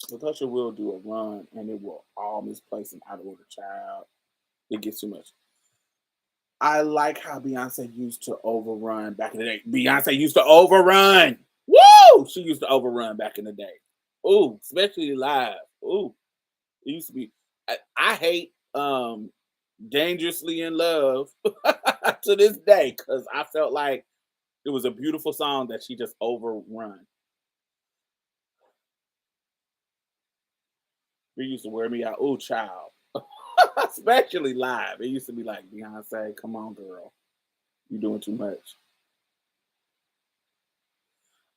Latasha will do a run and it will all misplace and out of order, child. It gets too much. I like how Beyonce used to overrun back in the day. Beyonce used to overrun. Woo! She used to overrun back in the day. Ooh, especially live. Ooh, it used to be. I hate Dangerously in Love to this day because I felt like it was a beautiful song that she just overrun. It used to wear me out. Oh, child. Especially live. It used to be like, Beyonce, come on, girl. You're doing too much.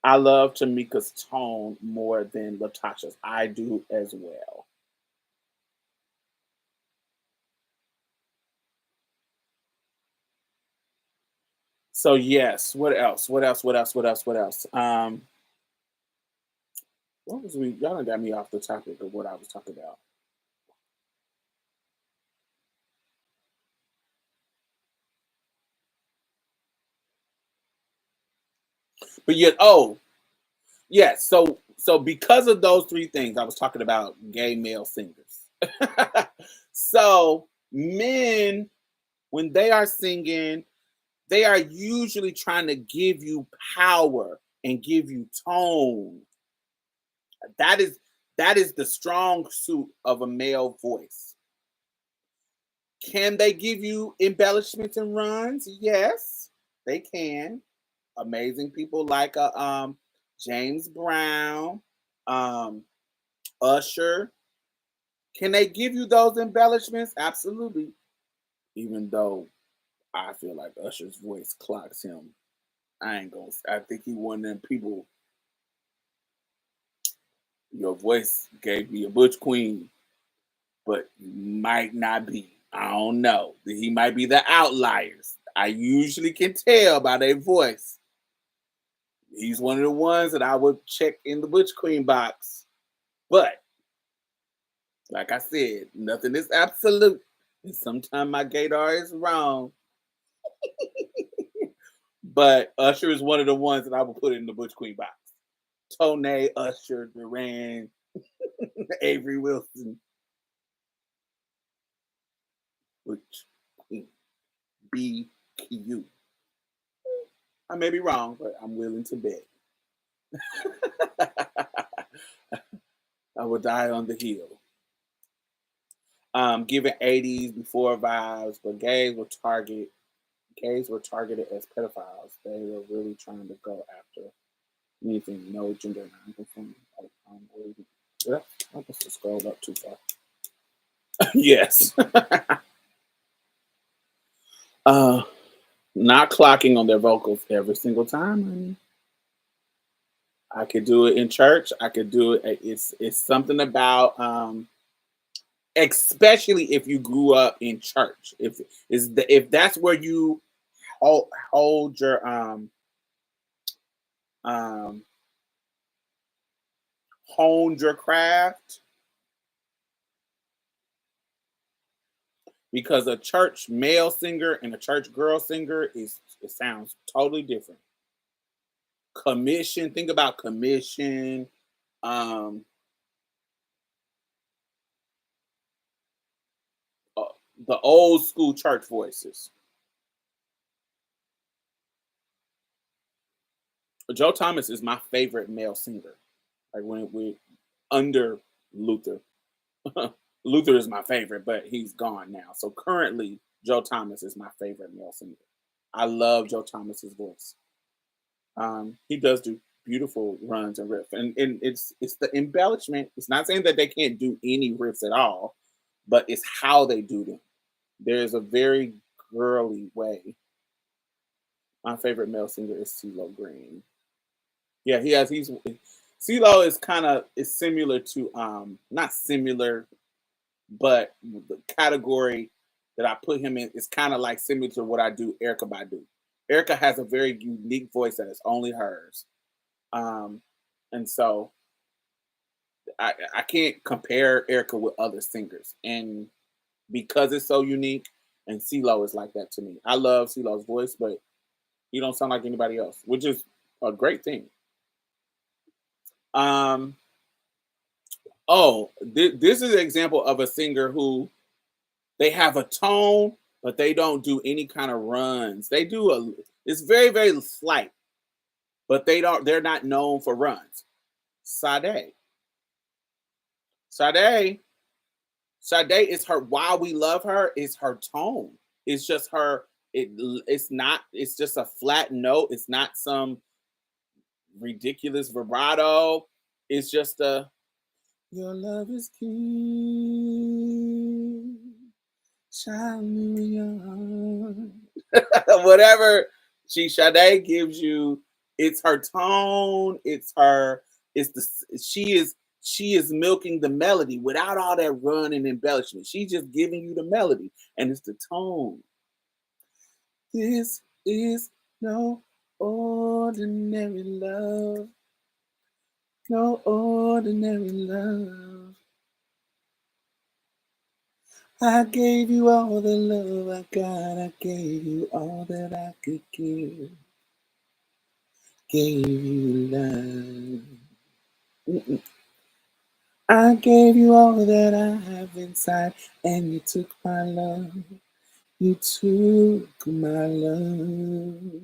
I love Tamika's tone more than Latasha's. I do as well. So yes, what else? What else? What else? What else? What else? What was we? Y'all done got me off the topic of what I was talking about. But yet, oh yes. So because of those three things, I was talking about gay male singers. So men, when they are singing, they are usually trying to give you power and give you tone. That is that is the strong suit of a male voice. Can they give you embellishments and runs? Yes, they can. Amazing people like James Brown, um, Usher. Can they give you those embellishments? Absolutely. Even though I feel like Usher's voice clocks him. I ain't gonna. I think he one of them people. Your voice gave me a Butch Queen, but might not be. I don't know. He might be the outliers. I usually can tell by their voice. He's one of the ones that I would check in the Butch Queen box. But Like I said, nothing is absolute. And sometimes my gaydar is wrong. But Usher is one of the ones that I will put in the Butch Queen box. Tone, Usher, Duran, Avery Wilson, Butch Queen, BQ. I may be wrong, but I'm willing to bet. I will die on the hill. Giving 80s before vibes, but gays were targeted as pedophiles. They were really trying to go after anything, no gender non-conforming. Yeah, I must have scrolled up too far. Yes. Not clocking on their vocals every single time. I mean, I could do it in church. I could do it. It's something about especially if you grew up in church. If that's where you hold your um honed your craft, because a church male singer and a church girl singer it sounds totally different. Commission, think about commission, um uh, the old school church voices. Joe Thomas is my favorite male singer. Like when we under Luther. Luther is my favorite, but he's gone now. So currently, Joe Thomas is my favorite male singer. I love Joe Thomas's voice. He does do beautiful runs and riffs, and it's the embellishment. It's not saying that they can't do any riffs at all, but it's how they do them. There's a very girly way. My favorite male singer is CeeLo Green. Yeah, he's CeeLo is kind of is similar to not similar, but the category that I put him in is kind of like similar to what I do Erica Badu. Erica has a very unique voice that is only hers. Um, and so I can't compare Erica with other singers. And because it's so unique, and CeeLo is like that to me. I love CeeLo's voice, but he don't sound like anybody else, which is a great thing. Um, this is an example of a singer who they have a tone, but they don't do any kind of runs. They do it's very, very slight, but they're not known for runs. Sade. Sade. Sade is her, while we love her, is her tone. It's just her, it's not, it's just a flat note. It's not some ridiculous vibrato. It's just a your love is king. Whatever Sade gives you, it's her tone, it's the she is milking the melody without all that run and embellishment. She's just giving you the melody, and it's the tone. This is no ordinary love. No ordinary love. I gave you all the love I got. I gave you all that I could give. Gave you love. Mm-mm. I gave you all that I have inside, and you took my love. You took my love.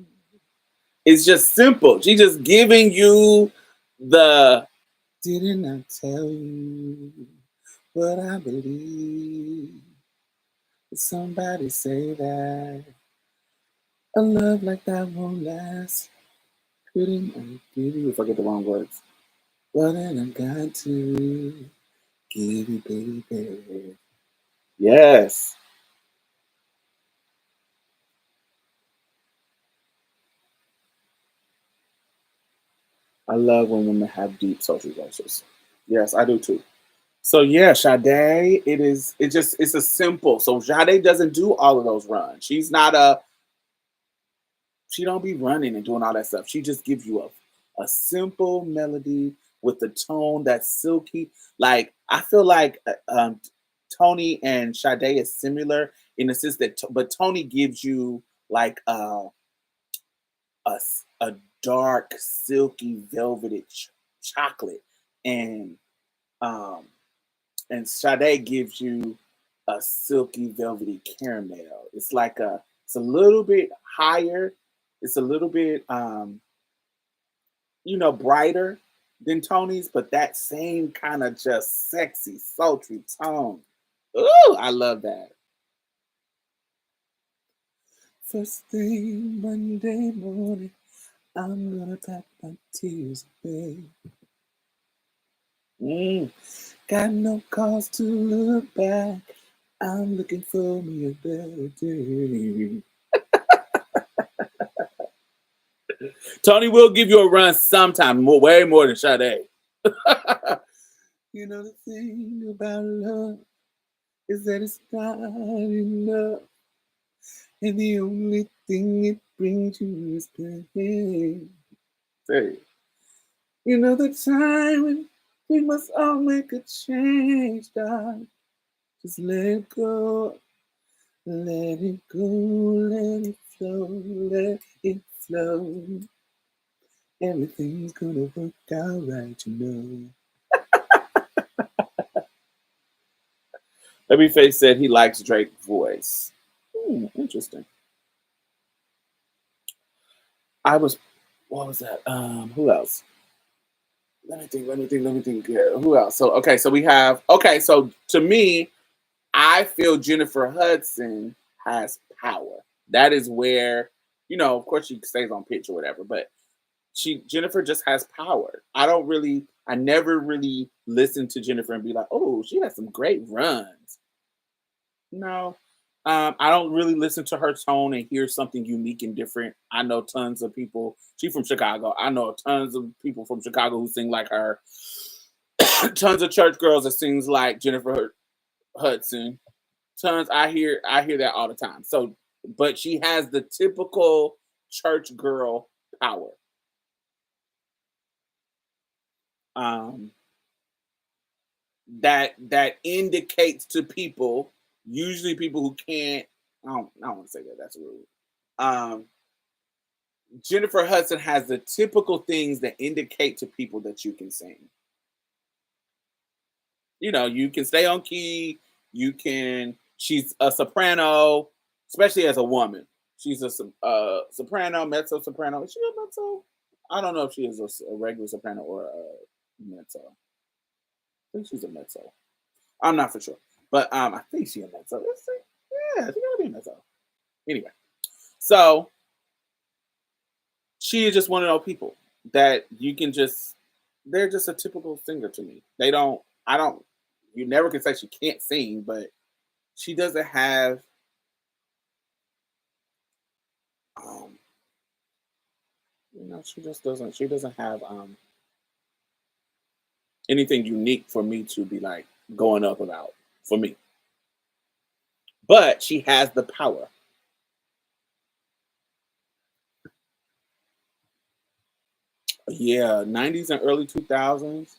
It's just simple. She's just giving you the. Didn't I tell you what I believe? Somebody say that a love like that won't last. Couldn't I give you? If I get the wrong words. Well, then I got to give you, baby. Yes. I love when women have deep social justice. Yes, I do too. So yeah, Sade, it's a simple. So Sade doesn't do all of those runs. She don't be running and doing all that stuff. She just gives you a simple melody with the tone that's silky. Like I feel like Tony and Sade is similar in the sense that, but Tony gives you like a dark, silky, velvety chocolate, and um, and Sade gives you a silky, velvety caramel. It's a little bit higher. It's a little bit brighter than Tony's, but that same kind of just sexy, sultry tone. Ooh, I love that. First thing Monday morning, I'm gonna pack my tears away. Got no cause to look back. I'm looking for me a better day. Tony will give you a run sometime, way more than Sade. You know the thing about love is that it's not enough, and the only thing it brings you is pain. Say, you know the time when we must all make a change, darling. Just let it go, let it go, let it flow, let it flow. Everything's gonna work out right, you know. Babyface said he likes Drake's voice. Interesting. What was that? Who else? Let me think. Yeah, who else? So we have, so to me, I feel Jennifer Hudson has power. That is where, of course she stays on pitch or whatever, but Jennifer just has power. I never really listened to Jennifer and be like, oh, she has some great runs. No. I don't really listen to her tone and hear something unique and different. I know tons of people. She's from Chicago. I know tons of people from Chicago who sing like her. Tons of church girls that sings like Jennifer Hudson. Tons. I hear that all the time. So, but she has the typical church girl power. That indicates to people, usually people who can't. I don't want to say that. That's rude. Jennifer Hudson has the typical things that indicate to people that you can sing. You can stay on key. She's a soprano, especially as a woman. She's a soprano, mezzo soprano. Is she a mezzo? I don't know if she is a regular soprano or a mezzo. I think she's a mezzo. I'm not for sure, but I think she's a mezzo. Yeah, she's gonna be a mezzo. Anyway, so she is just one of those people that you can just. They're just a typical singer to me. You never can say she can't sing, but she doesn't have she doesn't have anything unique for me to be like going up about for me. But she has the power. Yeah, 90s and early 2000s.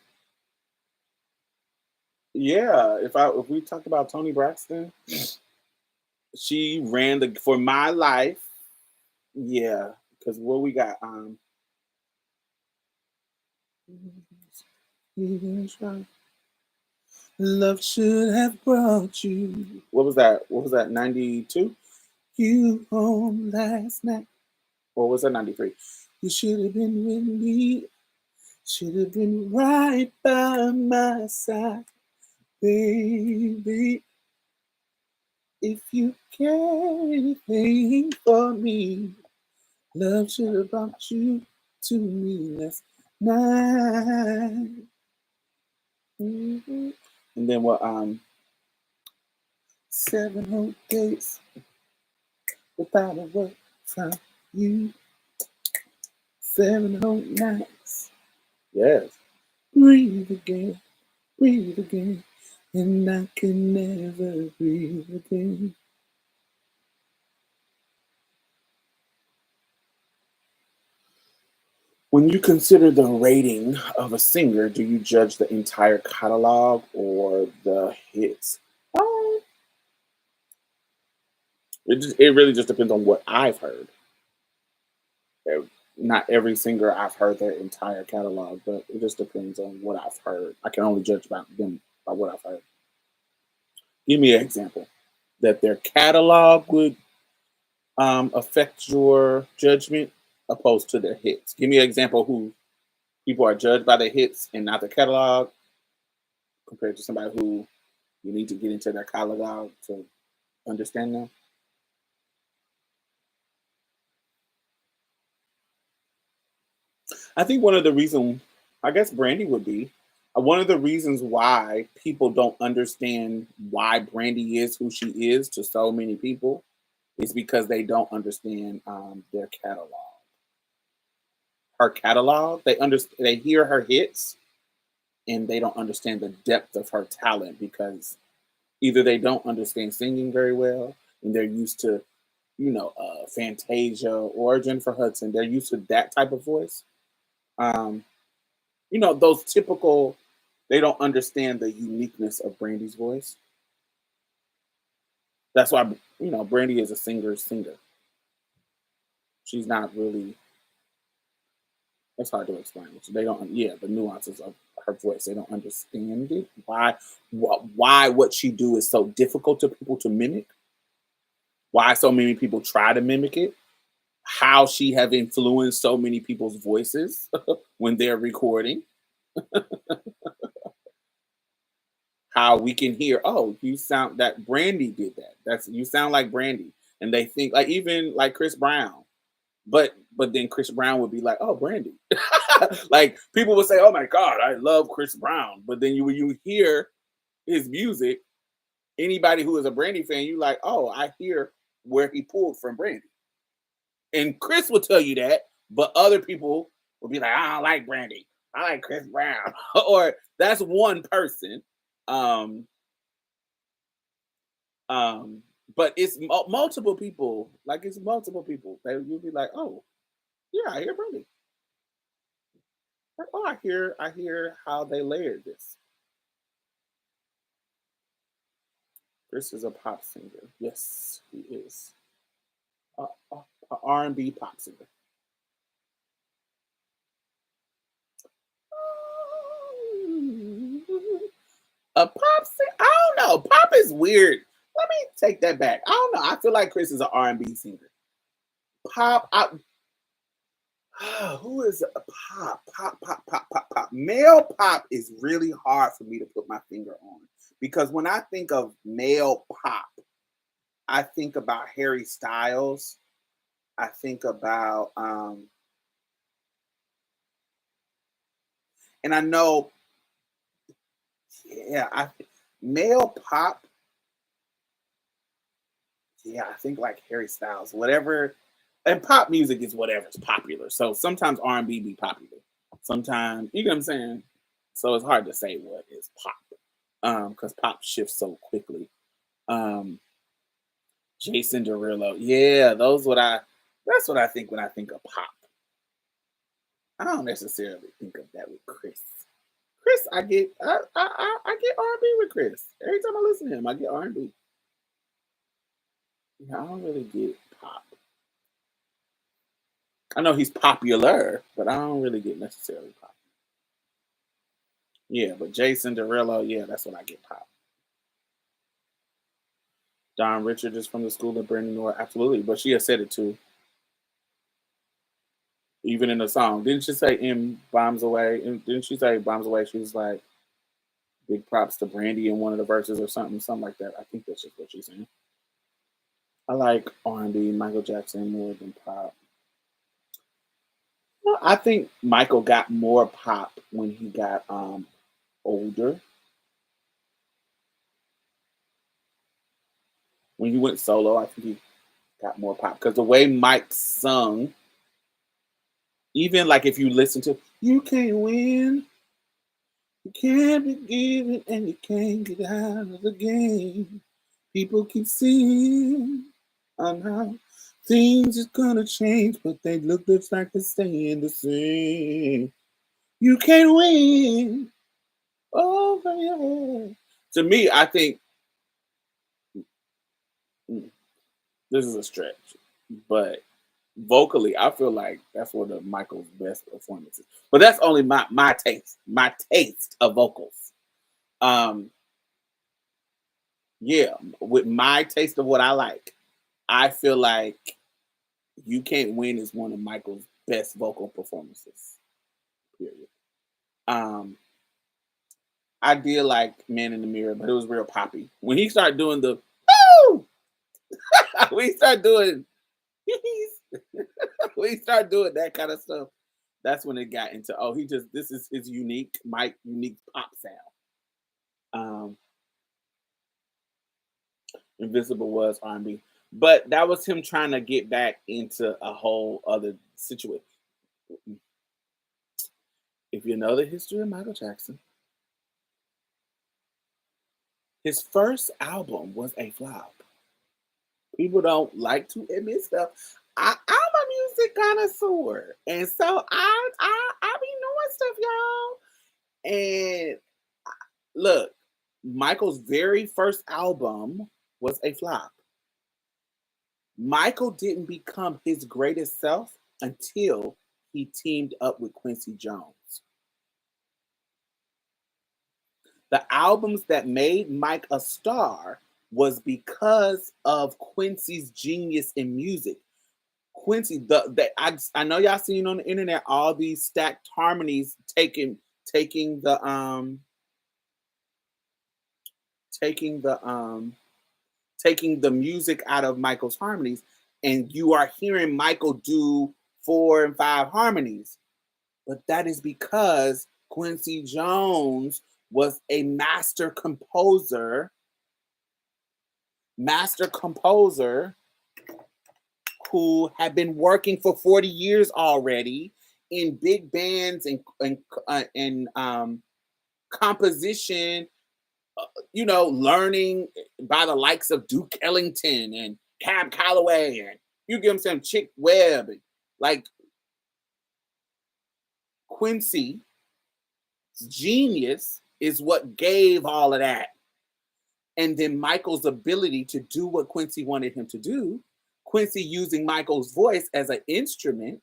Yeah, if we talk about Toni Braxton, she ran the For My Life. Yeah, because what we got love should have brought you. What was that? 92? You home last night. Or was that 93? You should have been with me. Should have been right by my side, baby. If you care anything for me, love should have brought you to me last night. Mm-hmm. And then what? 7 whole days without a word from you. 7 whole nights. Yes. Breathe again, and I can never breathe again. When you consider the rating of a singer, do you judge the entire catalog or the hits? Um, it really just depends on what I've heard. Uh, Not every singer I've heard their entire catalog, but it just depends on what I've heard. I can only judge about them by what I've heard. Give me an example that their catalog would affect your judgment opposed to their hits. Give me an example who people are judged by their hits and not their catalog compared to somebody who you need to get into their catalog to understand them. I think one of the reasons, I guess Brandy would be, one of the reasons why people don't understand why Brandy is who she is to so many people is because they don't understand their catalog. Her catalog, they hear her hits and they don't understand the depth of her talent because either they don't understand singing very well and they're used to, Fantasia or Jennifer Hudson. They're used to that type of voice. Um, those typical, they don't understand the uniqueness of Brandy's voice. That's why, Brandy is a singer. She's not really, it's hard to explain. They don't, yeah, the nuances of her voice, they don't understand it. Why what she do is so difficult to people to mimic. Why so many people try to mimic it. How she have influenced so many people's voices when they're recording. How we can hear, oh, you sound that Brandy did that. That's you sound like Brandy. And they think like even like Chris Brown. But then Chris Brown would be like, oh, Brandy. Like people would say, oh my God, I love Chris Brown. But then you hear his music, anybody who is a Brandy fan, you like, oh, I hear where he pulled from Brandy. And Chris will tell you that, but other people will be like, I don't like Brandy. I like Chris Brown. Or that's one person. Um, um, but it's multiple people. Like it's multiple people. You'll be like, oh, yeah, I hear Brandy. Like, oh, I hear how they layered this. Chris is a pop singer. Yes, he is. A R&B pop singer. A pop singer? I don't know. Pop is weird. Let me take that back. I don't know. I feel like Chris is an R&B singer. Pop, who is a pop? Pop. Male pop is really hard for me to put my finger on because when I think of male pop, I think about Harry Styles. I think about, and I know, yeah, male pop. Yeah, I think like Harry Styles, whatever. And pop music is whatever's popular. So sometimes R&B be popular. Sometimes, you know what I'm saying? So it's hard to say what is pop. Because pop shifts so quickly. Um, Jason Derulo. Yeah, that's what I think when I think of pop. I don't necessarily think of that with Chris. Chris, I get R&B with Chris. Every time I listen to him, I get R&B. Yeah, I don't really get pop. I know he's popular, but I don't really get necessarily pop. Yeah, but Jason Derulo, yeah, that's what I get pop. Don Richard is from the school of Brandon Noir, absolutely. But she has said it too, even in the song. Didn't she say in Bombs Away? Didn't she say Bombs Away? She was like, big props to Brandy in one of the verses or something like that. I think that's just what she's saying. I like R&B, Michael Jackson more than pop. Well, I think Michael got more pop when he got older. When he went solo, I think he got more pop because the way Mike sung, even like if you listen to "You Can't Win, You Can't Be Given, and You Can't Get Out of the Game," people keep singing, "I'm out Things is gonna change, but they looks like they're staying the same. You can't win over your head. To me, I think this is a stretch, but vocally, I feel like that's one of Michael's best performances. But that's only my taste of vocals. Um, yeah, with my taste of what I like, I feel like "You Can't Win" is one of Michael's best vocal performances. Period. Um, I did like "Man in the Mirror," but it was real poppy. When he started doing the "Woo," when he started doing when he started doing that kind of stuff, that's when it got into he just this is his unique pop sound. Um, Invisible was R&B, but that was him trying to get back into a whole other situation. If you know the history of Michael Jackson, his first album was a flop. People don't like to admit stuff. I'm a music connoisseur, and so I be knowing stuff, y'all. And look, Michael's very first album was a flop. Michael didn't become his greatest self until he teamed up with Quincy Jones. The albums that made Mike a star was because of Quincy's genius in music. Quincy, I know y'all seen on the internet all these stacked harmonies taking the taking the taking the music out of Michael's harmonies, and you are hearing Michael do 4 and 5 harmonies. But that is because Quincy Jones was a master composer who had been working for 40 years already in big bands and composition, learning by the likes of Duke Ellington and Cab Calloway and you give him some Chick Webb. Like Quincy's genius is what gave all of that. And then Michael's ability to do what Quincy wanted him to do, Quincy using Michael's voice as an instrument,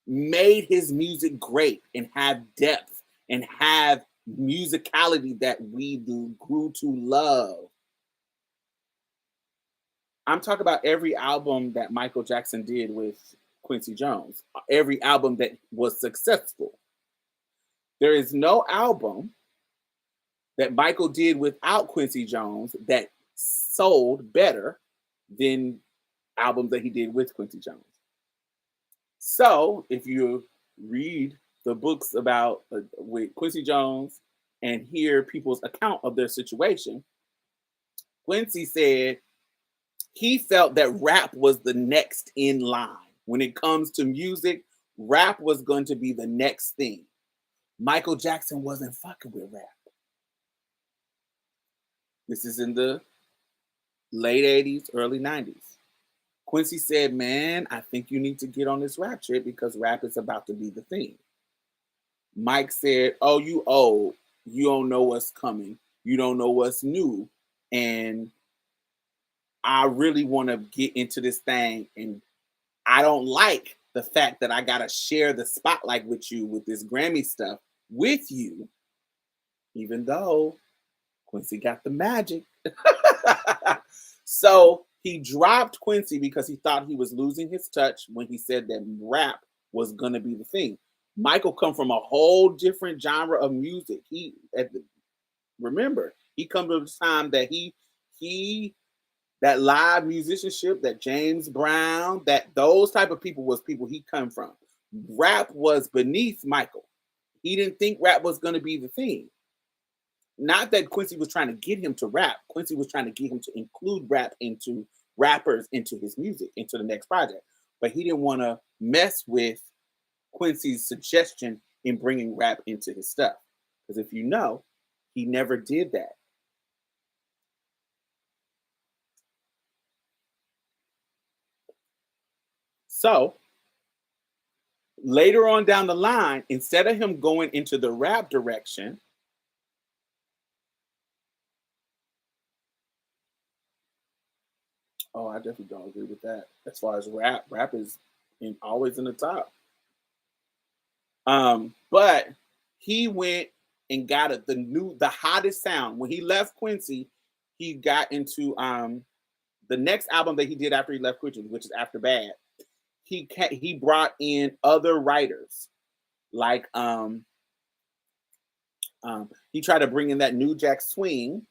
made his music great and have depth and have musicality that we grew to love. I'm talking about every album that Michael Jackson did with Quincy Jones, every album that was successful. There is no album that Michael did without Quincy Jones that sold better than albums that he did with Quincy Jones. So if you read the books about with Quincy Jones and hear people's account of their situation, Quincy said he felt that rap was the next in line. When it comes to music, rap was going to be the next thing. Michael Jackson wasn't fucking with rap. This is in the late 80s, early 90s. Quincy said, man, I think you need to get on this rap trip because rap is about to be the thing. Mike said, oh, you old. You don't know what's coming. You don't know what's new. And I really want to get into this thing. And I don't like the fact that I got to share the spotlight with you with this Grammy stuff with you, even though Quincy got the magic. So he dropped Quincy because he thought he was losing his touch when he said that rap was going to be the thing. Michael come from a whole different genre of music. Remember, he come to the time that he that live musicianship, that James Brown, that those type of people was people he come from. Rap was beneath Michael. He didn't think rap was going to be the thing. Not that Quincy was trying to get him to rap. Quincy was trying to get him to include rappers into his music, into the next project. But he didn't want to mess with Quincy's suggestion in bringing rap into his stuff. Because if you know, he never did that. So later on down the line, instead of him going into the rap direction, oh, I definitely don't agree with that. As far as rap is always in the top. But he went and got the hottest sound. When he left Quincy, he got into the next album that he did after he left Quincy, which is After Bad. He brought in other writers, like he tried to bring in that New Jack Swing,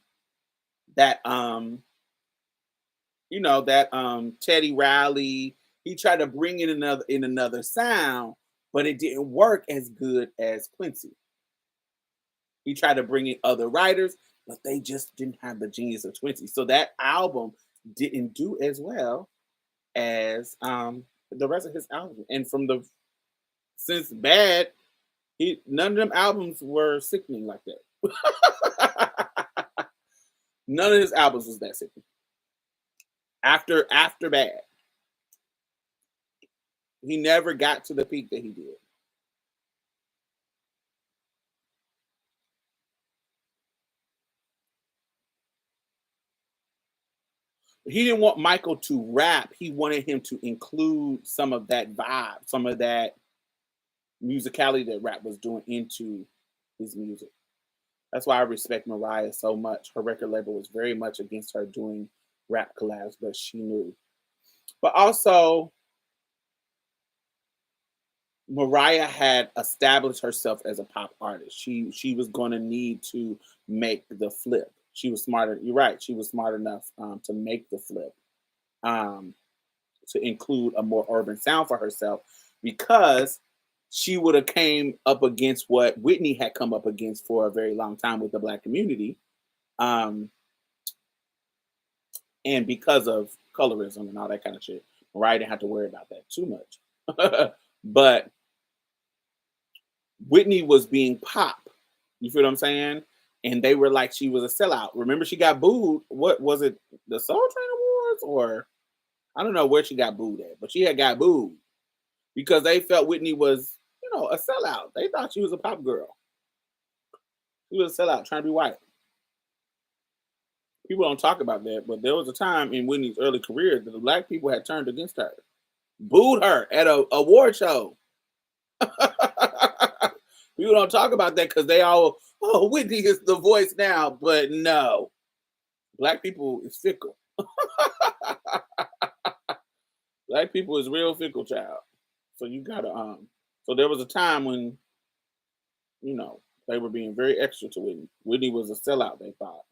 that that Teddy Riley. He tried to bring in another sound, but it didn't work as good as Quincy. He tried to bring in other writers, but they just didn't have the genius of Quincy. So that album didn't do as well as the rest of his album. And since Bad, none of them albums were sickening like that. None of his albums was that sickening. After Bad, he never got to the peak that he did. He didn't want Michael to rap. He wanted him to include some of that vibe, some of that musicality that rap was doing into his music. That's why I respect Mariah so much. Her record label was very much against her doing rap collabs, but she knew. But also, Mariah had established herself as a pop artist. She was going to need to make the flip. She was smarter. You're right. She was smart enough to make the flip, um, to include a more urban sound for herself, because she would have came up against what Whitney had come up against for a very long time with the Black community, um, and because of colorism and all that kind of shit. Mariah didn't have to worry about that too much, but Whitney was being pop. You feel what I'm saying? And they were like, she was a sellout. Remember, she got booed. What was it? The Soul Train Awards, or I don't know where she got booed at, but she had got booed because they felt Whitney was, a sellout. They thought she was a pop girl. She was a sellout trying to be white. People don't talk about that, but there was a time in Whitney's early career that the Black people had turned against her, booed her at a award show. People don't talk about that because they all, oh, Whitney is the voice now, but no, Black people is fickle. Black people is real fickle, child. So you gotta So there was a time when they were being very extra to Whitney. Whitney was a sellout, they thought.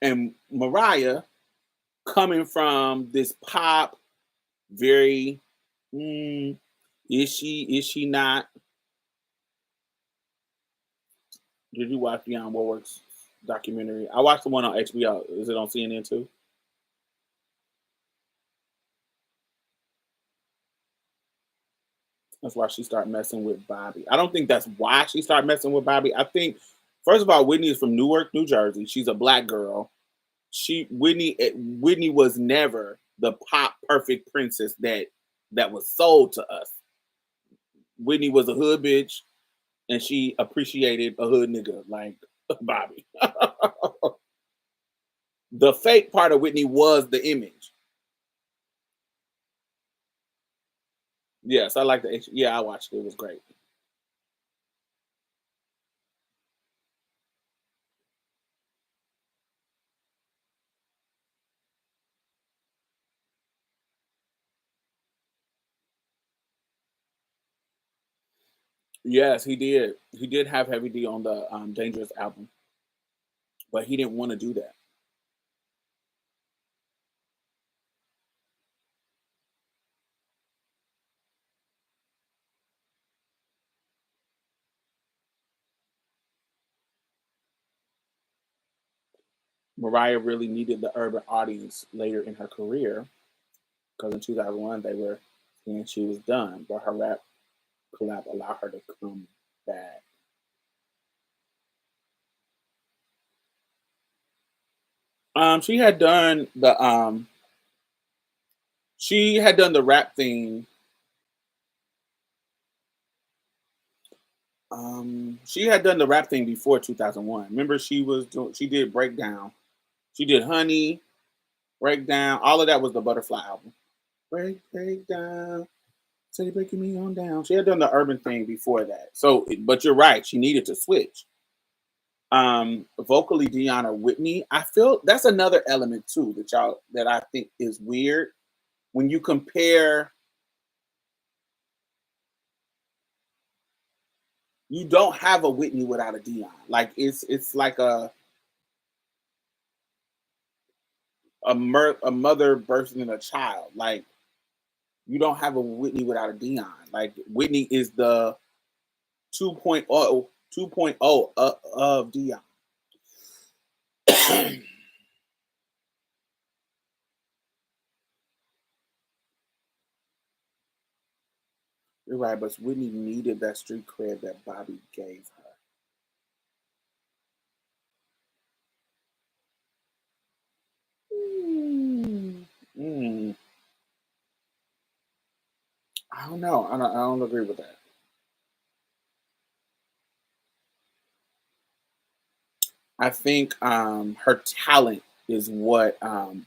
And Mariah, coming from this pop, very, is she not? Did you watch Dionne Warwick's documentary? I watched the one on HBO. Is it on CNN too? That's why she started messing with Bobby. I don't think that's why she started messing with Bobby. I think, first of all, Whitney is from Newark, New Jersey. She's a Black girl. Whitney was never the pop perfect princess that was sold to us. Whitney was a hood bitch, and she appreciated a hood nigga like Bobby. The fake part of Whitney was the image. Yes, I like the. Yeah, I watched it. It was great. Yes, he did. He did have Heavy D on the Dangerous album, but he didn't want to do that. Mariah really needed the urban audience later in her career, because in 2001 they were and she was done, but her rap collab allowed her to come back. She had done the She had done the rap thing. She had done the rap thing before 2001. Remember, she did Breakdown. She did Honey, Breakdown. All of that was the Butterfly album. Breakdown. So you're breaking me on down. She had done the urban thing before that. So, but you're right. She needed to switch. Vocally, Deanna Whitney. I feel that's another element too that I think is weird when you compare. You don't have a Whitney without a Dion. Like it's like a mother birthing a child. Like you don't have a Whitney without a Dion. Like Whitney is the 2.0 of Dion. You're right, but Whitney needed that street cred that Bobby gave her. Mm. I don't know. I don't agree with that. I think her talent is what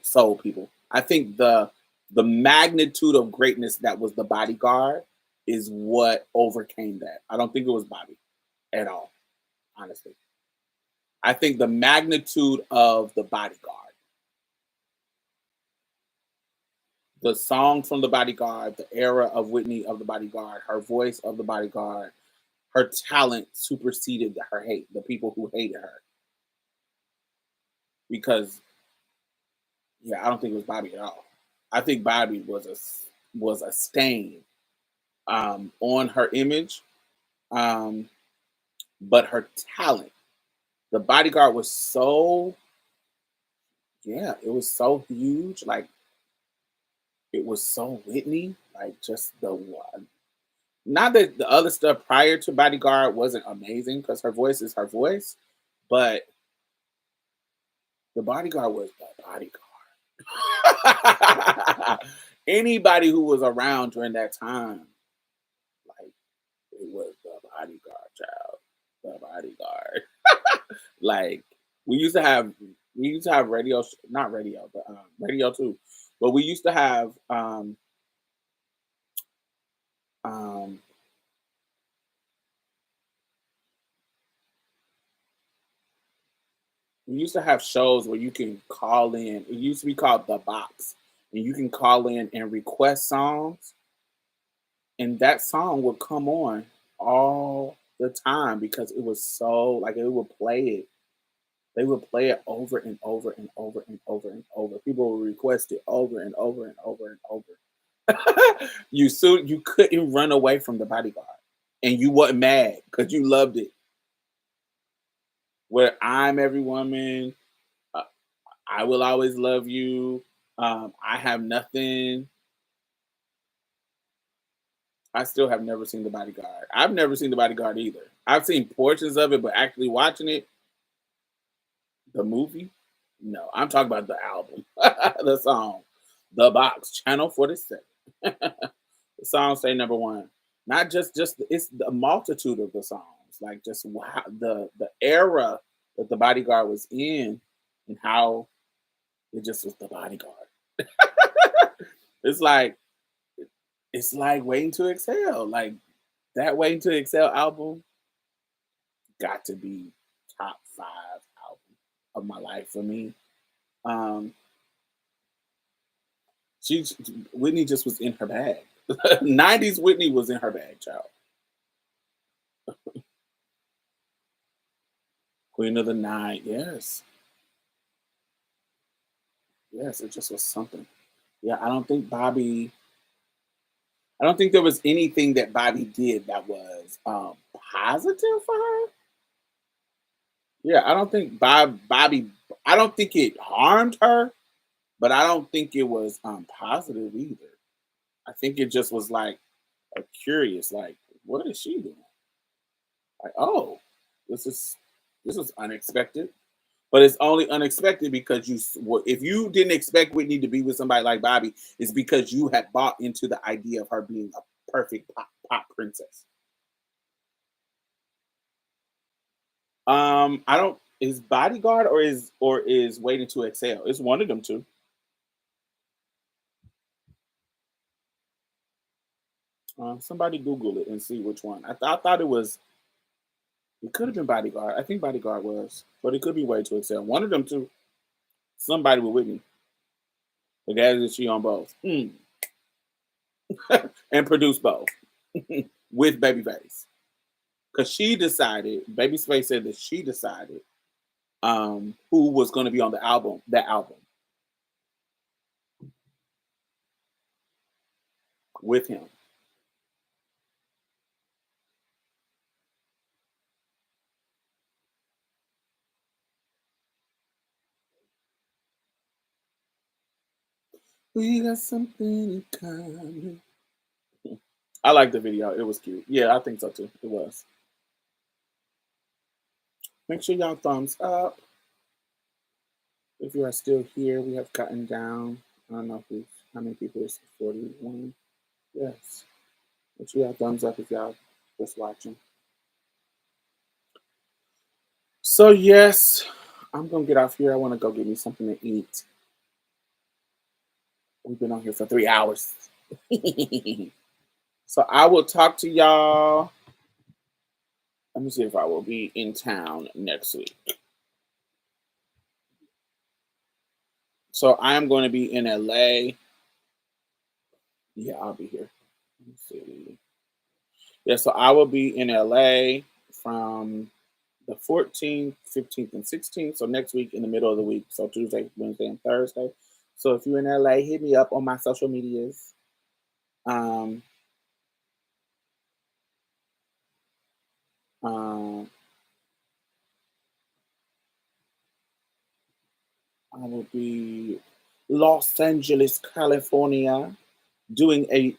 sold people. I think the magnitude of greatness that was the bodyguard is what overcame that. I don't think it was Bobby at all, honestly. I think the magnitude of the bodyguard, the song from the bodyguard, the era of Whitney of the bodyguard, her voice of the bodyguard, her talent superseded her hate, the people who hated her. Because yeah, I don't think it was Bobby at all. I think Bobby was a stain on her image, um, but her talent. The bodyguard was so yeah, it was so huge. Like it was so Whitney. Like just the one. Not that the other stuff prior to Bodyguard wasn't amazing because her voice is her voice, but the Bodyguard was the Bodyguard. Anybody who was around during that time, like it was the Bodyguard, child. The Bodyguard. Like we used to have radio, not radio, but radio too. But we used to have um, we used to have shows where you can call in. It used to be called The Box, and you can call in and request songs, and that song would come on all the time because it was so like it would play it. They would play it over and over and over and over and over. People would request it over and over and over and over. You couldn't run away from the bodyguard, and you wasn't mad because you loved it. Where I'm every woman, uh, I will always love you. I have nothing. I still have never seen the bodyguard. I've never seen the bodyguard either. I've seen portions of it, but actually watching it, the movie, no. I'm talking about the album, the song, the box, Channel 47. The songs say number one. Not just it's the multitude of the songs, like just wow, the era that the bodyguard was in, and how it just was the bodyguard. It's like it's like Waiting to Exhale. Like that Waiting to Exhale album got to be top five album of my life for me. Um, she Whitney just was in her bag. 90s Whitney was in her bag, child. Queen of the Night, yes. Yes, it just was something. Yeah, I don't think there was anything that Bobby did that was positive for her. Yeah, I don't think Bobby I don't think it harmed her, but I don't think it was positive either. I think it just was like a curious, like, what is she doing? Like, oh, this is this is unexpected. But it's only unexpected because if you didn't expect Whitney to be with somebody like Bobby, it's because you had bought into the idea of her being a perfect pop princess. I don't is Bodyguard or is Waiting to Exhale. It's one of them two. Somebody Google it and see which one. I thought it could have been Bodyguard. I think Bodyguard was, but it could be Way to Excel. One of them two. Somebody with Whitney. The guy that she on both. And produced both with Babyface. Because she decided, Babyface said that she decided who was going to be on that album with him. We got something in common. I like the video. It was cute. Yeah, I think so too. It was. Make sure y'all thumbs up. If you are still here, we have gotten down. I don't know how many people is 41. Yes. Make sure y'all thumbs up if y'all just watching. So yes, I'm gonna get off here. I want to go get me something to eat. We've been on here for 3 hours. So I will talk to y'all. Let me see if I will be in town next week. So I am going to be in LA. Yeah, I'll be here. Let me see. Yeah, so I will be in LA from the 14th, 15th, and 16th. So next week in the middle of the week. So Tuesday, Wednesday, and Thursday. So if you're in LA, hit me up on my social medias. Um, uh, I will be Los Angeles, California, doing a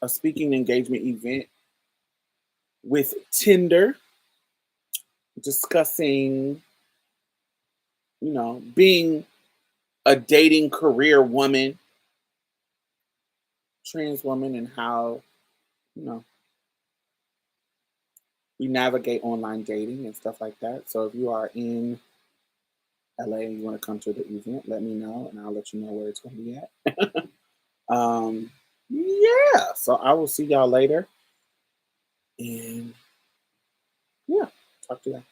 speaking engagement event with Tinder, discussing, being a dating career woman, trans woman, and how, you know, we navigate online dating and stuff like that. So if you are in LA and you want to come to the event, let me know and I'll let you know where it's going to be at. um, yeah, so I will see y'all later. And yeah, talk to you.